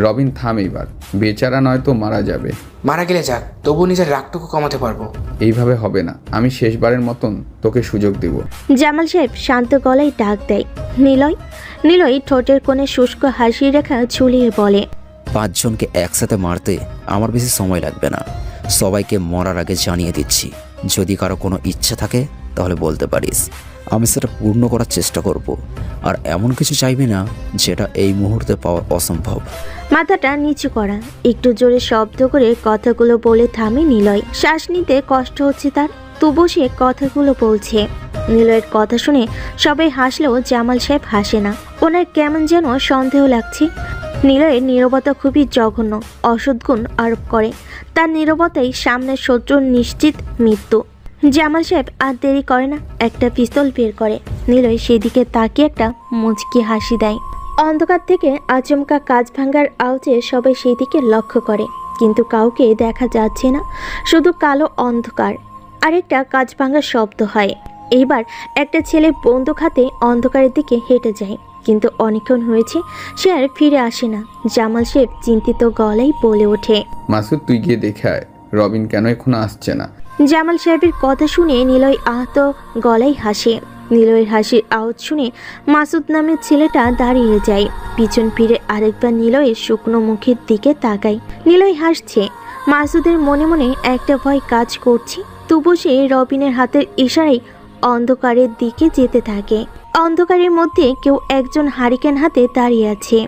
রবিন থাম এবার, বেচারা নয়তো মারা যাবে। মারা গেলে যাক, তবু নিজের রাগটুকু কমাতে পারবো। এইভাবে হবে না, আমি শেষবারের মতন তোকে সুযোগ দেব। জামাল সাহেব শান্ত গলায় ডাক দেয়, নিলয়। নিলয় ঠোঁটের কোণে শুষ্ক হাসি রেখা ঝুলিয়ে বলে, 5 জনকে একসাথে মারতে আমার বেশি সময় লাগবে না। সবাইকে মরার আগে জানিয়ে দিচ্ছি, যদি কারো কোনো ইচ্ছা থাকে তাহলে বলতে পারিস, আমি সেটা পূর্ণ করার চেষ্টা করব। আর এমন কিছু চাইবে না যেটা এই মুহূর্তে পাওয়া অসম্ভব। মাথাটা নিচু করা, একটু জোরে শব্দ করে কথাগুলো বলে থামে নিলয়। শ্বাস নিতে কষ্ট হচ্ছে তার, তবু সে কথাগুলো বলছে। নিলয়ের কথা শুনে সবাই হাসলেও জামাল সাহেব হাসে না। ওনার কেমন যেন সন্দেহ লাগছে। নিলয়ের নীরবতা খুবই জঘন্য, অসদ্গুণ আরোপ করে। তার নীরবতাই সামনের শত্রুর নিশ্চিত মৃত্যু। জামাল সাহেব আর দেরি করে না, একটা পিস্তল বের করে। নিলয় সেদিকে তাকিয়ে একটা মুচকি হাসি দেয়। অন্ধকার থেকে আচমকা কাঁচ ভাঙার আওয়াজে সবাই সেই দিকে লক্ষ্য করে, কিন্তু কাউকে দেখা যাচ্ছে না, শুধু কালো অন্ধকার। আরেকটা কাঁচ ভাঙার শব্দ হয়। এইবার একটা ছেলে বন্দুক হাতে অন্ধকারের দিকে হেঁটে যায়, কিন্তু অনেকক্ষণ হয়েছে সে আর ফিরে আসে না। জামাল সাহেব চিন্তিত গলায় বলে ওঠে, মাসুদ তুই গিয়ে দেখে আয়, রবিন কেন এখনো আসছে না। জামাল সাহেবের কথা শুনে নিলয় আহত গলায় হাসে। নিলয়ের হাসির আওয়াজ শুনে মাসুদ নামের ছেলেটা দাঁড়িয়ে যায়। পিছন ফিরে আরেকবার নিলয়ের শুকনো মুখের দিকে তাকায়। নিলয় হাসছে। মাসুদের মনে মনে একটা ভয় কাজ করছে, তবু সে রবিনের হাতের ইশারায় অন্ধকারের দিকে যেতে থাকে। অন্ধকারের মধ্যে কেউ একজন হারিকেন হাতে দাঁড়িয়ে আছে।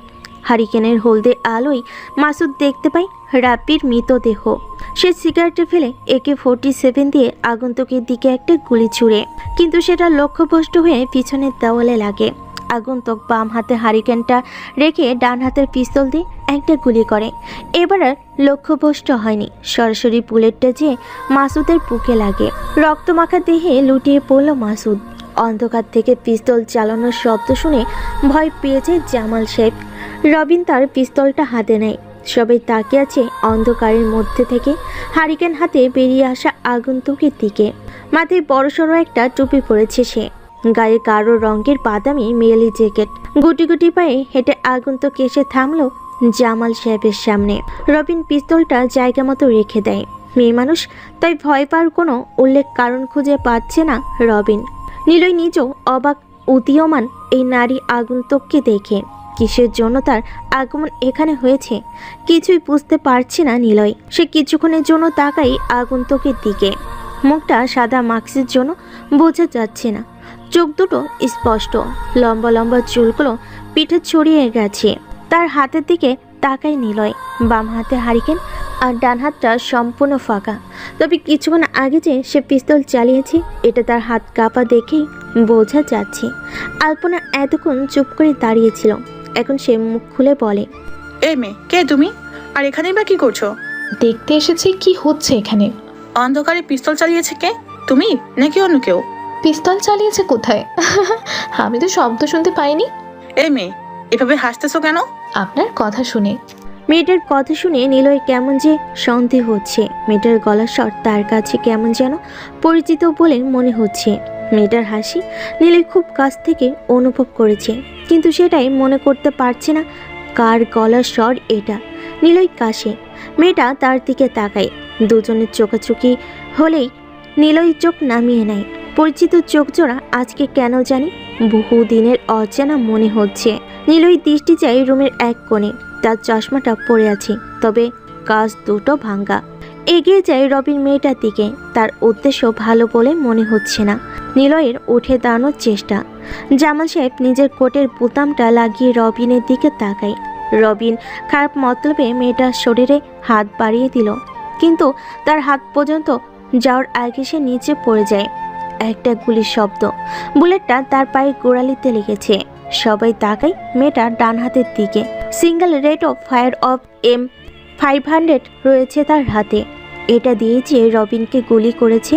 হারিকেনের হলদে আলোয় মাসুদ দেখতে পায় রাব্বির মৃতদেহ। সে সিগারেটে ফেলে AK-47 দিয়ে আগন্তুকের দিকে একটা গুলি ছুড়ে, কিন্তু সেটা লক্ষ্যভ্রষ্ট হয়ে পিছনের দেওয়ালে লাগে। আগন্তুক বাম হাতে হারিকেনটা রেখে ডান হাতের পিস্তল দিয়ে একটা গুলি করে। এবার আর লক্ষ্যভ্রষ্ট হয়নি, সরাসরি বুলেটটা যে মাসুদের বুকে লাগে। রক্তমাখা দেহে লুটিয়ে পড়ল মাসুদ। অন্ধকার থেকে পিস্তল চালানোর শব্দ শুনে ভয় পেয়েছে জামাল সাহেব। রবিন তার পিস্তলটা হাতে নেয়। সবাই তাকিয়ে আছে অন্ধকারের মধ্যে থেকে হারিকেন হাতে বেরিয়ে আসা আগন্তুকের দিকে। মাথায় বড়সড় একটা টুপি পরেছে সে, গায়ে কালো রঙের বাদামি মেয়েলি জ্যাকেট। গুটি গুটি পায়ে হেঁটে আগন্তুক এসে থামলো জামাল সাহেবের সামনে। রবিন পিস্তলটা জায়গা মতো রেখে দেয়। মেয়ে মানুষ, তাই ভয় পাওয়ার কোনো উল্লেখ কারণ খুঁজে পাচ্ছে না রবিন। নিলয় নিজেও অবাক উদীয়মান এই নারী আগন্তুককে দেখে। কিসের জন্য তার আগমন এখানে হয়েছে কিছুই বুঝতে পারছে না নিলয়। সে কিছুক্ষণের জন্য তাকাই আগন্তুকের দিকে। মুখটা সাদা মাস্কের জন্য বোঝা যাচ্ছে না, চোখ দুটো স্পষ্ট, লম্বা লম্বা চুলগুলো পিঠে ছড়িয়ে গেছে। তার হাতের দিকে তাকায় নিলয়। বাম হাতে হারিকেন আর ডান হাতটা সম্পূর্ণ ফাঁকা। তবে কিছুক্ষণ আগে যে সে পিস্তল চালিয়েছে এটা তার হাত কাঁপা দেখেই বোঝা যাচ্ছে। আলপনা এতক্ষণ চুপ করে দাঁড়িয়েছিল, এখন সে মুখ খুলে বলে, এই মেয়ে, কে তুমি? আর এখানেই বা কি করছো? দেখতে এসেছি কি হচ্ছে এখানে। অন্ধকারে পিস্তল চালিয়েছে কে? তুমি নাকি অন্য কেউ? পিস্তল চালিয়েছে কোথায়? আমি তো শব্দ শুনতে পাইনি। এই মেয়ে, এভাবে হাসতেছো কেন? আপনার কথা শুনে। মেয়েটার কথা শুনে নিলয় কেমন যে সন্দেহ হচ্ছে। মেয়েটার গলার স্বর তার কাছে কেমন যেন পরিচিত বলে মনে হচ্ছে। মেয়েটার হাসি নিলয় খুব কাছ থেকে অনুভব করেছে, কিন্তু সেটাই মনে করতে পারছে না কার গলার স্বর এটা। নিলয় কাশে। মেয়েটা তার দিকে তাকায়। দুজনের চোখাচোখি হলেই নিলয় চোখ নামিয়ে নেয়। পরিচিত চোখ জোড়া আজকে কেন জানি বহুদিনের অজানা মনে হচ্ছে। নিলয় দৃষ্টি চাই রুমের এক কোণে। তার চশমাটা পড়ে আছে, তবে কাঁচ দুটো ভাঙ্গা। এগিয়ে যায় রবিন মেয়েটার দিকে। তার উদ্দেশ্য ভালো বলে মনে হচ্ছে না। নিলয়ের উঠে দাঁড়ানোর চেষ্টা। জামাল সাহেব নিজের কোটের বোতামটা লাগিয়ে রবিনের দিকে তাকায়। রবিন খারাপ মতলবে মেয়েটার শরীরে হাত বাড়িয়ে দিল, কিন্তু তার হাত পর্যন্ত যাওয়ার আগে সে নিচে পড়ে যায়। একটা গুলির শব্দ। বুলেটটা তার পায়ে গোড়ালিতে লেগেছে। সবাই তাকায় মেয়েটার ডান হাতের দিকে। Single rate of fire of M500 রয়েছে তার হাতে। এটা দিয়ে যে রবিনকে গুলি করেছে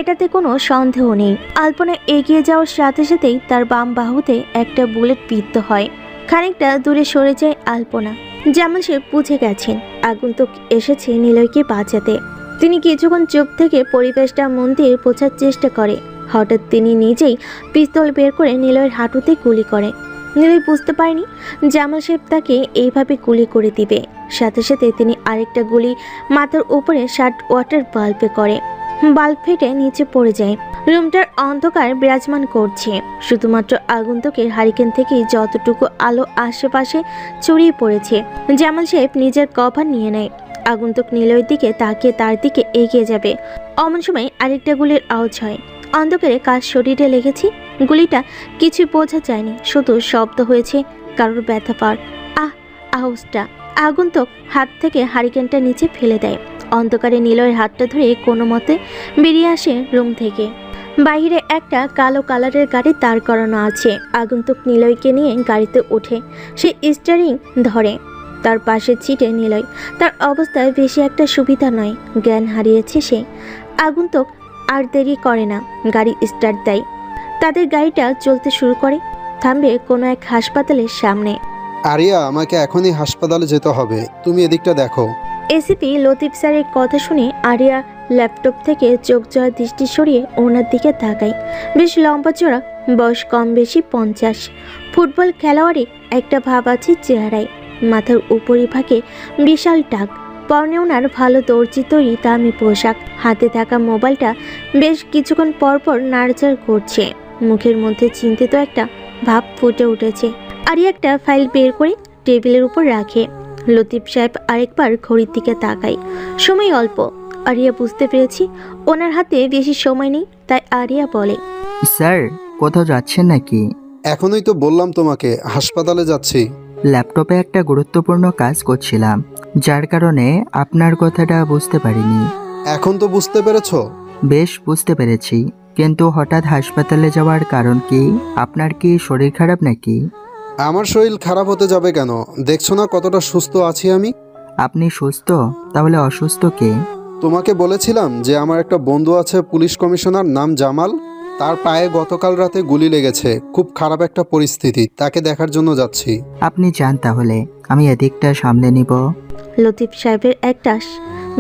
এটাতে কোনো সন্দেহ নেই। আলপনা এগিয়ে যাওয়ার সাথে সাথেই তার বাম বাহুতে একটা বুলেট বিদ্ধ হয়। খানিকটা দূরে সরে যায় আলপনা। যেমন সে বুঝে গেছেন আগন্তুক এসেছে নিলয়কে বাঁচাতে। তিনি কিছুক্ষণ চুপ থেকে পরিবেশটা মন দিয়ে বোঝার চেষ্টা করে। হঠাৎ তিনি নিজেই পিস্তল বের করে নিলয়ের হাঁটুতে গুলি করে। নিলয় বুঝতে পারেনি জামাল সাহেব তাকে এইভাবে গুলি করে দিবে। সাথে সাথে তিনি আরেকটা গুলি মাথার উপরে শার্ট ওয়াটার বাল্বে করে। বাল্ব ফেটে নিচে পড়ে যায়। রুমটার অন্ধকার বিরাজমান করছে। শুধুমাত্র আগন্তুকের হারিকেন থেকে যতটুকু আলো আশেপাশে ছড়িয়ে পড়েছে। জামাল সাহেব নিজের কভার নিয়ে নেয়। আগন্তুক নিলয়ের দিকে তাকিয়ে তার দিকে এগিয়ে যাবে, অমন সময় আরেকটা গুলির আওয়াজ হয়। অন্ধকারে কার শরীরে লেগেছে গুলিটা কিছু বোঝা যায়নি, শুধু শব্দ হয়েছে কারোর ব্যথা পাওয়ার। আওয়াজটা। আগন্তুক হাত থেকে হারিকেনটা নিচে ফেলে দেয়। অন্ধকারে নিলয়ের হাতটা ধরে কোনো মতে বেরিয়ে আসে রুম থেকে। বাইরে একটা কালো কালারের গাড়ি দাঁড় করানো আছে। আগন্তুক নিলয়কে নিয়ে গাড়িতে ওঠে। সে স্টিয়ারিং ধরে। তার পাশে ছিটে নিলয়। তার অবস্থায় বেশি একটা সুবিধা নয়, জ্ঞান হারিয়েছে সে। আগন্তুক আর দেরি করে না, গাড়ি স্টার্ট দেয়। তাদের গাড়িটা চলতে শুরু করে, থামবে কোনো এক হাসপাতালের সামনে। আরিয়া, আমাকে এখনই হাসপাতালে যেতে হবে, তুমি এদিকটা দেখো। এসিপি লতিফ স্যারের কথা শুনে আরিয়া ল্যাপটপ থেকে চোখ জোড়া দৃষ্টি সরিয়ে ওনার দিকে তাকায়। বেশ লম্বা চড়া, বয়স কম বেশি 50। ফুটবল খেলোয়াড়ে একটা ভাব আছে চেহারায়। মাথার উপরিভাগে বিশাল টাক। পরনে ওনার ভালো দর্জি তৈরি দামি পোশাক। হাতে থাকা মোবাইলটা বেশ কিছুক্ষণ পরপর নাড়াচাড়া করছে। মুখের মধ্যে চিন্তিত একটা ভাব ফুটে উঠেছে। আরিয়া একটা ফাইল বের করে টেবিলের উপর রাখে। লতিফ সাহেব আরেকবার ঘড়ির দিকে তাকায়। সময় অল্প। আরিয়া বুঝতে পেরেছি ওনার হাতে বেশি সময় নেই, তাই আরিয়া বলে, স্যার কোথাও যাচ্ছেন নাকি? এখনই তো বললাম তোমাকে হাসপাতালে যাচ্ছি। ল্যাপটপে একটা গুরুত্বপূর্ণ কাজ করছিলাম, যার কারণে আপনার কথাটা বুঝতে পারিনি। এখন তো বুঝতে পেরেছো? বেশ বুঝতে পেরেছি, কিন্তু হঠাৎ হাসপাতালে যাওয়ার কারণ কি? আপনার কি শরীর খারাপ নাকি? আমার শরীর খারাপ হতে যাবে কেন? দেখছো না কতটা সুস্থ আছি আমি। আপনি সুস্থ? তাহলে অসুস্থ কে? তোমাকে বলেছিলাম যে আমার একটা বন্ধু আছে, পুলিশ কমিশনার, নাম জামাল। তার পায়ে গতকাল রাতে গুলি লেগেছে, খুব খারাপ একটা পরিস্থিতি, তাকে দেখার জন্য যাচ্ছি। আপনি যান তাহলে, আমি এদিকটা সামলে নিব। লতিফ সাহেবের একটা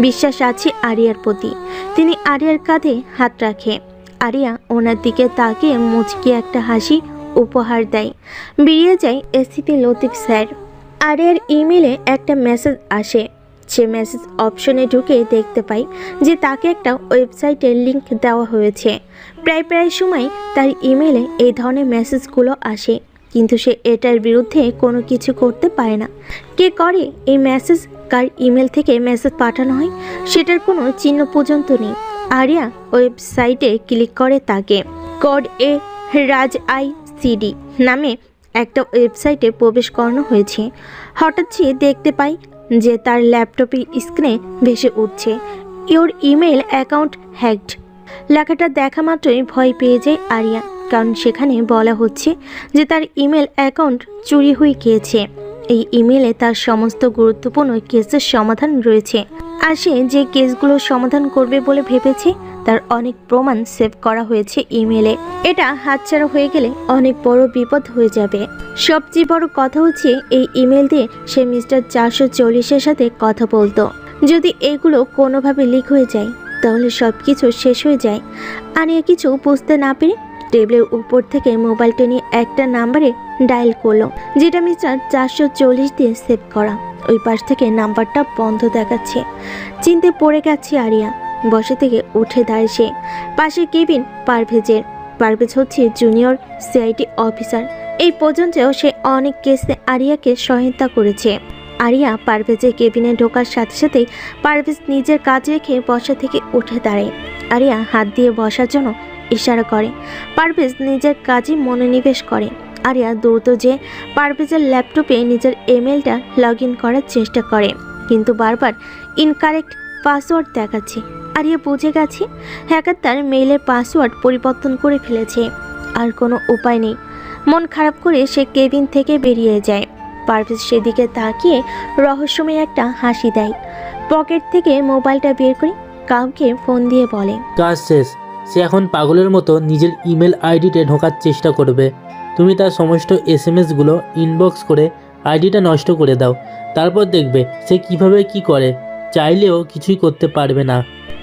বিশ্বাস আছে আরিয়ার প্রতি। তিনি আরিয়ার কাঁধে হাত রাখে। আরিয়া ওনার দিকে তাকিয়ে মুচকি একটা হাসি উপহার দেয়। বেরিয়ে যায় এসিপি লতিফ স্যার। আরিয়ার ইমেলে একটা মেসেজ আসে। সে মেসেজ অপশনে ঢুকে দেখতে পাই যে তাকে একটা ওয়েবসাইটের লিংক দেওয়া হয়েছে। প্রায় সময় তার ইমেলে এই ধরনের মেসেজগুলো আসে, কিন্তু সে এটার বিরুদ্ধে কোনো কিছু করতে পারে না। কে করে এই মেসেজ, কার ইমেল থেকে মেসেজ পাঠানো হয় সেটার কোনো চিহ্ন পর্যন্ত নেই। আরিয়া ওয়েবসাইটে ক্লিক করে তাকে কোড এ রাজ ICD নামে একটা ওয়েবসাইটে প্রবেশ করানো হয়েছে। হঠাৎ সে দেখতে পাই যে তার ল্যাপটপের স্ক্রিনে ভেসে উঠছে ইওর ইমেল অ্যাকাউন্ট হ্যাকড। লেখাটা দেখা মাত্রই ভয় পেয়ে যায় আরিয়া, কারণ সেখানে বলা হচ্ছে যে তার ইমেল অ্যাকাউন্ট চুরি হয়ে গিয়েছে। এই ইমেলে তার সমস্ত গুরুত্বপূর্ণ কেসের সমাধান রয়েছে, আর সে যে কেসগুলো সমাধান করবে বলে ভেবেছে তার অনেক প্রমাণ সেভ করা হয়েছে ইমেলে। এটা হাতছাড়া হয়ে গেলে অনেক বড় বিপদ হয়ে যাবে। সবচেয়ে বড় কথা হচ্ছে এই ইমেল দিয়ে সে মিস্টার 440-এর সাথে কথা বলতো। যদি এগুলো কোনোভাবে লিক হয়ে যায় তাহলে সব কিছু শেষ হয়ে যায়। আরিয়া কিছু বুঝতে না পেরে টেবিলের উপর থেকে মোবাইলটা নিয়ে একটা নাম্বারে ডায়াল করলো, যেটা মিস্টার 440 দিয়ে সেভ করা। ওই পাশ থেকে নাম্বারটা বন্ধ দেখাচ্ছে। চিন্তে পড়ে গেছে আরিয়া। বসে থেকে উঠে দাঁড়িয়েছে। পাশে কেবিন পারভেজের। পারভেজ হচ্ছে জুনিয়র CID অফিসার। এই পর্যন্তও সে অনেক কেসে আরিয়াকে সহায়তা করেছে। আরিয়া পারভেজের কেবিনে ঢোকার সাথে সাথেই পারভেজ নিজের কাজ রেখে বসা থেকে উঠে দাঁড়ায়। আরিয়া হাত দিয়ে বসার জন্য ইশারা করে। পারভেজ নিজের কাজে মনোনিবেশ করে। আরিয়া দ্রুত যে পারভেজের ল্যাপটপে নিজের ইমেলটা লগ ইন করার চেষ্টা করে, কিন্তু বারবার ইনকারেক্ট পাসওয়ার্ড দেখাচ্ছে। আরিয়া বুঝে গেছে হ্যাকার তার মেইলের পাসওয়ার্ড পরিবর্তন করে ফেলেছে। আর কোনো উপায় নেই। মন খারাপ করে সে কেবিন থেকে বেরিয়ে যায়। পারভেজ সেদিকে তাকিয়ে রহস্যময় একটা হাসি দেয়। পকেট থেকে মোবাইলটা বের করে কাউকে ফোন দিয়ে বলে, কাজ শেষ। সে এখন পাগলের মতো নিজের ইমেল আইডিতে ঢোকার চেষ্টা করবে। তুমি তার সমস্ত SMS-গুলো ইনবক্স করে আইডিটা নষ্ট করে দাও। তারপর দেখবে সে কিভাবে কি করে। চাইলেও কিছুই করতে পারবে না।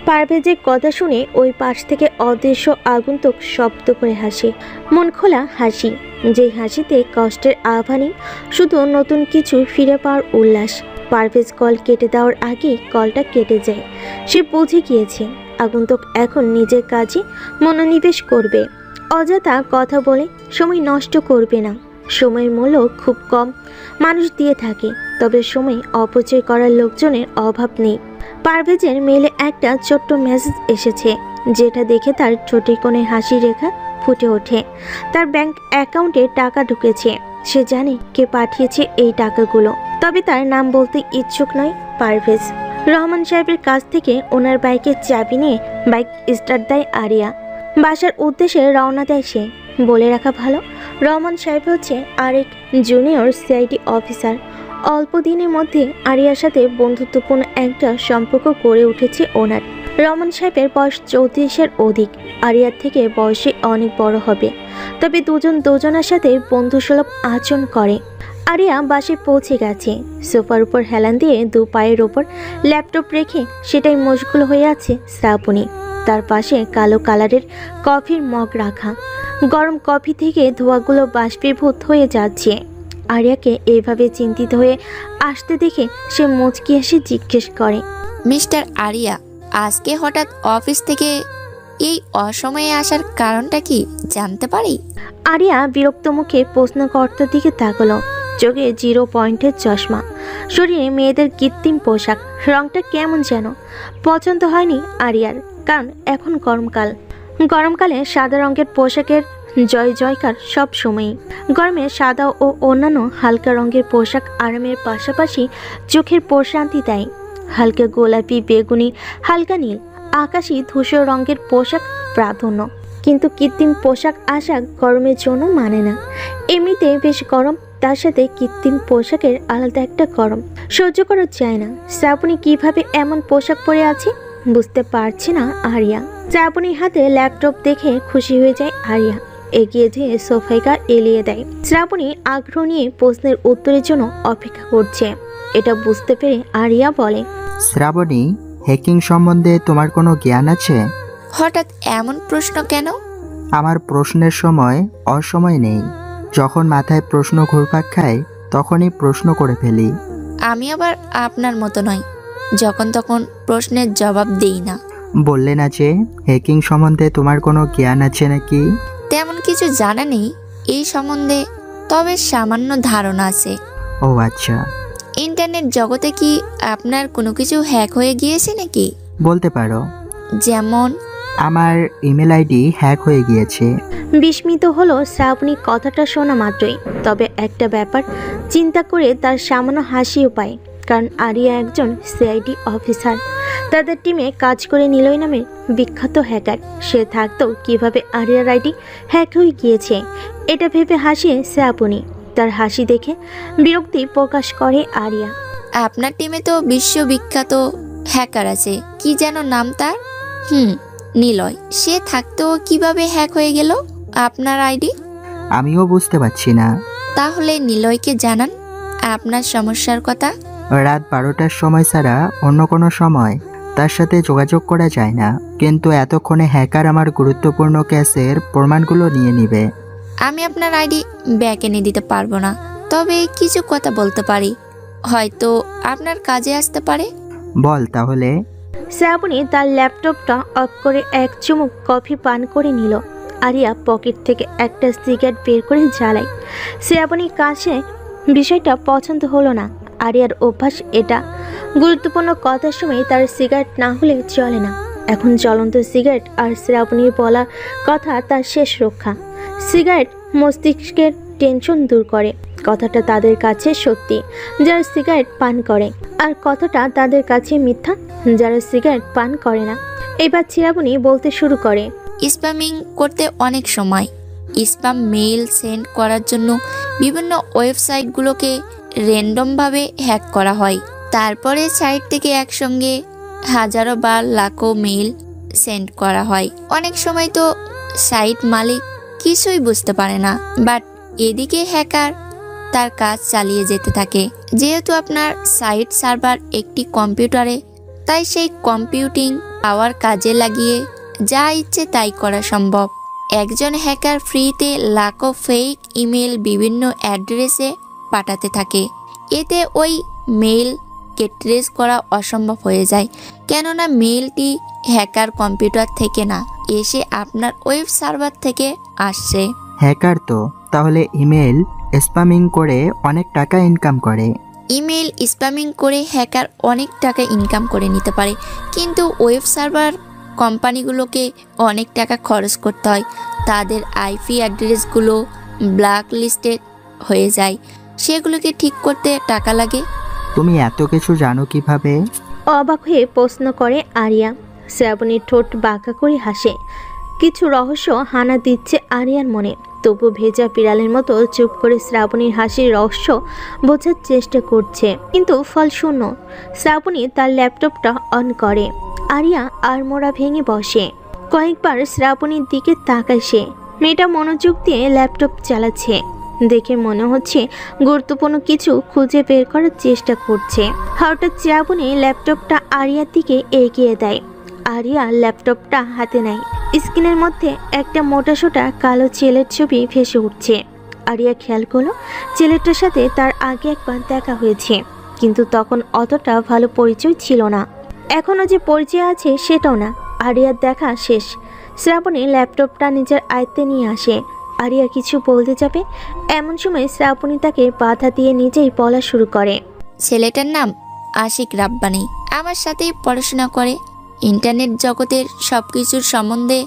পারভেজের কথা শুনে ওই পাশ থেকে অদৃশ্য আগন্তুক শব্দ করে হাসে। মন খোলা হাসি, যে হাসিতে কষ্টের আভা নেই, শুধু নতুন কিছু ফিরে পাওয়ার উল্লাস। পারভেজ কল কেটে দেওয়ার আগে কলটা কেটে যায়। সে বুঝে গিয়েছে আগন্তুক এখন নিজের কাজে মনোনিবেশ করবে। অযথা কথা বলে সময় নষ্ট করবে না। সময়ের মূল্য খুব কম মানুষ দিয়ে থাকে, তবে সময় অপচয় করার লোকজনের অভাব নেই। পারভেজের মেলে একটা ছোট্ট মেসেজ এসেছে, যেটা দেখে তার ছোট কোণে হাসি রেখা ফুটে ওঠে। তার ব্যাংক অ্যাকাউন্টে টাকা ঢুকেছে। সে জানে কে পাঠিয়েছে এই টাকাগুলো, তবে তার নাম বলতে ইচ্ছুক নয় পারভেজ। রহমান সাহেবের কাছ থেকে ওনার বাইকের চাবি নিয়ে বাইক স্টার্ট দেয় আরিয়া। বাসার উদ্দেশ্যে রওনা দেয় সে। বলে রাখা ভালো, রহমান সাহেব হচ্ছে আরেক জুনিয়র CID অফিসার। অল্প দিনের মধ্যে আরিয়ার সাথে বন্ধুত্বপূর্ণ একটা সম্পর্ক গড়ে উঠেছে ওনার। রহমান সাহেবের বয়স 34-এর অধিক। আরিয়ার থেকে বয়সে অনেক বড় হবে, তবে দুজন দুজনের সাথে বন্ধুসুলভ আচরণ করে। আরিয়া বাসে পৌঁছে গেছে। সোফার উপর হেলান দিয়ে দু পায়ের ওপর ল্যাপটপ রেখে সেটাই মশগুল হয়ে আছে শ্রাবণী। তার পাশে কালো কালারের কফির মগ রাখা। গরম কফি থেকে ধোঁয়াগুলো বাষ্পীভূত হয়ে যাচ্ছে। আরিয়াকে এইভাবে চিন্তিত হয়ে আসতে দেখে সে মুচকি এসে জিজ্ঞেস করে, মিস্টার আরিয়া, আজকে হঠাৎ অফিস থেকে এই অসময়ে আসার কারণটা কি জানতে পারি? আরিয়া বিরক্ত মুখে প্রশ্নকর্তার দিকে তাকালো। চোখে 0 পয়েন্টের চশমা, শরীরে মেয়েদের কৃত্রিম পোশাক। রংটা কেমন যেন পছন্দ হয়নি আরিয়ার, কারণ এখন গরমকাল। গরমকালে সাদা রঙের পোশাকের জয় জয়কার সব সময়ই। গরমে সাদা ও অন্যান্য হালকা রঙের পোশাক আরামের পাশাপাশি চোখের প্রশান্তি দেয়। হালকা গোলাপি, বেগুনি, হালকা নীল, আকাশি, ধূসর রঙের পোশাক প্রাধান্য। কিন্তু কৃত্রিম পোশাক আশাক গরমের জন্য মানে না। এমনিতে বেশ গরম, তার সাথে কৃত্রিম পোশাকের আলাদা একটা গরম সহ্য করা যায় না। শ্রাবণী কিভাবে এমন পোশাক পরে আছে বুঝতে পারছে না আরিয়া। শ্রাবণীর হাতে ল্যাপটপ দেখে খুশি হয়ে যায় আরিয়া। এগিয়ে যেয়ে সোফাইকা এলিয়ে দেয়। শ্রাবণী আগ্রহ নিয়ে প্রশ্নের উত্তরের জন্য অপেক্ষা করছে। এটা বুঝতে পেরে আরিয়া বলে, শ্রাবণী, হ্যাকিং সম্বন্ধে তোমার কোনো জ্ঞান আছে? হঠাৎ এমন প্রশ্ন কেন? আমার প্রশ্নের সময় অসময় নেই। যখন মাথায় প্রশ্ন ঘুরপাক খায় তখনই প্রশ্ন করে ফেলি। আমি আবার আপনার মতো নয়, যখন তখন প্রশ্নের জবাব দেই না। বললে না যে হ্যাকিং সম্বন্ধে তোমার কোনো জ্ঞান আছে নাকি? তেমন কিছু জানা নেই এই সম্বন্ধে, তবে সামান্য ধারণা আছে। ও আচ্ছা। ইন্টারনেট জগতে কি আপনার কোনো কিছু হ্যাক হয়ে গিয়েছে নাকি? বলতে পারো। যেমন? আমার ইমেল আইডি হ্যাক হয়ে গিয়েছে। বিস্মিত হলো শ্রাবণী কথাটা শোনা মাত্রই। তবে একটা ব্যাপার চিন্তা করে তার সামান্য হাসিও পায়, কারণ আরিয়া একজন সিআইডি অফিসার। তাদের টিমে কাজ করে নিলয় নামের বিখ্যাত হ্যাকার। সে থাকতেও কিভাবে আরিয়ার আইডি হ্যাক হয়ে গিয়েছে এটা ভেবে হাসে শ্রাবণী। তার হাসি দেখে বিরক্তি প্রকাশ করে আরিয়া। আপনার টিমে তো বিশ্ববিখ্যাত হ্যাকার আছে, কি যেন নাম তার? নিলয়। সে থাকতেও কিভাবে হ্যাক হয়ে গেল আপনার আইডি? আমিও বুঝতে পারছি না। তাহলে নিলয়কে জানান আপনার সমস্যার কথা। রাত 12টার সময় ছাড়া অন্য কোনো সময় তার সাথে যোগাযোগ করা যায় না, কিন্তু এতক্ষণে হ্যাকার আমার গুরুত্বপূর্ণ কেসের প্রমাণগুলো নিয়ে নিবে। আমি আপনার আইডি ব্যাক এনে দিতে পারবো না, তবে কিছু কথা বলতে পারি, হয়তো আপনার কাজে আসতে পারে। বল তাহলে। শ্রাবণী তার ল্যাপটপটা অফ করে এক চুমুক কফি পান করে নিল। আরিয়া পকেট থেকে একটা সিগারেট বের করে জ্বালায়। শ্রাবণীর কাছে বিষয়টা পছন্দ হলো না। আরিয়ার অভ্যাস এটা। গুরুত্বপূর্ণ কথার সময় তার সিগারেট না হলে চলে না। এখন জ্বলন্ত সিগারেট আর শ্রাবণীর বলা কথা তার শেষ রক্ষা। সিগারেট মস্তিষ্কের টেনশন দূর করে, কথাটা তাদের কাছে সত্যি যারা সিগারেট পান করে, আর কথাটা তাদের কাছে মিথ্যা যারা সিগারেট পান করে না। এবার শ্রাবণী বলতে শুরু করে, স্প্যামিং করতে অনেক সময় স্প্যাম মেইল সেন্ড করার জন্য বিভিন্ন ওয়েবসাইটগুলোকে র্যান্ডমভাবে হ্যাক করা হয়। তারপরে সাইট থেকে একসঙ্গে হাজারো বা লাখো মেইল সেন্ড করা হয়। অনেক সময় তো সাইট মালিক কিছুই বুঝতে পারে না, বাট এদিকে হ্যাকার তার কাজ চালিয়ে যেতে থাকে। যেহেতু আপনার সাইট সার্ভার একটি কম্পিউটারে, তাই সেই কম্পিউটিং পাওয়ার কাজে লাগিয়ে যা ইচ্ছে তাই করা সম্ভব। একজন হ্যাকার ফ্রিতে লাখো ফেক ইমেল বিভিন্ন অ্যাড্রেসে পাঠাতে থাকে। এতে ওই মেইলকে ট্রেস করা অসম্ভব হয়ে যায়, কেননা মেইলটি হ্যাকার কম্পিউটার থেকে না এসে আপনার ওয়েব সার্ভার থেকে আসছে। হ্যাকার তো তাহলে ইমেল স্প্যামিং করে অনেক টাকা ইনকাম করে। ইমেল স্প্যামিং করে হ্যাকার অনেক টাকা ইনকাম করে নিতে পারে, কিন্তু ওয়েব সার্ভার কোম্পানিগুলোকে অনেক টাকা খরচ করতে হয়। তাদের আইপি অ্যাড্রেসগুলো ব্ল্যাক লিস্টেড হয়ে যায়, সেগুলোকে ঠিক করতে টাকা লাগে। তুমি এত কিছু জানো কিভাবে? অবাক হয়ে প্রশ্ন করে আরিয়া। শ্রাবণীর ঠোঁট বাঁকা করে হাসে। কিছু রহস্য হানা দিচ্ছে আরিয়ার মনে। তবু ভেজা বিড়ালের মতো চুপ করে শ্রাবণীর হাসির রহস্য বোঝার চেষ্টা করছে, কিন্তু ফল শূন্য। শ্রাবণী তার ল্যাপটপটা অন করে। আরিয়া আড়মোড়া ভেঙে বসে। কয়েকবার শ্রাবণীর দিকে তাকায় সে। মেয়েটা মনোযোগ দিয়ে ল্যাপটপ চালাচ্ছে, দেখে মনে হচ্ছে গুরুত্বপূর্ণ কিছু খুঁজে বের করার চেষ্টা করছে। হঠাৎ শ্রাবণী ল্যাপটপটা আরিয়ার দিকে এগিয়ে দেয়। আরিয়া ল্যাপটপটা হাতে নেয়। স্ক্রিনের মধ্যে একটা মোটাসোটা কালো ছেলের ছবি ভেসে উঠছে। আরিয়া খেয়াল করলো ছেলেটার সাথে তার আগে একবার দেখা হয়েছে, কিন্তু তখন অতটা ভালো পরিচয় ছিল না। এখনও যে পরিচয় আছে সেটাও না। আরিয়ার দেখা শেষ। শ্রাবণী ল্যাপটপটা নিজের আয়ত্তে নিয়ে আসে। আরিয়া কিছু বলতে যাবে, এমন সময় শ্রাবণী তাকে বাধা দিয়ে নিজেই বলা শুরু করে, ছেলেটার নাম আশিক রাব্বানি, আমার সাথেই পড়াশোনা করে। ইন্টারনেট জগতের সব কিছুর সম্বন্ধে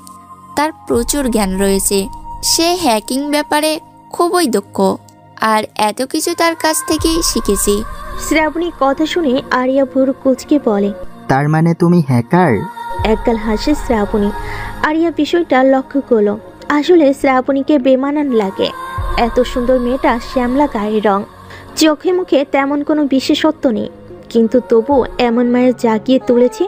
তার প্রচুর জ্ঞান রয়েছে। সে হ্যাকিং ব্যাপারে খুবই দক্ষ, আর এত কিছু তার কাছ থেকেই শিখেছি। শ্রাবণী কথা শুনে আরিয়া ভুরু কুচকে বলে, তার মানে তুমি হ্যাকার? একগাল হাসে শ্রাবণী। আরিয়া বিষয়টা লক্ষ্য করলো। আসলে শ্রাবণীকে বেমানান লাগে। এত সুন্দর মেয়েটা শ্যামলা গায়ের রং, চোখে মুখে তেমন কোনো বিশেষত্ব নেই, কিন্তু তবু এমন মায়ের জাগিয়ে তুলেছে।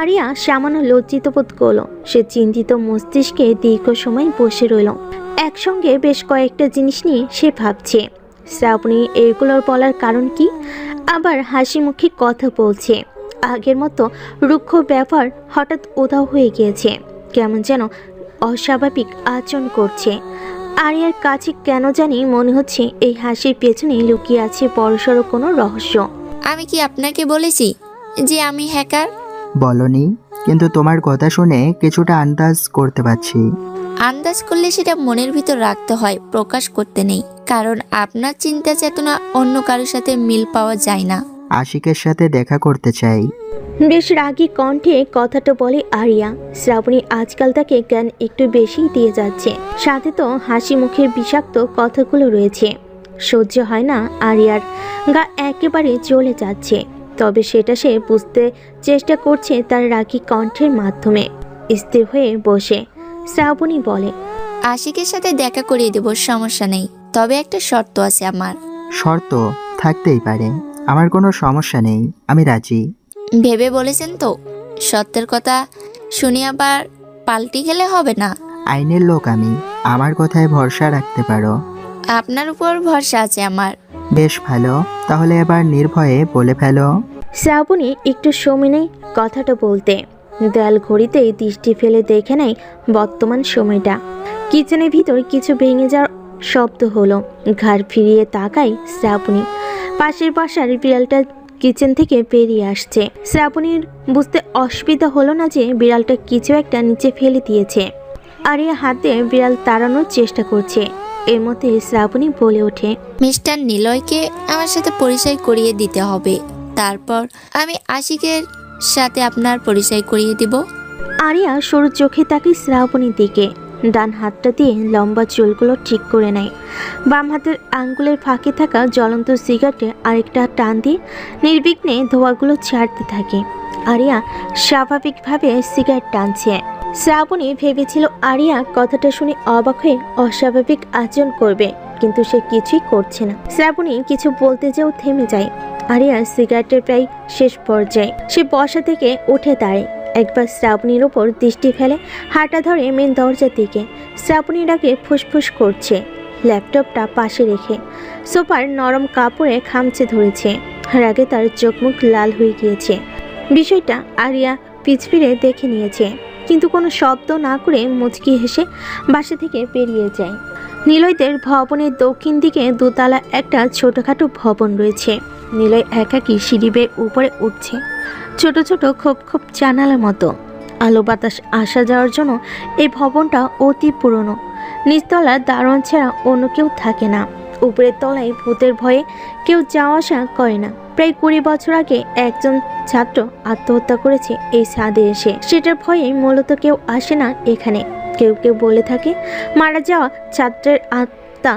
আরিয়া সামান্য লজ্জিত বোধ করলো। সে চিন্তিত মস্তিষ্কে দীর্ঘ সময় বসে রইল। একসঙ্গে বেশ কয়েকটা জিনিস নিয়ে সে ভাবছে। শ্রাবণী এগুলোর বলার কারণ কি? আবার হাসি মুখে কথা বলছে। আগের মতো রুক্ষ ব্যবহার হঠাৎ উধাও হয়ে গিয়েছে। কেমন যেন অস্বাভাবিক আচরণ করছে। আরিয়ার কাছে কেন জানি মনে হচ্ছে এই হাসির পেছনে লুকিয়ে আছে বড়সড় কোনো রহস্য। আমি কি আপনাকে বলেছি যে আমি হ্যাকার? বলনি, কিন্তু তোমার কথা শুনে কিছুটা আন্দাজ করতে পারছি। আন্দাজ করলে সেটা মনের ভিতর রাখতে হয়, প্রকাশ করতে নেই। কারণ আপনার চিন্তা চেতনা অন্য কারোর সাথে মিল পাওয়া যায় না। আশিকের সাথে দেখা করতে চাই। বেশ রাগী কণ্ঠে কথাটা বলে আরিয়া। শ্রাবণী আজকাল তাকে জ্ঞান একটু বেশি দিয়ে যাচ্ছে, সাথে তো হাসি মুখের বিষাক্ত কথাগুলো রয়েছে। সহ্য হয় না আরিয়ার, গা একেবারে জ্বলে যাচ্ছে। তবে সেটা সে বুঝতে চেষ্টা করছে তার রাগী কণ্ঠের মাধ্যমে। স্থির হয়ে বসে শ্রাবণী বলে, আশিকের সাথে দেখা করিয়ে দেব, সমস্যা নেই। তবে একটা শর্ত আছে আমার। শর্ত থাকতেই পারে, আমার কোনো সমস্যা নেই, আমি রাজি। ভেবে বলেছেন তো? সত্যের কথা শুনে আবার পাল্টি গেলে হবে না। আইনের লোক আমি, আমার কথায় ভরসা রাখতে পারো। আপনার উপর ভরসা আছে আমার। বেশ ভালো, তাহলে এবার নির্ভয়ে বলে ফেলো। শ্রাবণী একটু সময় নেই কথাটা বলতে। দেয়াল ঘড়িতে দৃষ্টি ফেলে দেখে নেয় বর্তমান সময়টা। কিচেনের ভিতর কিছু ভেঙে যাওয়ার শব্দ হলো। ঘাড় ফিরিয়ে তাকায় শ্রাবণী। পাশের বাসার বিড়ালটা কিচেন থেকে বেরিয়ে আসছে। শ্রাবণীর বুঝতে অসুবিধা হলো না যে বিড়ালটা কিছু একটা নিচে ফেলে দিয়েছে। আরিয়া হাতে বিড়াল তাড়ানোর চেষ্টা করছে। এর মধ্যে শ্রাবণী বলে ওঠে, মিস্টার নিলয়কে আমার সাথে পরিচয় করিয়ে দিতে হবে, তারপর আমি আশিকের সাথে আপনার পরিচয় করিয়ে দিব। আরিয়া সরু চোখে তাকিয়ে শ্রাবণীর দিকে। ডান হাতটা দিয়ে লম্বা চুলগুলো ঠিক করে নেয়। বাম হাতের আঙ্গুলের ফাঁকে থাকা জ্বলন্ত সিগারেটে আরেকটা টান দিয়ে নির্বিঘ্নে ধোঁয়াগুলো ছাড়তে থাকে। আরিয়া স্বাভাবিকভাবে সিগারেট টানছে। শ্রাবণী ভেবেছিল আরিয়া কথাটা শুনে অবাক হয়ে অস্বাভাবিক আচরণ করবে, কিন্তু সে কিছুই করছে না। শ্রাবণী কিছু বলতে যেও থেমে যায়। আরিয়া সিগারেটের প্রায় শেষ পর্যায়ে। সে বসা থেকে উঠে দাঁড়ায়। একবার শ্রাবণীর ওপর দৃষ্টি ফেলে হাঁটা ধরে মেন দরজার দিকে। শ্রাবণীর আগে ফুসফুস করছে। ল্যাপটপটা পাশে রেখে সোফার নরম কাপড়ে খামচে ধরেছে। রাগে তার চোখ মুখ লাল হয়ে গিয়েছে। বিষয়টা আরিয়া পিছ ফিরে দেখে নিয়েছে, কিন্তু কোনো শব্দ না করে মুচকি হেসে বাসা থেকে বেরিয়ে যায়। নিলয়দের ভবনের দক্ষিণ দিকে দোতলা একটা ছোটখাটো ভবন রয়েছে। নিলয় একাকী সিঁড়ি বেয়ে উপরে উঠছে। ছোট ছোট খোপ খোপ জানালার মতো। আলো বাতাস আসা যাওয়ার জন্য এই ভবনটা অতি পুরনো। নিচতলার দারোয়ান ছাড়া অন্য কেউ থাকে না। উপরের তলায় ভূতের ভয়ে কেউ যাওয়া আসা করে না। প্রায় 20 বছর আগে একজন ছাত্র আত্মহত্যা করেছে এই ছাদে এসে। সেটার ভয়ে মূলত কেউ আসে না এখানে। কেউ কেউ বলে থাকে মারা যাওয়া ছাত্রের আত্মা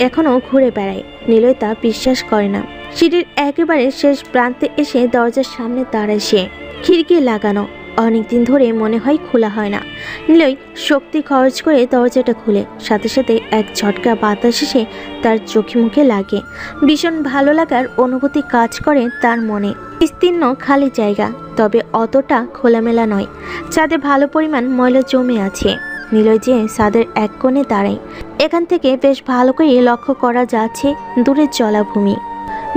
এখনো ঘুরে বেড়ায়। নিলয় তা বিশ্বাস করে না। সিঁড়ির একেবারে শেষ প্রান্তে এসে দরজার সামনে দাঁড়ায় সে। খিড়কি লাগানো, অনেকদিন ধরে মনে হয় খোলা হয় না। নিলয় শক্তি খরচ করে দরজাটা খুলে। সাথে সাথে এক ঝটকা বাতাস এসে তার চোখে মুখে লাগে। ভীষণ ভালো লাগার অনুভূতি কাজ করে তার মনে। বিস্তীর্ণ খালি জায়গা, তবে অতটা খোলামেলা নয়। ছাদে ভালো পরিমাণ ময়লা জমে আছে। নিলয় যে ছাদের এক কোণে দাঁড়ায়। এখান থেকে বেশ ভালো করে লক্ষ্য করা যাচ্ছে দূরের জলাভূমি।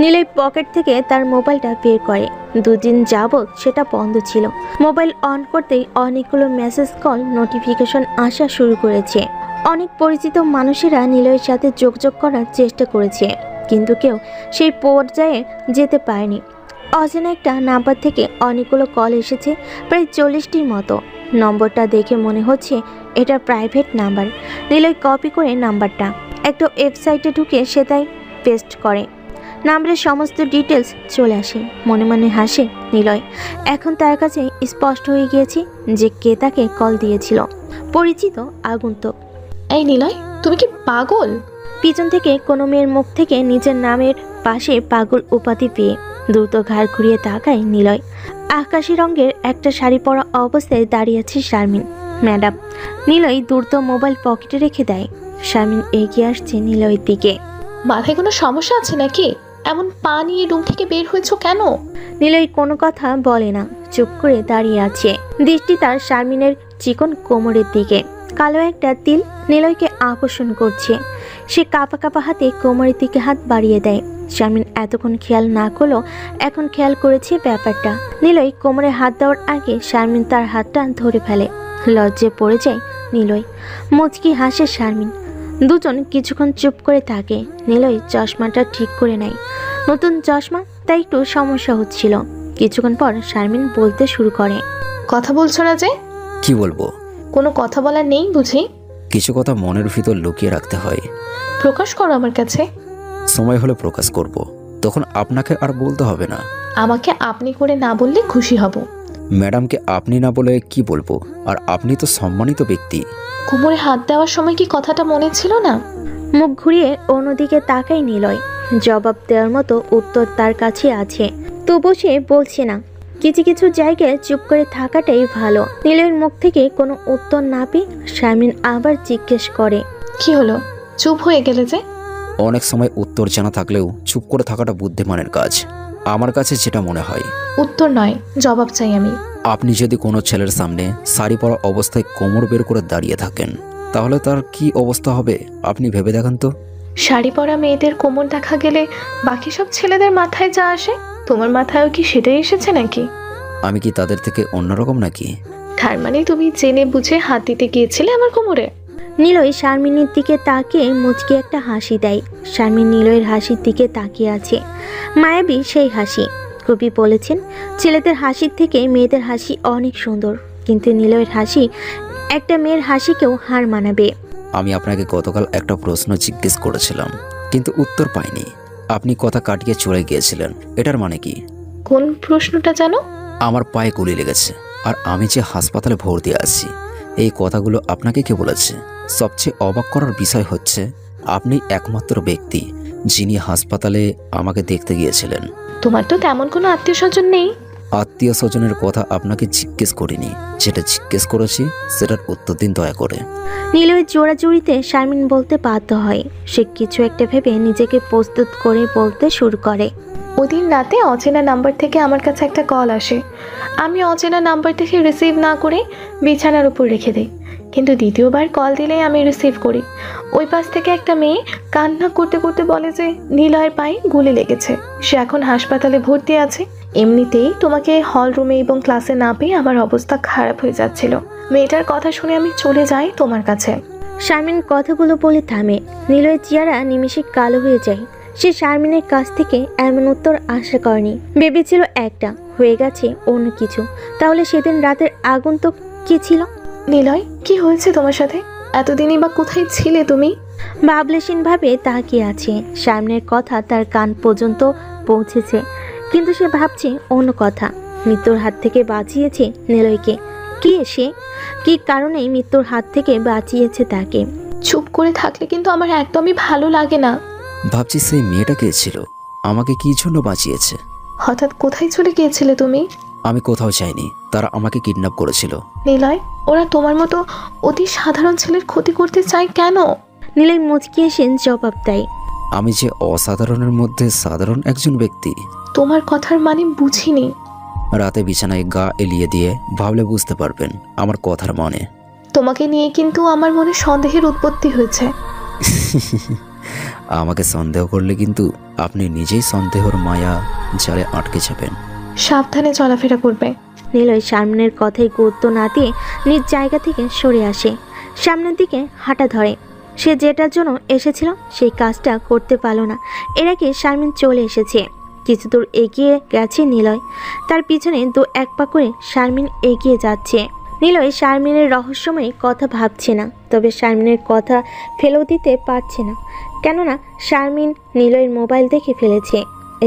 নিলয় পকেট থেকে তার মোবাইলটা বের করে। 2 দিন যাবৎ সেটা বন্ধ ছিল। মোবাইল অন করতেই অনেকগুলো মেসেজ কল নোটিফিকেশন আসা শুরু করেছে। অনেক পরিচিত মানুষেরা নিলয়ের সাথে যোগাযোগ করার চেষ্টা করেছে, কিন্তু কেউ সেই পর্যায়ে যেতে পারেনি। অচেনা একটা নাম্বার থেকে অনেকগুলো কল এসেছে, প্রায় 40টির মতো। নম্বরটা দেখে মনে হচ্ছে এটা প্রাইভেট নাম্বার। নিলয় কপি করে নাম্বারটা একটা ওয়েবসাইটে ঢুকে সেটাই পেস্ট করে। নাম্বারের সমস্ত ডিটেলস চলে আসে। মনে মনে হাসে নিলয়। এখন তার কাছে স্পষ্ট হয়ে গিয়েছে যে কে তাকে কল দিয়েছিল। পরিচিত আগন্তুক। এই নিলয়, তুমি কি পাগল? পিছন থেকে কোনো মেয়ের মুখ থেকে নিজের নামের পাশে পাগল উপাধি পেয়ে দ্রুত ঘাড় ঘুরিয়ে তাকায় নিলয়। আকাশি রঙের একটা শাড়ি পরা অবস্থায় দাঁড়িয়ে আছে শারমিন। ম্যাডাম। নিলয় দ্রুত মোবাইল পকেটে রেখে দেয়। শারমিন এগিয়ে আসছে নিলয়ের দিকে। মাথায় কোনো সমস্যা আছে নাকি? এমন পা নিয়ে রুম থেকে বের হয়েছো কেন? নিলয় কোনো কথা বলে না, চুপ করে দাঁড়িয়ে আছে। দৃষ্টি তার শারমিনের চিকন কোমরের দিকে। কালো একটা তিল নিলয়কে আকর্ষণ করছে। সে কাঁপা কাঁপা হাতে কোমরের দিকে হাত বাড়িয়ে দেয়। শারমিন এতক্ষণ খেয়াল না করলেও এখন খেয়াল করেছে ব্যাপারটা। নিলয় কোমরে হাত দেওয়ার আগে শারমিন তার হাতটা ধরে ফেলে। লজ্জে পড়ে যায় নিলয়। মুচকি হাসে শারমিন। দুজন কিছুক্ষণ চুপ করে থাকে। নিলয় চশমাটা ঠিক করে নেয়। নতুন চশমা, তাই একটু সমস্যা হচ্ছিল। কিছুক্ষণ পর শারমিন বলতে শুরু করে। কথা বলছো না যে? কি বলবো? কোনো কথা বলার নেই বুঝি? কিছু কথা মনের ভিতর লুকিয়ে রাখতে হয়। প্রকাশ করো আমার কাছে। সময় হলে প্রকাশ করব, তখন আপনাকে আর বলতে হবে না। আমাকে আপনি করে না বললে খুশি হব। ম্যাডামকে আপনি না বলে কি বলবো? আর আপনি তো সম্মানিত ব্যক্তি। কোমরে হাত দেওয়ার সময় কি কথাটা মনে ছিল না? মুখ ঘুরিয়ে অন্যদিকে তাকাই নিলয়। জবাব দেওয়ার মতো উত্তর তার কাছে আছে, তবু সে বলছে না। কিছু কিছু জায়গায় চুপ করে থাকাটাই ভালো। নিলয়ের মুখ থেকে কোনো উত্তর না পেয়ে শারমিন আবার জিজ্ঞেস করে, কি হলো? চুপ হয়ে গেলে যে? অনেক সময় উত্তর জানা থাকলেও চুপ করে থাকাটা বুদ্ধিমানের কাজ, আমার কাছে যেটা মনে হয়। উত্তর নয়, জবাব চাই আমি। আপনি যদি কোনো ছেলের সামনে শাড়ি পরা অবস্থায় কোমর বের করে দাঁড়িয়ে থাকেন, তাহলে তার কি অবস্থা হবে আপনি ভেবে দেখেন তো। শাড়ি পরা মেয়েদের কোমর দেখা গেলে বাকি সব ছেলেদের মাথায় যা আসে, তোমার মাথায়ও কি সেটাই এসেছে নাকি? আমি কি তাদের থেকে অন্যরকম নাকি? তার মানে তুমি জেনে বুঝে হাত দিতে গিয়েছিলে আমার কোমরে? নিলয় শারমিনের দিকে তাকিয়ে মুচকি একটা হাসি দেয়। শারমিন নিলয়ের হাসির দিকে তাকিয়ে আছে। মায়াবী সেই হাসি। কবি বলেছেন, ছেলেদের হাসির থেকে মেয়েদের হাসি অনেক সুন্দর, কিন্তু নিলয়ের হাসি একটা মেয়ের হাসিকেও হার মানাবে। আমি আপনাকে গতকাল একটা প্রশ্ন জিজ্ঞেস করেছিলাম, কিন্তু উত্তর পাইনি। আপনি কথা কাটিয়ে চলে গিয়েছিলেন, এটার মানে কি? কোন প্রশ্নটা জানো? আমার পায়ে গুলি লেগেছে আর আমি যে হাসপাতালে ভর্তি আছি, এই কথাগুলো আপনাকে কে বলেছে? সবচেয়ে অবাক করার বিষয় হচ্ছে, আপনি একমাত্র ব্যক্তি যিনি হাসপাতালে আমাকে দেখতে গিয়েছিলেন। তোমার তো তেমন কোনো আত্মীয় স্বজন নেই। আত্মীয় স্বজনের কথা আপনাকে জিজ্ঞেস করিনি, যেটা জিজ্ঞেস করেছি সেটার উত্তর দিন দয়া করে। নিলয়ের জোড়াজুড়িতে শারমিন বলতে বাধ্য হয়। সে কিছু একটা ভেবে নিজেকে প্রস্তুত করে বলতে শুরু করে। ওদিন রাতে অচেনা নাম্বার থেকে আমার কাছে একটা কল আসে। আমি অচেনা নাম্বার থেকে রিসিভ না করে বিছানার উপর রেখে দিই, কিন্তু দ্বিতীয়বার কল দিলেই আমি রিসিভ করি। ওই পাশ থেকে একটা মেয়ে কান্না করতে করতে বলে যে নিলয়ের পায়ে গুলি লেগেছে, সে এখন হাসপাতালে ভর্তি আছে। এমনিতেই তোমাকে হল রুমে এবং ক্লাসে না পেয়ে আমার অবস্থা খারাপ হয়ে যাচ্ছিল। মেয়েটার কথা শুনে আমি চলে যাই তোমার কাছে। শারমিন কথাগুলো বলে থামে। নিলয়ের চেহারা নিমেষে কালো হয়ে যায়। সে শারমিনের কাছ থেকে এমন উত্তর আশা করেনি। ভেবেছিল একটা, হয়ে গেছে অন্য কিছু। তাহলে সেদিন রাতের আগন্তুক কি ছিল? নিলয়, কি হয়েছে তোমার সাথে? এতদিনই বা কোথায় ছিলে তুমি? ভাবলেশীন ভাবে তাকিয়ে আছে। শারমিনের কথা তার কান পর্যন্ত পৌঁছেছে, কিন্তু সে ভাবছে অন্য কথা। মৃত্যুর হাত থেকে বাঁচিয়েছে নিলয়কে। কি সে কি কারণে মৃত্যুর হাত থেকে বাঁচিয়েছে তাকে? চুপ করে থাকলে কিন্তু আমার একদমই ভালো লাগে না। ভাবছি সেই মেয়েটা কে ছিল, আমাকে কি জন্য বাঁচিয়েছে। হঠাৎ কোথায় চলে গিয়েছিলে তুমি? আমি কোথাও যাইনি, তারা আমাকে কিডন্যাপ করেছিল। নিলয়, ওরা তোমার মতো অতি সাধারণ ছেলের ক্ষতি করতে চায় কেন? নিলয় মুচকি এসে জবাব দেয়, আমি যে অসাধারণের মধ্যে সাধারণ একজন ব্যক্তি। তোমার কথার মানে বুঝিনি। রাতে বিছানায় গা এলিয়ে দিয়ে ভাবলে বুঝতে পারবেন আমার কথার মানে। তোমাকে নিয়ে কিন্তু আমার মনে সন্দেহের উৎপত্তি হয়েছে। আমাকে সন্দেহ করলে কিন্তু আপনি নিজেই সন্দেহের মায়া জালে আটকে যাবেন। সাবধানে চলাফেরা করবে। নিলয় শারমিনের কথায় গুরুত্ব না দিয়ে নিজ জায়গা থেকে সরে আসে। সামনের দিকে হাঁটা ধরে। সে যেটার জন্য এসেছিল সেই কাজটা করতে পারল না। এর আগে শারমিন চলে এসেছে। কিছু দূর এগিয়ে গেছে নিলয়। তার পিছনে দু এক পা করে শারমিন এগিয়ে যাচ্ছে। নিলয় শারমিনের রহস্যময় কথা ভাবছে না, তবে শারমিনের কথা ফেলেও দিতে পারছে না। কেননা শারমিন নিলয়ের মোবাইল দেখে ফেলেছে।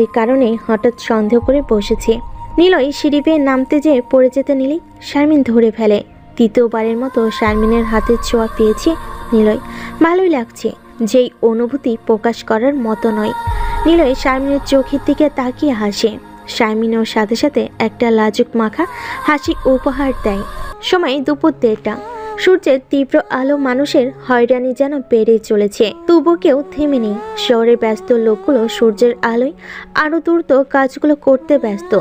এই কারণে হঠাৎ সন্দেহ করে বসেছে। নিলয় সিঁড়ি বেয়ে নামতে যেয়ে পড়ে যেতে নিলেই শারমিন ধরে ফেলে। তৃতীয়বারের মতো শারমিনের হাতের ছোঁয়া পেয়েছে নিলয়। ভালোই লাগছে, যেই অনুভূতি প্রকাশ করার মতো নয়। নিলয় শারমিনের চোখের দিকে তাকিয়ে হাসে। শারমিনও সাথে সাথে একটা লাজুক মাখা হাসি উপহার দেয়। সময় দুপুর 1:30। সূর্যের তীব্র আলো মানুষের হয়রানি যেন বেড়ে চলেছে, তবু কেউ থেমে নেই। শহরের ব্যস্ত লোকগুলো সূর্যের আলোয় আরো দ্রুত কাজগুলো করতে ব্যস্ত।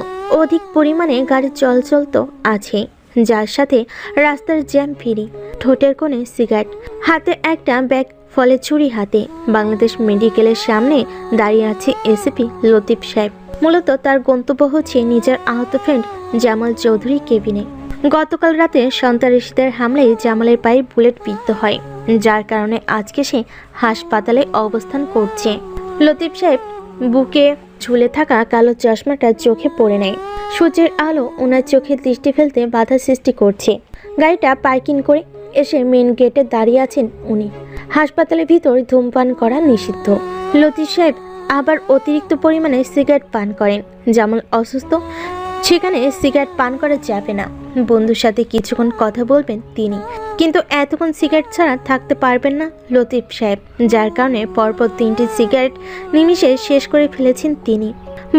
অধিক পরিমাণে গাড়ি চলাচল তো আছে, যার সাথে রাস্তার জ্যাম ফ্রি। ঠোঁটের কোণে সিগারেট, হাতে একটা ব্যাগ, ফলে ছুরি হাতে। বাংলাদেশ মেডিকেলের সামনে দাঁড়িয়ে আছে এসিপি লতিফ সাহেব। মূলত তার গন্তব্য হচ্ছে নিজের আহত ফ্রেন্ড জামাল চৌধুরী কেবিনে। গতকাল রাতে সন্ত্রাসীদের হামলায় জামালের পায়ে বুলেট বিদ্ধ হয়, যার কারণে আজকে সে হাসপাতালে অবস্থান করছে। লতিফ সাহেব বুকে ঝুলে থাকা কালো চশমাটা চোখে পড়ে নেয়। সূর্যের আলো ওনার চোখে দৃষ্টি ফেলতে বাধা সৃষ্টি করছে। গাড়িটা পার্কিং করে এসে মেন গেটে দাঁড়িয়ে আছেন উনি। হাসপাতালের ভিতর ধূমপান করা নিষিদ্ধ। লতিফ সাহেব আবার অতিরিক্ত পরিমাণে সিগারেট পান করেন। জামাল অসুস্থ, সেখানে সিগারেট পান করা যাবে না। বন্ধুর সাথে কিছুক্ষণ কথা বলবেন তিনি, কিন্তু এতক্ষণ সিগারেট ছাড়া থাকতে পারবেন না লতিফ সাহেব, যার কারণে পরপর 3টি সিগারেট নিমিষে শেষ করে ফেলেছেন তিনি।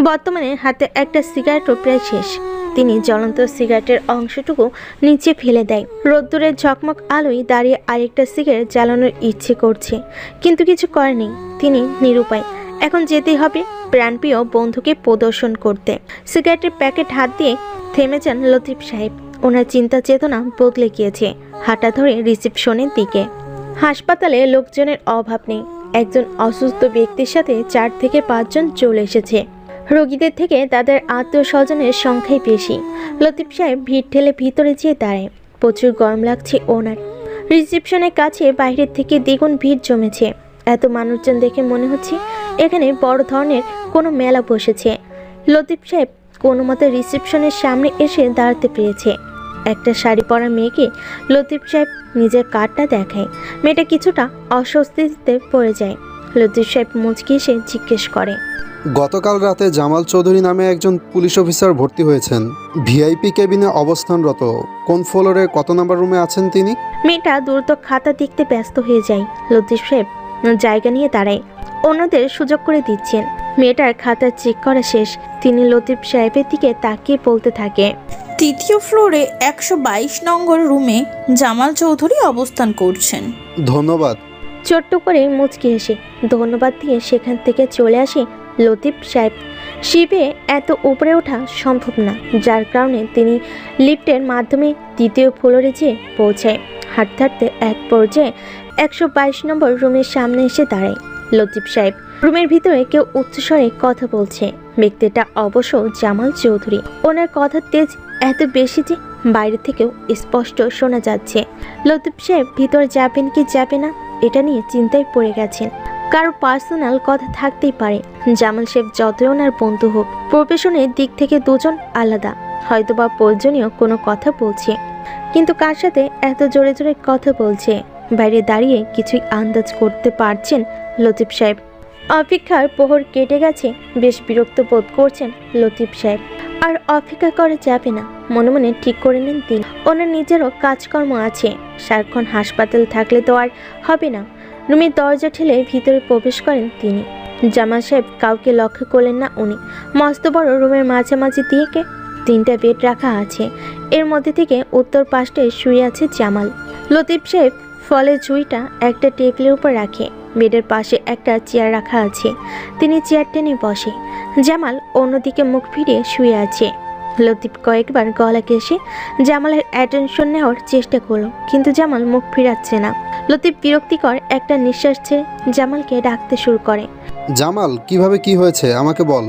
বর্তমানে হাতে একটা সিগারেটও প্রায় শেষ। তিনি জ্বলন্ত সিগারেটের অংশটুকু নিচে ফেলে দেয়। রোদ্দুরের ঝকমক আলোয় দাঁড়িয়ে আরেকটা সিগারেট জ্বালানোর ইচ্ছে করছে, কিন্তু কিছু করেনি। তিনি নিরুপায়। এখন যেতেই হবে প্রাণপ্রিয় বন্ধুকে প্রদর্শন করতে। সিগারেটের প্যাকেট হাত দিয়ে থেমে যান লতিফ সাহেব। ওনার চিন্তা চেতনা বদলে গিয়েছে। হাঁটা ধরে রিসেপশনের দিকে। হাসপাতালে লোকজনের অভাব নেই। একজন অসুস্থ ব্যক্তির সাথে 4 থেকে 5 জন চলে এসেছে। রোগীদের থেকে তাদের আত্মীয় স্বজনের সংখ্যাই বেশি। লতিফ সাহেব ভিড় ঠেলে ভিতরে যেয়ে দাঁড়ায়। প্রচুর গরম লাগছে ওনার। রিসেপশনের কাছে বাইরের থেকে দ্বিগুণ ভিড় জমেছে। এত মানুষজন দেখে মনে হচ্ছে এখানে বড় ধরনের কোনো মেলা বসেছে। লতিফ সাহেব কোনো মতে রিসেপশনের সামনে এসে দাঁড়াতে পেরেছে। একটা শাড়ি পরা মেয়েকে লতিফ সাহেব নিজের কার্ডটা দেখায়। মেয়েটা কিছুটা অস্বস্তিতে পড়ে যায়। লতিফ সাহেব মুচকি এসে জিজ্ঞেস করে, গতকাল রাতে জামাল চৌধুরী নামে একজন পুলিশ অফিসার ভর্তি হয়েছেন, ভিআইপি কেবিনে অবস্থানরত। কোন ফ্লোরে কত নাম্বার রুমে আছেন তিনি? মেয়েটা দ্রুত খাতা দেখতে ব্যস্ত হয়ে যায়। লতিফ সাহেব জায়গা নিয়ে দাঁড়ায়, অন্যদের সুযোগ করে দিচ্ছেন। মেয়েটার খাতা চেক করা শেষ। তিনি লতিফ সাহেবের দিকে তাকিয়ে বলতে থাকে, 3য় ফ্লোরে 122 নম্বর রুমে জামাল চৌধুরী অবস্থান করছেন। ধন্যবাদ। ছোট্ট করে মুচকি এসে ধন্যবাদ দিয়ে সেখান থেকে চলে আসে লতিফ সাহেব। শিবে এত উপরে ওঠা সম্ভব না, যার কারণে তিনি লিফটের মাধ্যমে 2য় ফ্লোরে যেয়ে পৌঁছায়। হাঁটতে হাঁটতে এক পর্যায়ে 122 নম্বর রুমের সামনে এসে দাঁড়ায় লতিফ সাহেব। রুমের ভিতরে কেউ উচ্চস্বরে কথা বলছে। ব্যক্তিটা অবশ্য জামাল চৌধুরী। ওনার কথার তেজ এত বেশি যে বাইরে থেকেও স্পষ্ট শোনা যাচ্ছে। লতিফ সাহেব ভিতরে যাবেন কি যাবে না এটা নিয়ে চিন্তায় পড়ে গেছেন। কারো পার্সোনাল কথা থাকতেই পারে। জামাল সাহেব যতই ওনার বন্ধু হোক, প্রফেশনের দিক থেকে দুজন আলাদা। হয়তোবা প্রয়োজনীয় কোনো কথা বলছে, কিন্তু কার সাথে এত জোরে জোরে কথা বলছে বাইরে দাঁড়িয়ে কিছুই আন্দাজ করতে পারছেন লতিফ সাহেব। অপেক্ষার প্রহর কেটে গেছে। বেশ বিরক্ত বোধ করছেন লতিফ সাহেব। আর অপেক্ষা করা যাবে না, মনে মনে ঠিক করে নেন তিনি। ওনার নিজেরও কাজকর্ম আছে। সারাক্ষণ হাসপাতাল থাকলে তো আর হবে না। রুমের দরজা ঠেলে ভিতরে প্রবেশ করেন তিনি। জামাল সাহেব কাউকে লক্ষ্য করলেন না উনি। মস্ত বড় রুমের মাঝামাঝি দিয়ে 3টা বেড রাখা আছে। এর মধ্যে থেকে উত্তর পাশটায় শুয়ে আছে জামাল। লতিফ সাহেব ফলের ঝুড়িটা একটা টেবিলের উপর রাখে। বেডের পাশে একটা চেয়ার রাখা আছে। তিনি চেয়ার টেনে বসে। জামাল অন্যদিকে মুখ ফিরিয়ে শুয়ে আছে। লতিফ কয়েকবার গলা ঘেঁষে জামালের অ্যাটেনশন নেওয়ার চেষ্টা করলো, কিন্তু জামাল মুখ ফিরাচ্ছে না। লতিফ বিরক্তিকর একটা নিঃশ্বাস ছেড়ে জামালকে ডাকতে শুরু করে, জামাল কিভাবে কি হয়েছে আমাকে বল।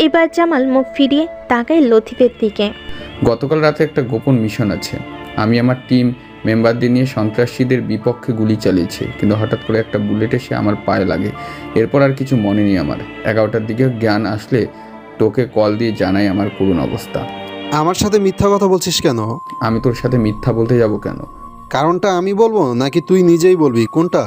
এবার জামাল মুখ ফিরিয়ে তাকায় লতিফের দিকে। গতকাল রাতে একটা গোপন মিশন আছে। আমি আমার টিম মেম্বারদের নিয়ে সন্ত্রাসীদের বিপক্ষে গুলি চালিয়েছি, কিন্তু হঠাৎ করে একটা বুলেট এসে আমার পায়ে লাগে। এরপর আর কিছু মনে নেই আমার। 11টার দিকে জ্ঞান আসলে তোকে কল দিয়ে জানাই আমার করুণ অবস্থা। আমার সাথে মিথ্যা কথা বলছিস কেন? আমি তোর সাথে মিথ্যা বলতে যাব কেন? কারণটা আমি বলবো নাকি তুই নিজেই বলবি, কোনটা?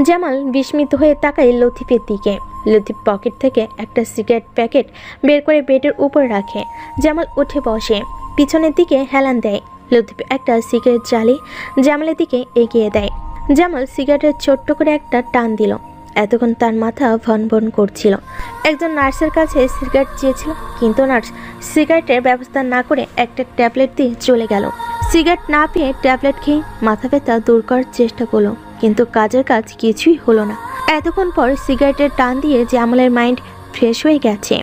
জামাল বিস্মিত হয়ে তাকায় লতিফের দিকে। লতিফ পকেট থেকে একটা সিগারেট প্যাকেট বের করে বেডের উপর রাখে। জামাল উঠে বসে, পিছনের দিকে হেলান দেয়। লতিফ একটা সিগারেট জ্বালিয়ে জামালের দিকে এগিয়ে দেয়। জামাল সিগারেটের ছোট্ট করে একটা টান দিল। এতক্ষণ তার মাথা ভন ভন করছিল। একজন নার্সের কাছে সিগারেট চেয়েছিল, কিন্তু নার্স সিগারেটের ব্যবস্থা না করে একটা ট্যাবলেট দিয়ে চলে গেল। সিগারেট না পেয়ে ট্যাবলেট খেয়ে মাথা ব্যথা দূর করার চেষ্টা করলো, কিন্তু কাজের কাজ কিছুই হলো না। এতক্ষণ পর সিগারেটের টান দিয়ে জামালের মাইন্ড ফ্রেশ হয়ে গেছে।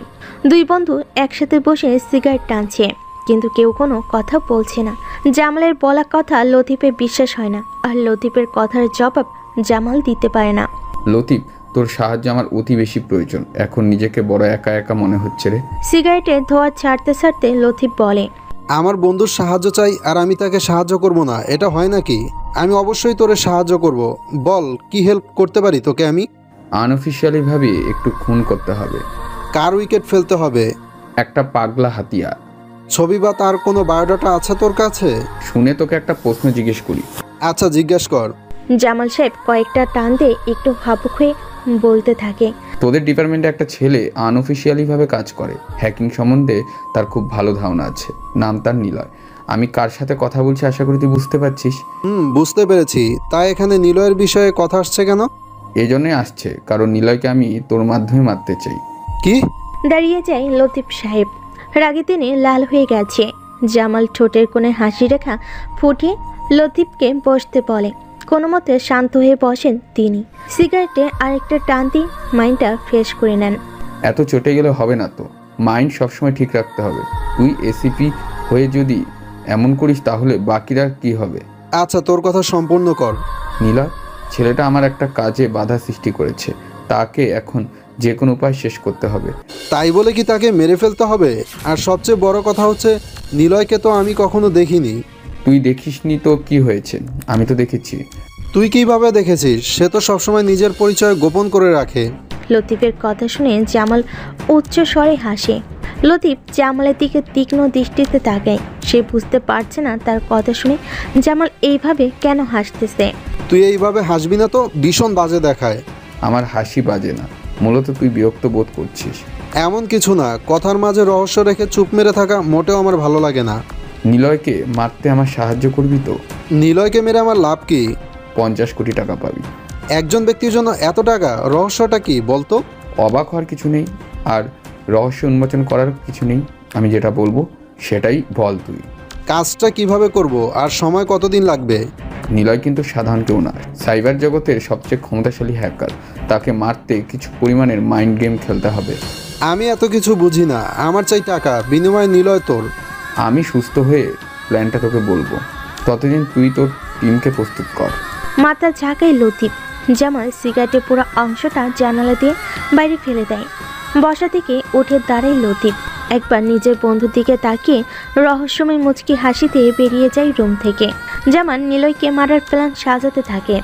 দুই বন্ধু একসাথে বসে সিগারেট টানছে, কিন্তু কেউ কোনো কথা বলছে না। জামালের বলা কথা লতিফের বিশ্বাস হয় না, আর লতিফের কথার জবাব জামাল দিতে পারে না। লতিফ, তোর সাহায্য আমার অতি বেশি প্রয়োজন। এখন নিজেকে বড় একা একা মনে হচ্ছে রে। সিগারেটে ধোঁয়া ছাড়তে ছাড়তে লতিফ বলে, আমার বন্ধুর সাহায্য চাই আর আমি তাকে সাহায্য করব না, এটা হয় নাকি? আমি অবশ্যই তোরে সাহায্য করব। বল, কি হেল্প করতে পারি তোকে আমি? আনঅফিশিয়ালি ভাবে একটু খুন করতে হবে। কার উইকেট ফেলতে হবে? একটা পাগলা হাতিয়া। ছবি বা তার কোনো বায়োডাটা আছে তোর কাছে? শুনে তোকে একটা প্রশ্ন জিজ্ঞেস করি। আচ্ছা, জিজ্ঞেস কর। জামাল সাহেব কয়েকটা টান দিয়ে একটু ভাবুক হয়ে বলতে থাকে, তোদের ডিপার্টমেন্টে একটা ছেলে আনঅফিশিয়ালি ভাবে কাজ করে। হ্যাকিং সম্বন্ধে তার খুব ভালো ধারণা আছে। নাম তার নিলয়। আমি কার সাথে কথা বলছি আশা করি তুই বুঝতে পারছিস। বুঝতে পেরেছি। তাই এখানে নিলয়ের বিষয়ে কথা আসছে কেন? এই জন্যই আসছে কারণ নিলয়কে আমি তোর মাধ্যমে মারতে চাই। কি? দাঁড়িয়ে যায় লতিফ সাহেব। রাগে তিনি লাল হয়ে গেছে। জামাল ঠোঁটের কোণে হাসি রেখা ফুটিয়ে লতিফকে বসতে বলে। কোনো মতে শান্ত হয়ে বসেন তিনি। সিগারেটে আরেকটা টান দিয়ে মাইন্ডটা ফ্রেশ করে নেন। এত চটে গেলে হবে না তো, মাইন্ড সবসময় ঠিক রাখতে হবে। তুই এসিপি হয়ে যদি এমন করিস তাহলে বাকিরা কি হবে? আচ্ছা, তোর কথা সম্পূর্ণ কর। নীলা, ছেলেটা আমার একটা কাজে বাধা সৃষ্টি করেছে, তাকে এখন যে কোনো উপায় শেষ করতে হবে। তাই বলে কি তাকে মেরে ফেলতে হবে? আর সবচেয়ে বড় কথা হচ্ছে, নিলয়কে তো আমি কখনো দেখিনি। তুই দেখিসনি তো কি হয়েছে? আমি তো দেখেছি। তুই কিভাবে দেখেছিস? সে তো সবসময় নিজের পরিচয় গোপন করে রাখে। লতিফের কথা শুনে জামাল উচ্চ স্বরে হাসে। লতিফ জামালের দিকে তীক্ষ্ণ দৃষ্টিতে তাকায়। সে বুঝতে পারছে না তার কথা শুনে জামাল এইভাবে কেন হাসতেছে। তুই এইভাবে হাসবি না তো, ভীষণ বাজে দেখায়। আমার হাসি বাজে না, মূলত তুই বিরক্ত বোধ করছিস। এমন কিছু না, কথার মাঝে রহস্য রেখে চুপ মেরে থাকা মোটেও আমার ভালো লাগে না। নিলয়কে মারতে আমার সাহায্য করবি তো? নিলয়কে মেরে আমার লাভ কি? 50 কোটি টাকা পাবি। একজন ব্যক্তির জন্য এত টাকা? রহস্যটা কি বলতো? অবাক হওয়ার কিছু নেই, আর রহস্য উন্মোচন করার কিছু নেই। আমি যেটা বলবো সেটাই বল তুই। কাজটা কিভাবে করব আর সময় কতদিন লাগবে? নিলয় কিন্তু সাধারণ কেউ না, সাইবার জগতের সবচেয়ে ক্ষমতাশালী হ্যাকার। তাকে মারতে কিছু পরিমাণের মাইন্ড গেম খেলতে হবে। আমি এত কিছু বুঝি না, আমার চাই টাকা, বিনিময়ে নিলয় তোর। আমি সুস্থ হয়ে প্ল্যানটা তোকে বলবো, ততদিন তুই তোর টিমকে প্রস্তুত কর। মাথা ঝাঁকায় লতিফ। জামাল সিগারেটের পুরো অংশটা জানালা দিয়ে বাইরে ফেলে দেয়। বসা থেকে উঠে দাঁড়ায় লতিফ। একবার নিজের বন্ধুর দিকে তাকিয়ে রহস্যময় মুচকি হাসিতে বেরিয়ে যায় রুম থেকে। জামান নিলয়কে মারার প্ল্যান সাজাতে থাকে।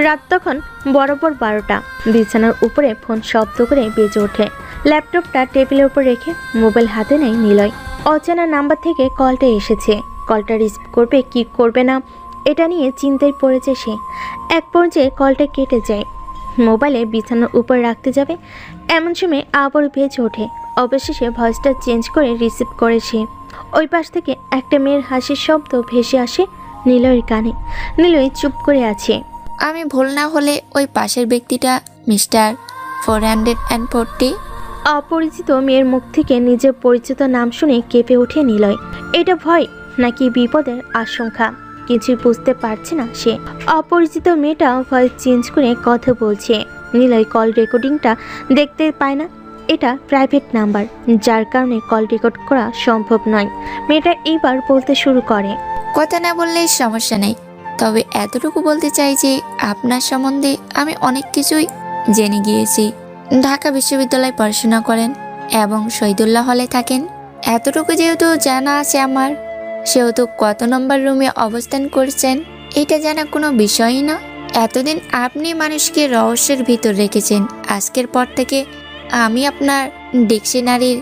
রাত তখন বরাবর 12টা। বিছানার উপরে ফোন শব্দ করে বেজে ওঠে। ল্যাপটপটা টেবিলের উপর রেখে মোবাইল হাতে নেয় নিলয়। অচেনা নাম্বার থেকে কলটা এসেছে। কলটা রিসিভ করবে কি করবে না এটা নিয়ে চিন্তায় পড়েছে সে। এক পর্যায়ে কলটা কেটে যায়। মোবাইলে বিছানার উপর রাখতে যাবে এমন সময় আবার বেজে ওঠে। অবশেষে ভয়েসটা চেঞ্জ করে রিসিভ করে সে। ওই পাশ থেকে একটা মেয়ের হাসির শব্দ ভেসে আসে নিলয়ের কানে। নিলয় চুপ করে আছে। আমি ভুল না হলে ওই পাশের ব্যক্তিটা মিস্টার 440। অপরিচিত মেয়ের মুখ থেকে নিজের পরিচিত নাম শুনে কেঁপে ওঠে নিলয়। এটা ভয় নাকি বিপদের আশঙ্কা কিছুই বুঝতে পারছে না সে। অপরিচিত মেয়েটা ভয়েস চেঞ্জ করে কথা বলছে। নিলয় কল রেকর্ডিংটা দেখতে পায় না। এটা প্রাইভেট নাম্বার, যার কারণে কল রেকর্ড করা সম্ভব নয়। মেয়েটা এইবার বলতে শুরু করে, কথা না বললে সমস্যা নেই, তবে এতটুকু বলতে চাই যে আপনার সম্বন্ধে আমি অনেক কিছুই জেনে গিয়েছি। ঢাকা বিশ্ববিদ্যালয়ে পড়াশোনা করেন এবং শহীদুল্লাহ হলে থাকেন। এতটুকু যেহেতু জানা আছে আমার, সেহেতু কত নম্বর রুমে অবস্থান করছেন এটা জানা কোনো বিষয়ই না। এতদিন আপনি মানুষকে রহস্যের ভিতর রেখেছেন, আজকের পর থেকে আমি আপনার ডিকশনারির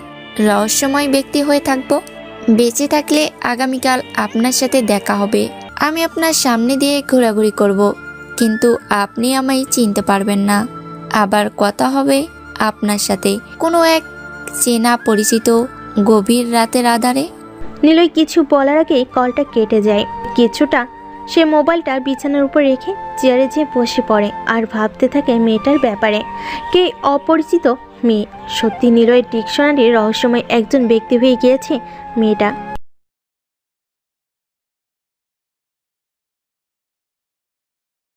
রহস্যময় ব্যক্তি হয়ে থাকব। বেঁচে থাকলে আগামীকাল আপনার সাথে দেখা হবে। আমি আপনার সামনে দিয়ে ঘোরাঘুরি করব, কিন্তু আপনি আমায় চিনতে পারবেন না। আবার কথা হবে আপনার সাথে কোনো এক চেনা পরিচিত গভীর রাতের আধারে। নিলয় কিছু বলার আগেই কলটা কেটে যায়। কিছুটা সে মোবাইলটা বিছানার উপর রেখে চেয়ারে যেয়ে বসে পড়ে আর ভাবতে থাকে মেয়েটার ব্যাপারে। কে অপরিচিত মেয়ে, সত্যি নিলয়ের ডিকশনারির রহস্যময় একজন ব্যক্তি হয়ে গিয়েছে মেয়েটা।